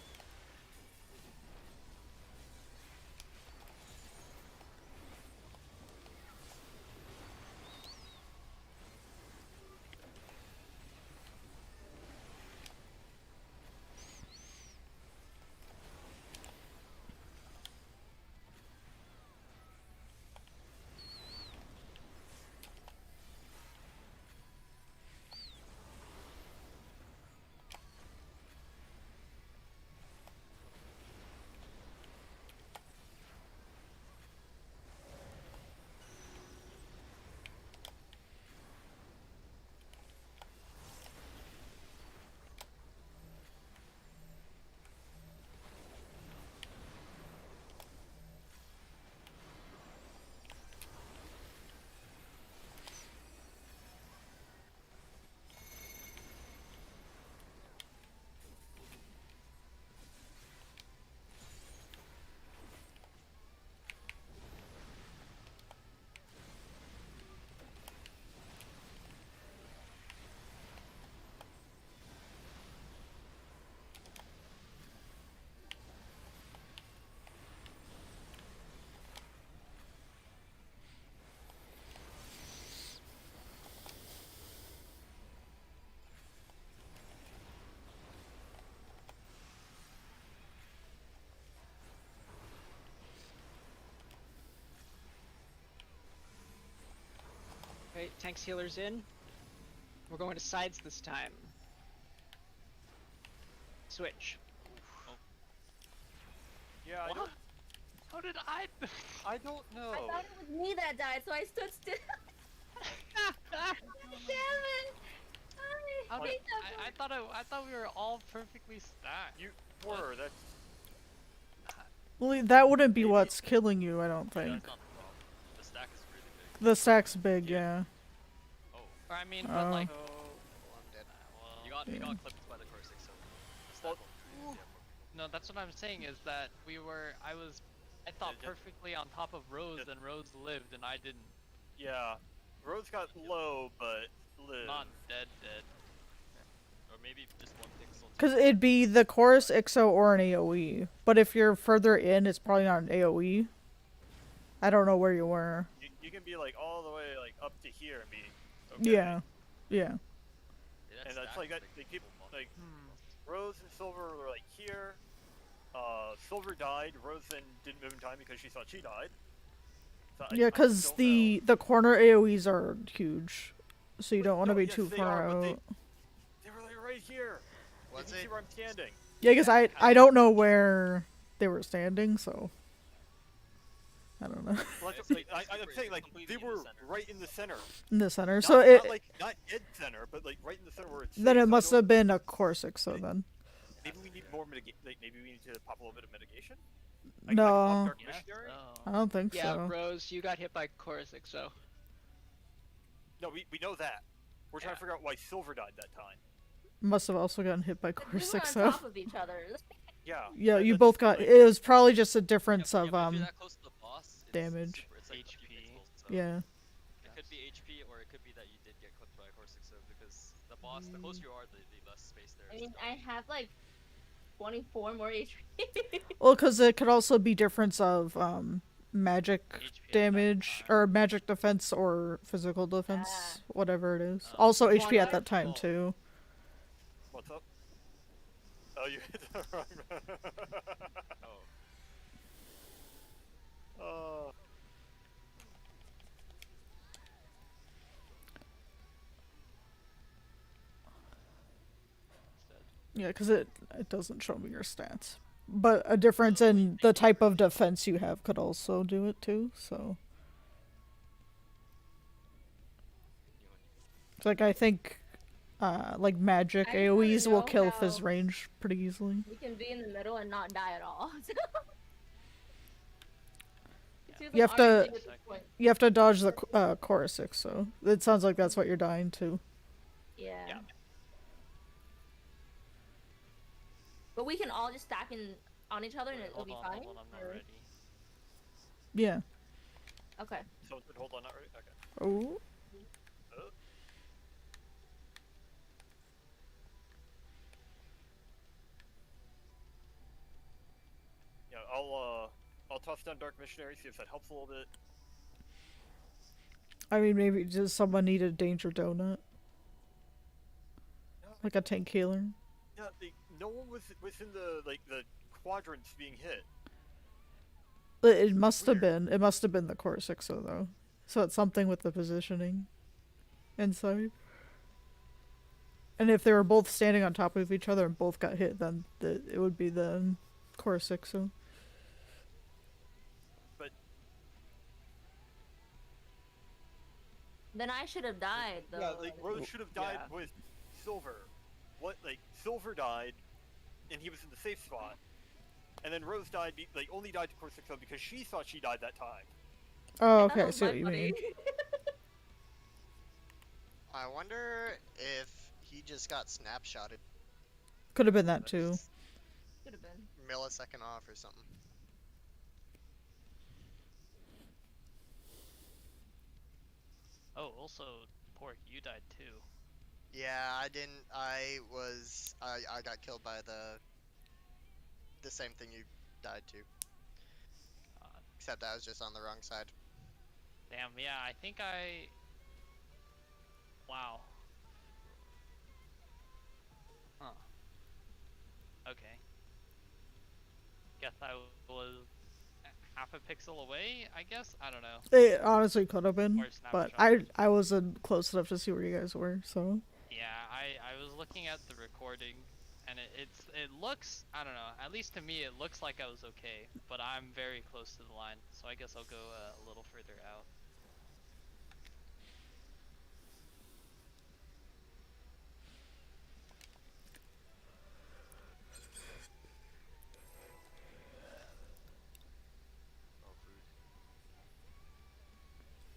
Alright, tanks healers in. We're going to sides this time. Switch. Yeah, I What? don't, How did I? I don't know. I thought it was me that died, so I stood still. Damn it! How I did, hate that I thought we were all perfectly stacked. You were. That's. Well, that wouldn't be Maybe- what's killing you, I don't Yeah, think. that's not the problem. The stack is really big. The stack's big, yeah. Oh, Or I mean, Oh. but like, Oh, I'm dead. well, you Yeah. got clipped by the core 6, so the stack will increase if you have more people. no, that's what I'm saying is that I thought Yeah, perfectly on top of Rose, and Rose lived, and I didn't. Yeah. Rose got low, but lived. Not dead. Or maybe just one pixel. Because it'd be the chorus, IXO, or an AoE. But if you're further in, it's probably not an AoE. I don't know where you were. You can be like all the way like up to here and be. Okay. Yeah. Yeah. Yeah, that And that's stack like is that. big They keep people like Hmm. Rose and Silver were like here. Silver died. Rose then didn't move in time because she thought she died. So Yeah, I because don't the corner AoEs are huge. So you But don't want to no, be yes, too they far are, but out. They were like right here. Was you can it? see where I'm standing. Yeah, because I don't know where they were standing, so. I don't know. Well, that's, It's like, I'm saying like completely they in the were center. right in the center. In the center. Not, So it not like not dead center, but like right in the center where it's. then safe, it so I must don't- have been a core 6, so then. Maybe we need more mitigation. Like, maybe we need to pop a little bit of mitigation. I can No. pop Dark Yes, Missionary. I don't think Yeah, so. Rose, you got hit by chorus IXO. No, we know that. We're trying Yeah. to figure out why Silver died that time. Must have also gotten hit by We core were 6, on though. top of each other. Yeah. Yeah, you that's, both got. like, It was probably just a difference Yeah, of but if you're that close to the boss, it's damage. super- it's like a few HP. pixels, so Yeah. It could be HP, or it could be that you did get clipped by a core 6 because the boss, the closer you are, the less space there I is mean, to I dodge. have like 24 more HP. Well, because it could also be difference of magic HP at that damage time. or magic defense or physical defense, Ah. whatever it is. Oh. Also One HP at of that time well, too. What's up? Oh, you hit the wrong. Oh, Oh. Yeah, because it doesn't show me your stats. But a difference in the type of defense you have could also do it too. So, it's like I think, like magic I just wanna AOE's will know kill how- Fizz range pretty easily. We can be in the middle and not die at all. It seems You like have to- RNG at this point. You have to dodge the core 6, so it sounds like that's what you're dying to. Yeah. Yeah. But we can all just stack on each other and Wait, it'll hold be on, fine. hold on, I'm not or- ready. Yeah. Okay. Someone said hold on, not ready. Okay. Oh. Yeah, I'll toss down Dark Missionary, see if that helps a little bit. I mean, maybe does someone need a danger donut? No, Like a tank healer? yeah, no one was within the quadrants being hit. But it must have Weird. been. It must have been the core 6 though. So it's something with the positioning inside. And if they were both standing on top of each other and both got hit, then it would be the core 6. So. But Then I should have died though. yeah, like Rose should have died Yeah. with Silver. What Silver died, and he was in the safe spot. And then Rose died, only died to core 6 because she thought she died that time. Oh, I thought okay. it I was see my what you buddy. mean. I wonder if he just got snapshotted Could have been that too. Could have been. millisecond off or something. Oh, also, Pork, you died too. Yeah, I didn't. I got killed by the same thing you died to. Except I was just on the wrong side. Damn, yeah, I think I... Wow. Huh. Okay. Guess I was half a pixel away, I guess? I don't know. It honestly could have been, Or but snapshot. I wasn't close enough to see where you guys were, so. Yeah, I was looking at the recording, and it looks, I don't know, at least to me it looks like I was okay, but I'm very close to the line, so I guess I'll go a little further out. Oh, food.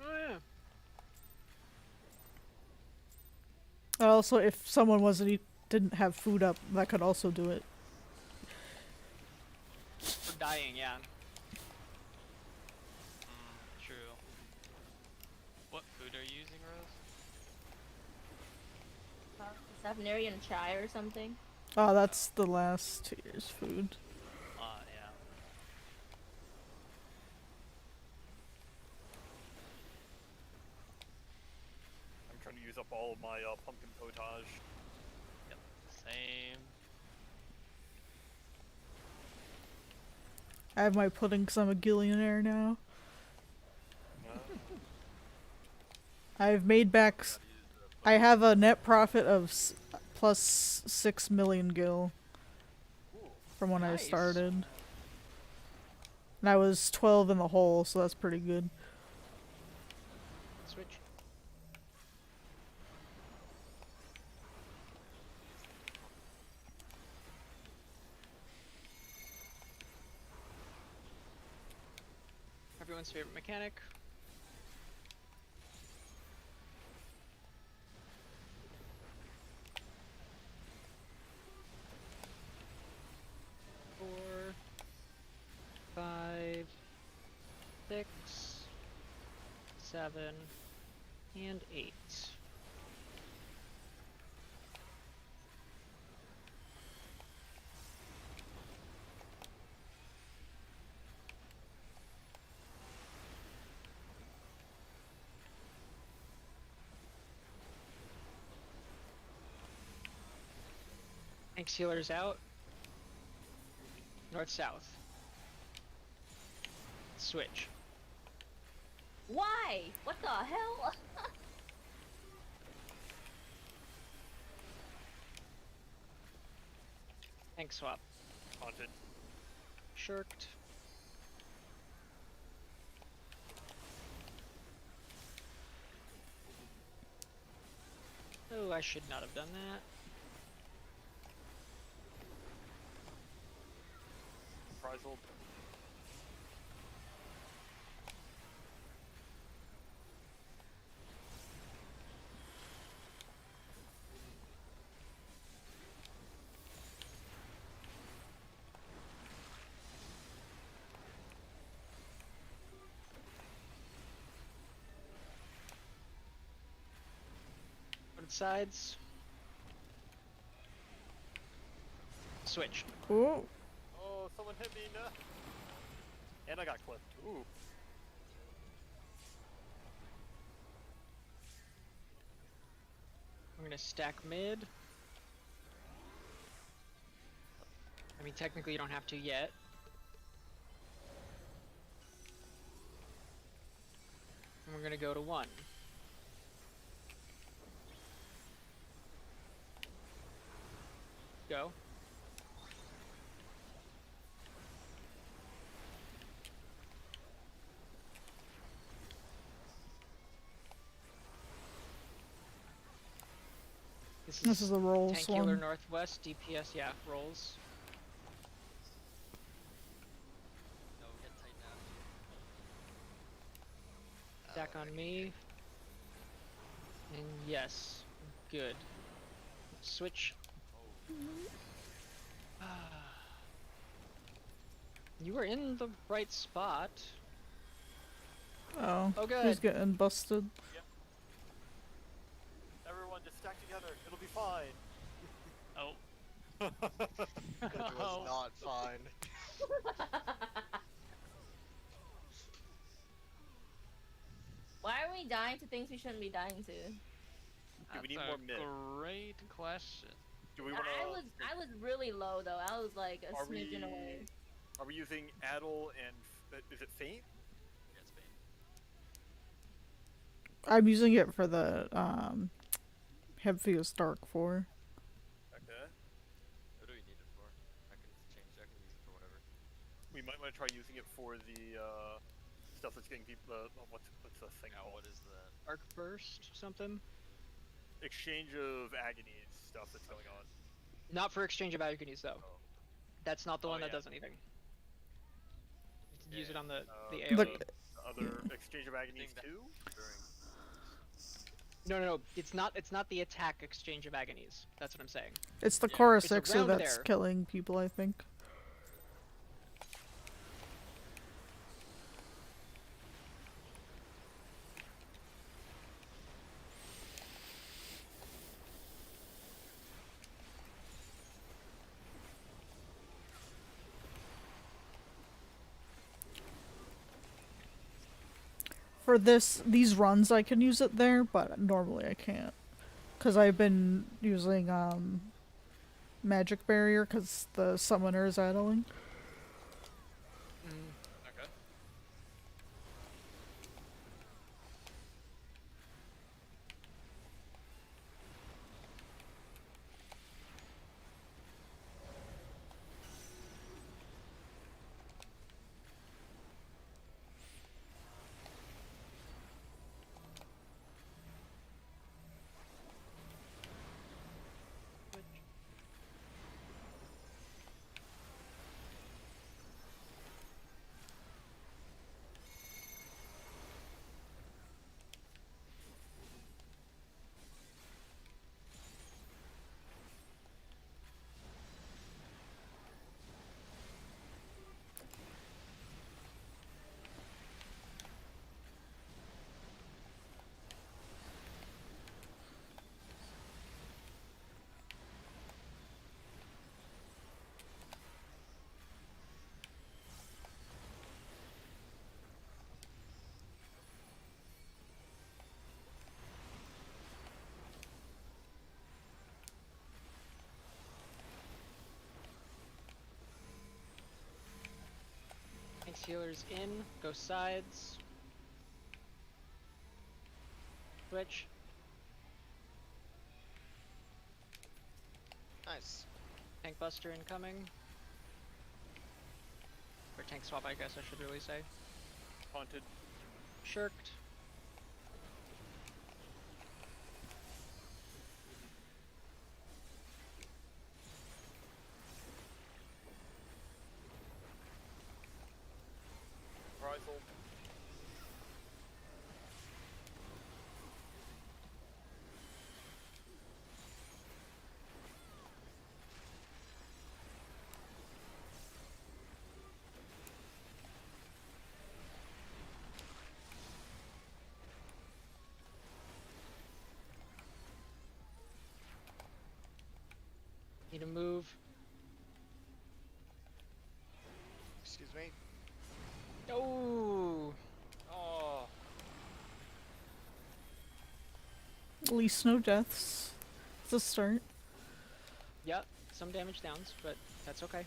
Oh yeah. Also, if someone didn't have food up, that could also do it. For dying, yeah. True. What food are you using, Rose? Savinarian chai or something. Oh, that's the last 2 years' food. Yeah. I'm trying to use up all of my pumpkin potage. Yep. Same. I have my pudding because I'm a gillionaire now. I've made back. I have a net profit of plus 6 million gil from when I Nice. started. And I was 12 in the hole, so that's pretty good. Switch. Everyone's favorite mechanic. Four, 5, 6, 7, and 8. Tank sealers out. North south. Switch. Why? What the hell? Tank swap. Haunted. Shirked. Oh, I should not have done that. Reprisal. Both sides. Switch. Ooh. Oh, someone hit me, no. And I got clipped. Ooh. I'm gonna stack mid. I mean, technically you don't have to yet. And we're gonna go to 1. Go. This is the rolls tank healer one. northwest, DPS, yeah, rolls. No, get tight now. Stack on me. And yes, good. Switch. You were in the right spot. Oh. Oh, good. Who's getting busted? Everyone just stack together. It'll be fine. Oh. It was not fine. Why are we dying to things we shouldn't be dying to? Do we need That's more a mid? great question. Do we want I was really low though. I was like a Are smidgen we- away. Are we using Addle and Is it faint? Yeah, it's Bane. I'm using it for the Heaviest Dark for. Okay. What do we need it for? I can change. I can use it for whatever. We might want to try using it for the stuff that's getting people. What's the thing Now, called? what is that? Arc burst something. Exchange of agonies stuff that's going on. Not for exchange of agonies though. Oh, That's not the Oh, one that yeah. does anything. Use it on the The AoE. other exchange of agonies Thing that- too. during. No. It's not. It's not the attack exchange of agonies. That's what I'm saying. It's the Yeah, chorus it's Ixu around that's there. killing people, I think. For these runs, I can use it there, but normally I can't. Because I've been using Magic Barrier because the summoner is idling. Okay. Thanks healers in. Go sides. Switch. Nice. Tank buster incoming. Or tank swap, I guess I should really say. Haunted. Shirked. Reprisal. Need to move. Excuse me. Oh. Oh. At least no deaths. It's a start. Yep. Some damage downs, but that's okay.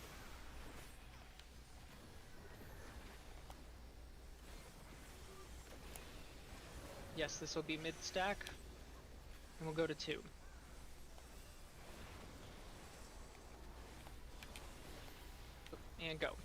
Yes, this will be mid stack. And we'll go to 2. And go.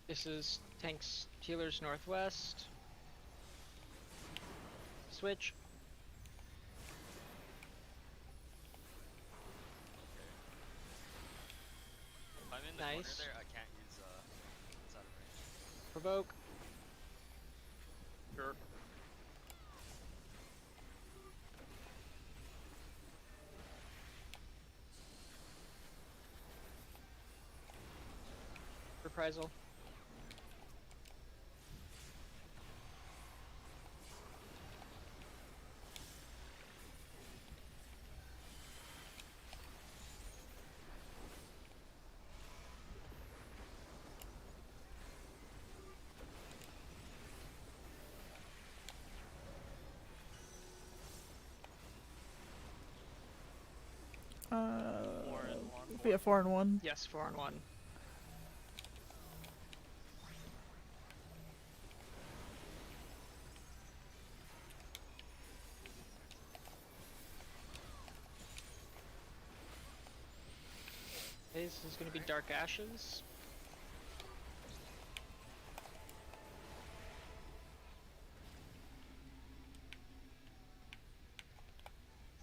This is tanks healers northwest. Switch. If I'm in the corner Nice. there, I can't use it's out of range. Provoke. Sure. Reprisal. Be a 4-1. Yes, 4-1. Okay, this is going to be Dark Ashes.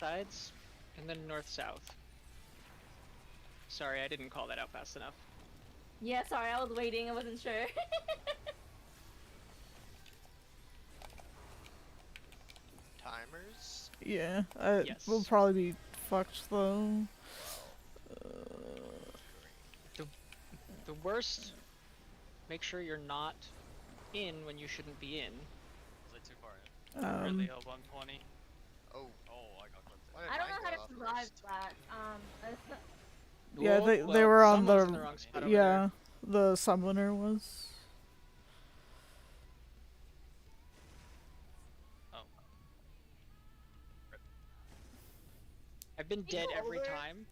Sides, and then north-south. Sorry, I didn't call that out fast enough. Yeah, sorry, I was waiting. I wasn't sure. Timers. Yeah, Yes. we'll probably be fucked though. The worst, make sure you're not in when you shouldn't be in. Was I too far in? Really a 120. Oh, Oh, I got clipped. why did I don't mine know how go to off survive first? that. Yeah, they Well, were on someone's the, in wrong spot over yeah, the summoner was. Oh, there. I've been Can you dead go every over? time.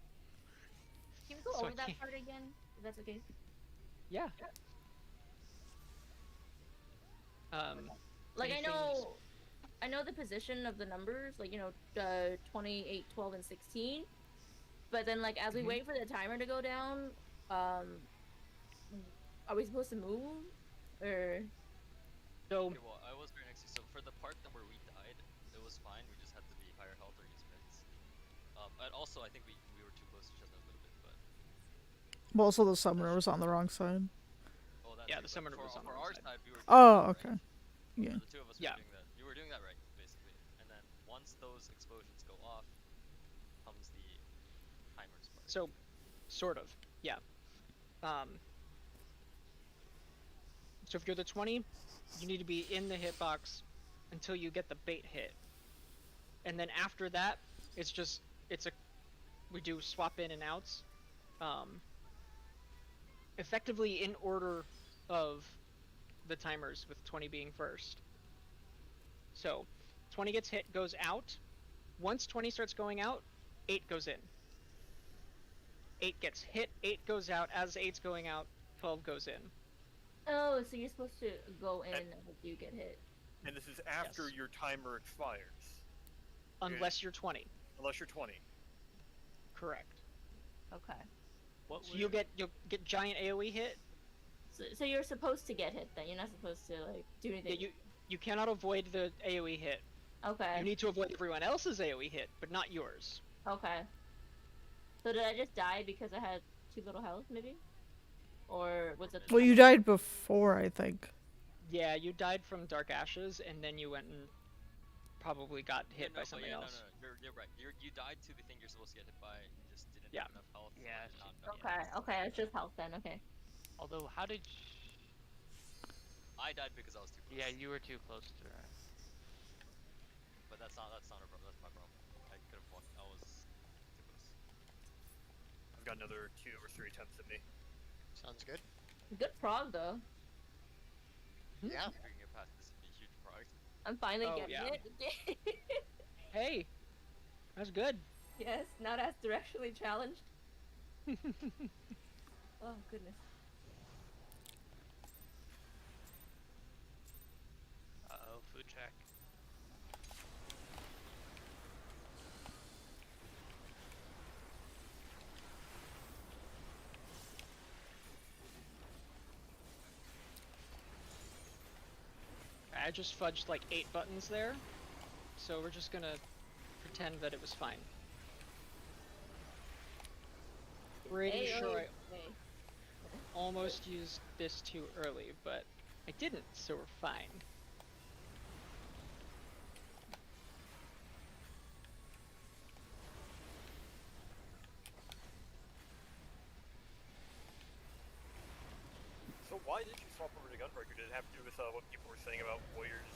Can we go So I over that can't- part again? If that's okay. Yeah. Like anything- I know the position of the numbers, like 28, 12, and 16. But then like as we Mhm. wait for the timer to go down, are we supposed to move or? So Okay, well, I was very next to you. So for the part that where we died, it was fine. We just had to be higher health or use mids. And also, I think we were too close to each other a little bit, but Well, also the summoner was on the wrong side. oh, that Yeah, too, the but summoner for, was on the for wrong our side. side, we were. Oh, doing that okay. right. Yeah. For the two of us, Yeah. we were doing that. You were doing that right, basically. And then once those explosions go off, comes the timers part. So, sort of, yeah. So if you're the 20, you need to be in the hitbox until you get the bait hit. And then after that, we do swap in and outs. Effectively in order of the timers, with 20 being first. So, 20 gets hit, goes out. Once 20 starts going out, 8 goes in. 8 gets hit, 8 goes out. As 8's going out, 12 goes in. Oh, so you're supposed to go in if you get hit. And this is after Yes. your timer expires. Unless you're 20. Unless you're 20. Correct. Okay. what So you'll get giant AoE hit. So you're supposed to get hit then. You're not supposed to like do anything. Yeah, you cannot avoid the AoE hit. Okay. You need to avoid everyone else's AoE hit, but not yours. Okay. So did I just die because I had too little health, maybe? Or was it? Well, you died before, I think. Yeah, you died from Dark Ashes, and then you went and probably got hit by something else. No, you're right. You died to the thing you're supposed to get hit by. You just didn't Yeah. have enough health. Yeah, or did not know. Okay. Okay. It's just health then. Okay. Although, how did? I died because I was too close. Yeah, you were too close to her. But that's not a problem. That's my problem. I could have walked. I was too close. I've got another 2 or 3 attempts at me. Sounds good. Good prog though. Yeah. If we can get past this, would be a huge progress. I'm finally Oh, getting yeah. it. Hey, that's good. Yes. Not as directionally challenged. Oh goodness. Uh-oh, food check. I just fudged like 8 buttons there, so we're just gonna pretend that it was fine. Pretty sure I almost used this too early, but I didn't, so we're fine. So why did you swap over to Gunbreaker? Did it have to do with what people were saying about warriors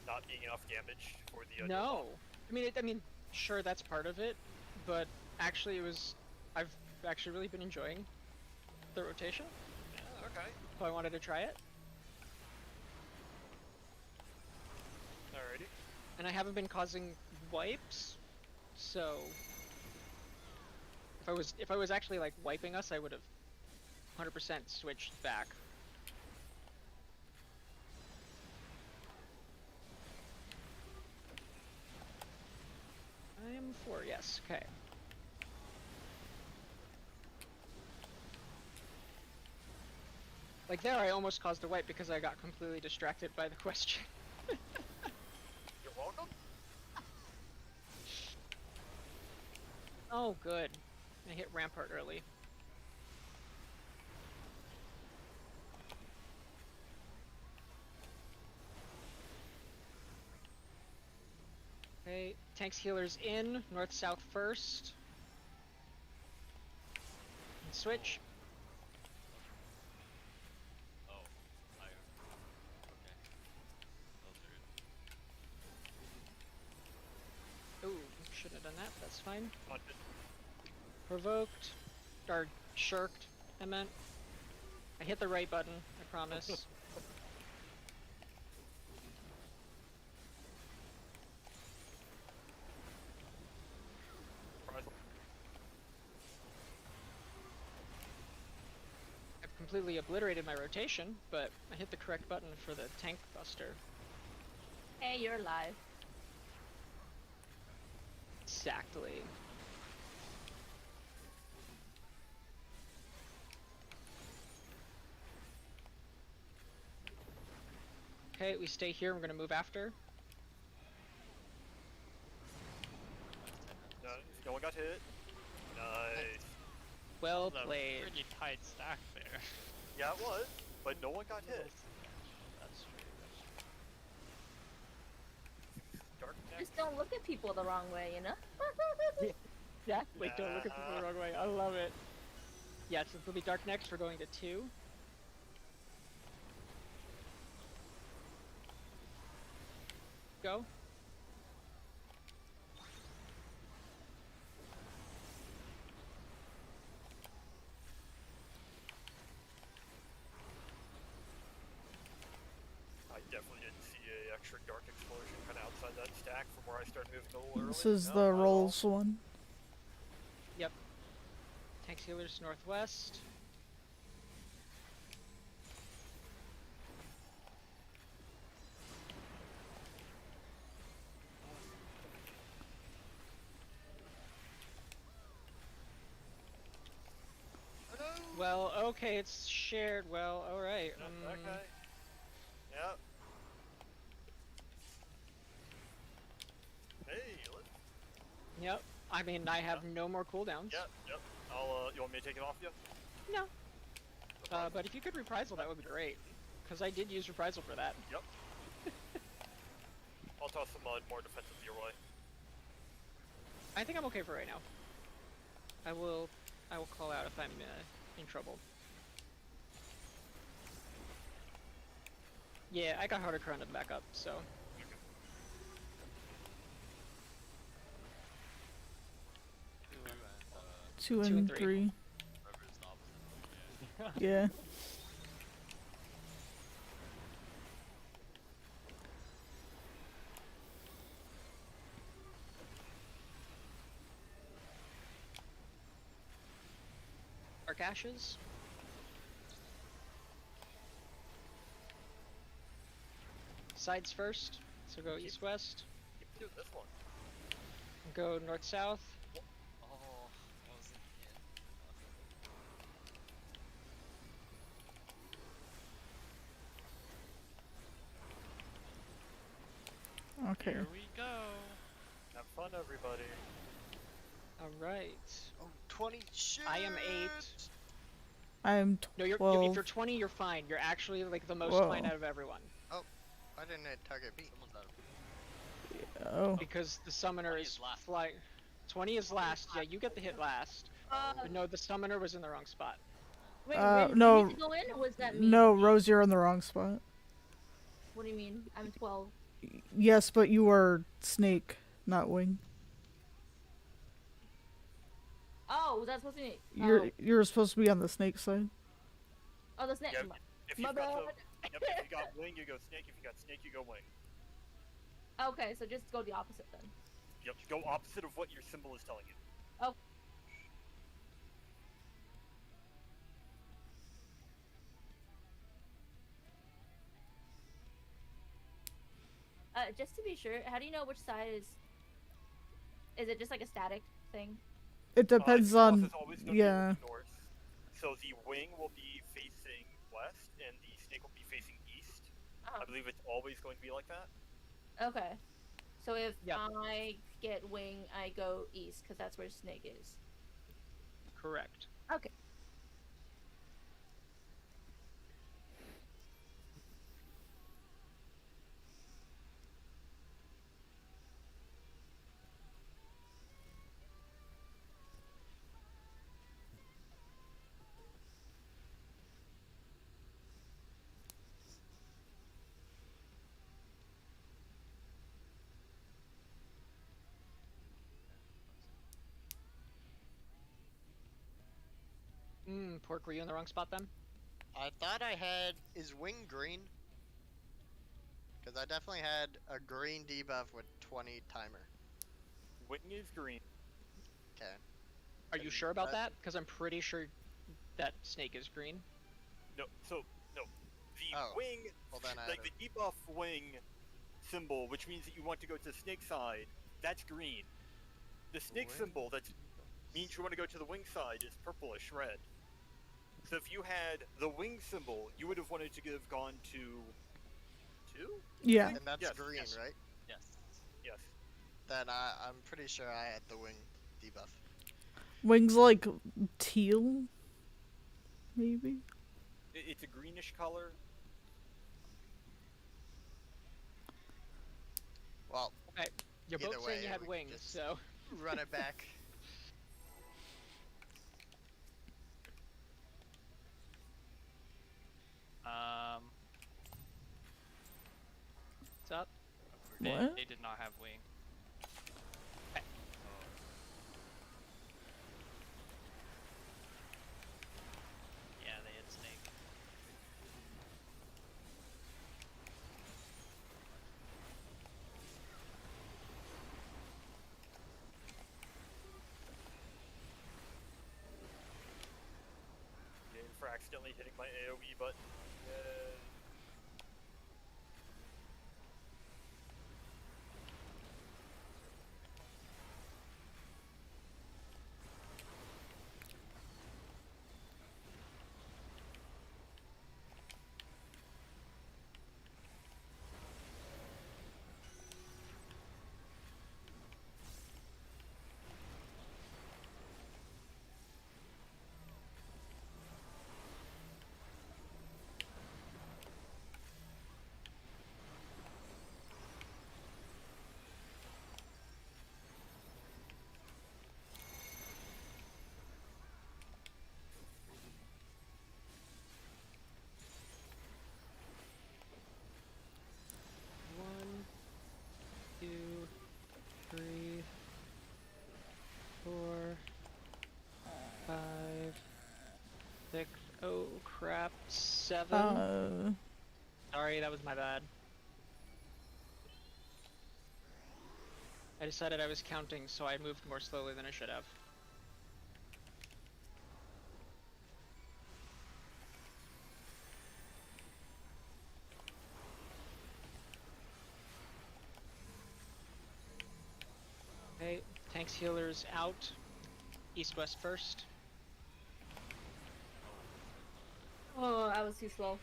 not being enough damage for the? No, I mean, sure that's part of it, but actually I've actually really been enjoying the rotation, Yeah, okay. so I wanted to try it, Alrighty. and I haven't been causing wipes, so If I was actually like wiping us, I would have 100% switched back. I am 4, yes, okay. Like there, I almost caused a wipe because I got completely distracted by the question. You're welcome. Oh, good. I hit Rampart early. Okay, tanks healers in, north-south first. And switch. Oh, I. Okay. Those are Ooh, shouldn't have done that, that's fine. Haunted. Provoked. Or shirked, I meant. I hit the right button, I promise. Surprise. I've completely obliterated my rotation, but I hit the correct button for the tank buster. Hey, you're alive. Exactly. Okay, we stay here, we're gonna move after. No one got hit. Nice. Well That was a played. pretty tight stack there. Yeah, it was, but no one got hit. That's true. Dark neck. Just don't look at people the wrong way, you know? Exactly, don't look at people the wrong way, I love it. Yeah, so it'll be dark next, we're going to 2. Go. I definitely didn't see a extra dark explosion kind of outside that stack from where I started moving a little early. This is No, the not at all. rolls one. Yep. Tanks healers northwest. Well, okay, it's shared. Well, alright. Okay. Yep. Hey, let's... Yep. I mean, I have no more cooldowns. Yep, yep. I'll, you want me to take it off you? No. But if you could reprisal, that would be great. Because I did use reprisal for that. Yep. I'll toss some more defensive your way. I think I'm okay for right now. I will call out if I'm in trouble. Yeah, I got harder current to back up, so. 2 2 and and 3. 3. Whatever is the opposite. Yeah. Dark Ashes. Sides first, so go east-west. Keep doing this one. Go north-south. Oh, that was Okay. Here we go. Have fun, everybody. Alright. Oh, 20 shit! I am 8. I'm No, you're, 12. if you're 20, you're fine. You're actually like the most Whoa. fine out of everyone. Why didn't it target me? Someone's out of Oh. Because the summoner 20 is is last. fly. 20 is last. Yeah, you get the hit last. But no, the summoner was in the wrong spot. Wait, no. you need to go in, or was that me? No, Rose, you're in the wrong spot. What do you mean? I'm 12. Yes, but you are snake, not wing. Oh, was that supposed to be? You're supposed to be on the snake side. Oh, the snake. Yeah, if My you've got bad. yep, if you got wing, you go snake. If you got snake, you go wing. Okay, so just go the opposite then. Yep, go opposite of what your symbol is telling you. just to be sure, how do you know which side is? Is it just like a static thing? It depends Default on is always going to yeah. be north. So the wing will be facing west, and the snake will be facing east. Oh. I believe it's always going to be like that. Okay. So if Yep. I get wing, I go east because that's where snake is. Correct. Okay. Pork, were you in the wrong spot then? I thought I had. Is wing green? Because I definitely had a green debuff with 20 timer. Wing is green. Okay. Are you sure about that? Because I'm pretty sure that snake is green. No, so no, the Oh, wing, well then I like the debuff wing symbol, which means that you want to go to the snake side. That's green. The snake Wing symbol that means you want to go to the wing side is purplish red. So if you had the wing symbol, you would have wanted to have gone to two. Yeah. And that's Yes, green, yes. right? Yes. Yes. Then I'm pretty sure I had the wing debuff. Wings like teal, maybe. It's a greenish color. Well, Okay. You're either both way, saying you had we wings, just so. run it back. What's up? What? They did not have wing. Yeah, they had snake. For accidentally hitting my AoE button. One, two, three, four, 5, 6. Oh crap! 7. Sorry, that was my bad. I decided I was counting, so I moved more slowly than I should have. Okay, tanks healers out. East-west first. Oh, I was too slow.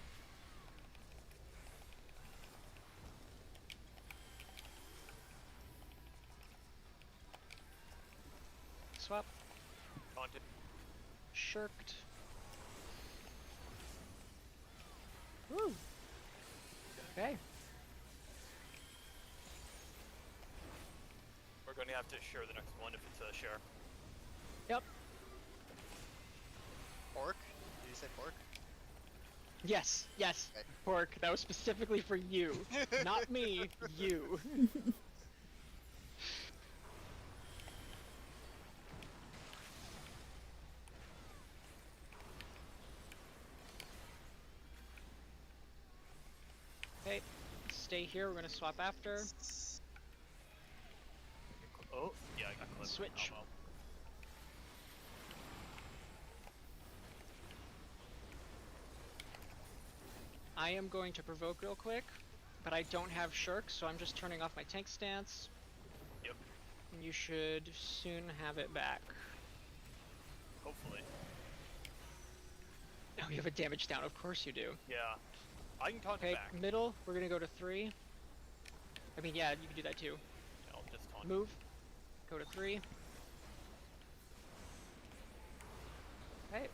Swap. Taunted. Shirked. Woo! Okay. We're going to have to share the next one if it's a share. Yep. Pork? Did you say pork? Yes, yes. Okay. Pork, that was specifically for you. Not me, you. Okay, stay here, we're gonna swap after. Oh, yeah, I got clipped. Switch. Oh, well. I am going to provoke real quick. but I don't have Shirk, so I'm just turning off my tank stance. Yep. And you should soon have it back. Hopefully. Oh, you have a damage down. Of course you do. Yeah. I can taunt Okay, it back. middle. We're gonna go to 3. I mean, yeah, you can do that too. I'll just taunt. Move. Go to 3. Okay.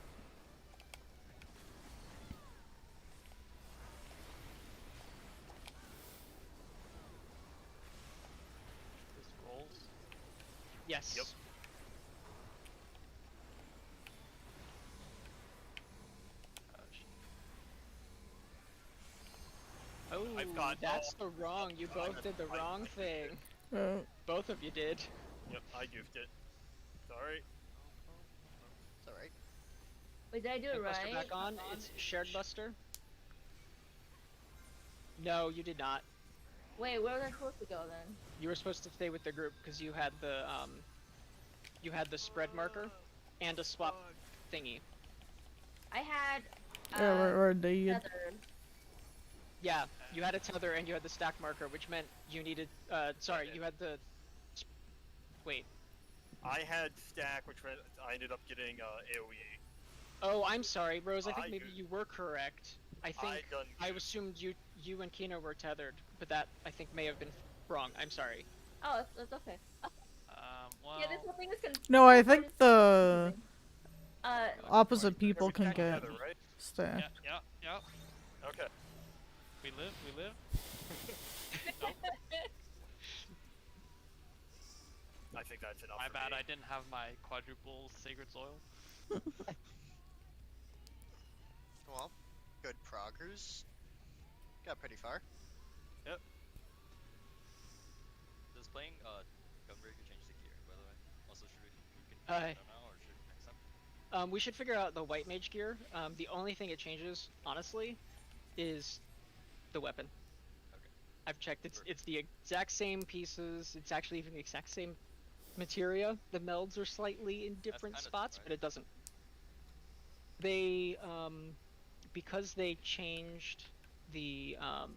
This rolls. Yes. Yep. Oh, I've got- that's oh, the wrong. You both did the wrong thing. Both of you did. Yep, I goofed it. Sorry. It's alright. Wait, did I do it And Buster right? back on. It's shared Buster. No, you did not. Wait, where was I supposed to go then? You were supposed to stay with the group because you had the spread marker and a swap thingy. I had. Yeah, we're indeed. Tethered. Yeah, you had a tether and you had the stack marker, which meant you needed. Sorry, you had the. Wait. I had stack, which meant I ended up getting AoE. Oh, I'm sorry, Rose. I think I maybe do- you were correct. I think done I goofed. assumed you and Kino were tethered, but that I think may have been wrong. I'm sorry. Oh, it's okay. Well. Yeah, this whole thing is confusing. No, I think the Uh, opposite people We can stack get together, right? stack. Yeah. Okay. We live. I think that's enough. My for bad, me. I didn't have my quadruple sacred soil. Well, good proggers. Got pretty far. Does playing Gunbreaker change the gear, by the way? Also, should we can figure it out now, or should next time? We should figure out the white mage gear. The only thing it changes, honestly, is the weapon. Okay. I've checked. It's the exact same pieces. It's actually even the exact same materia. The melds are slightly in different kinda spots, but surprising. it doesn't. They because they changed the Oh.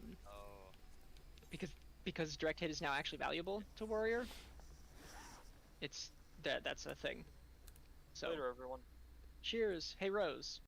because direct hit is now actually valuable to warrior. It's that's a thing. So Later, everyone. cheers. Hey Rose.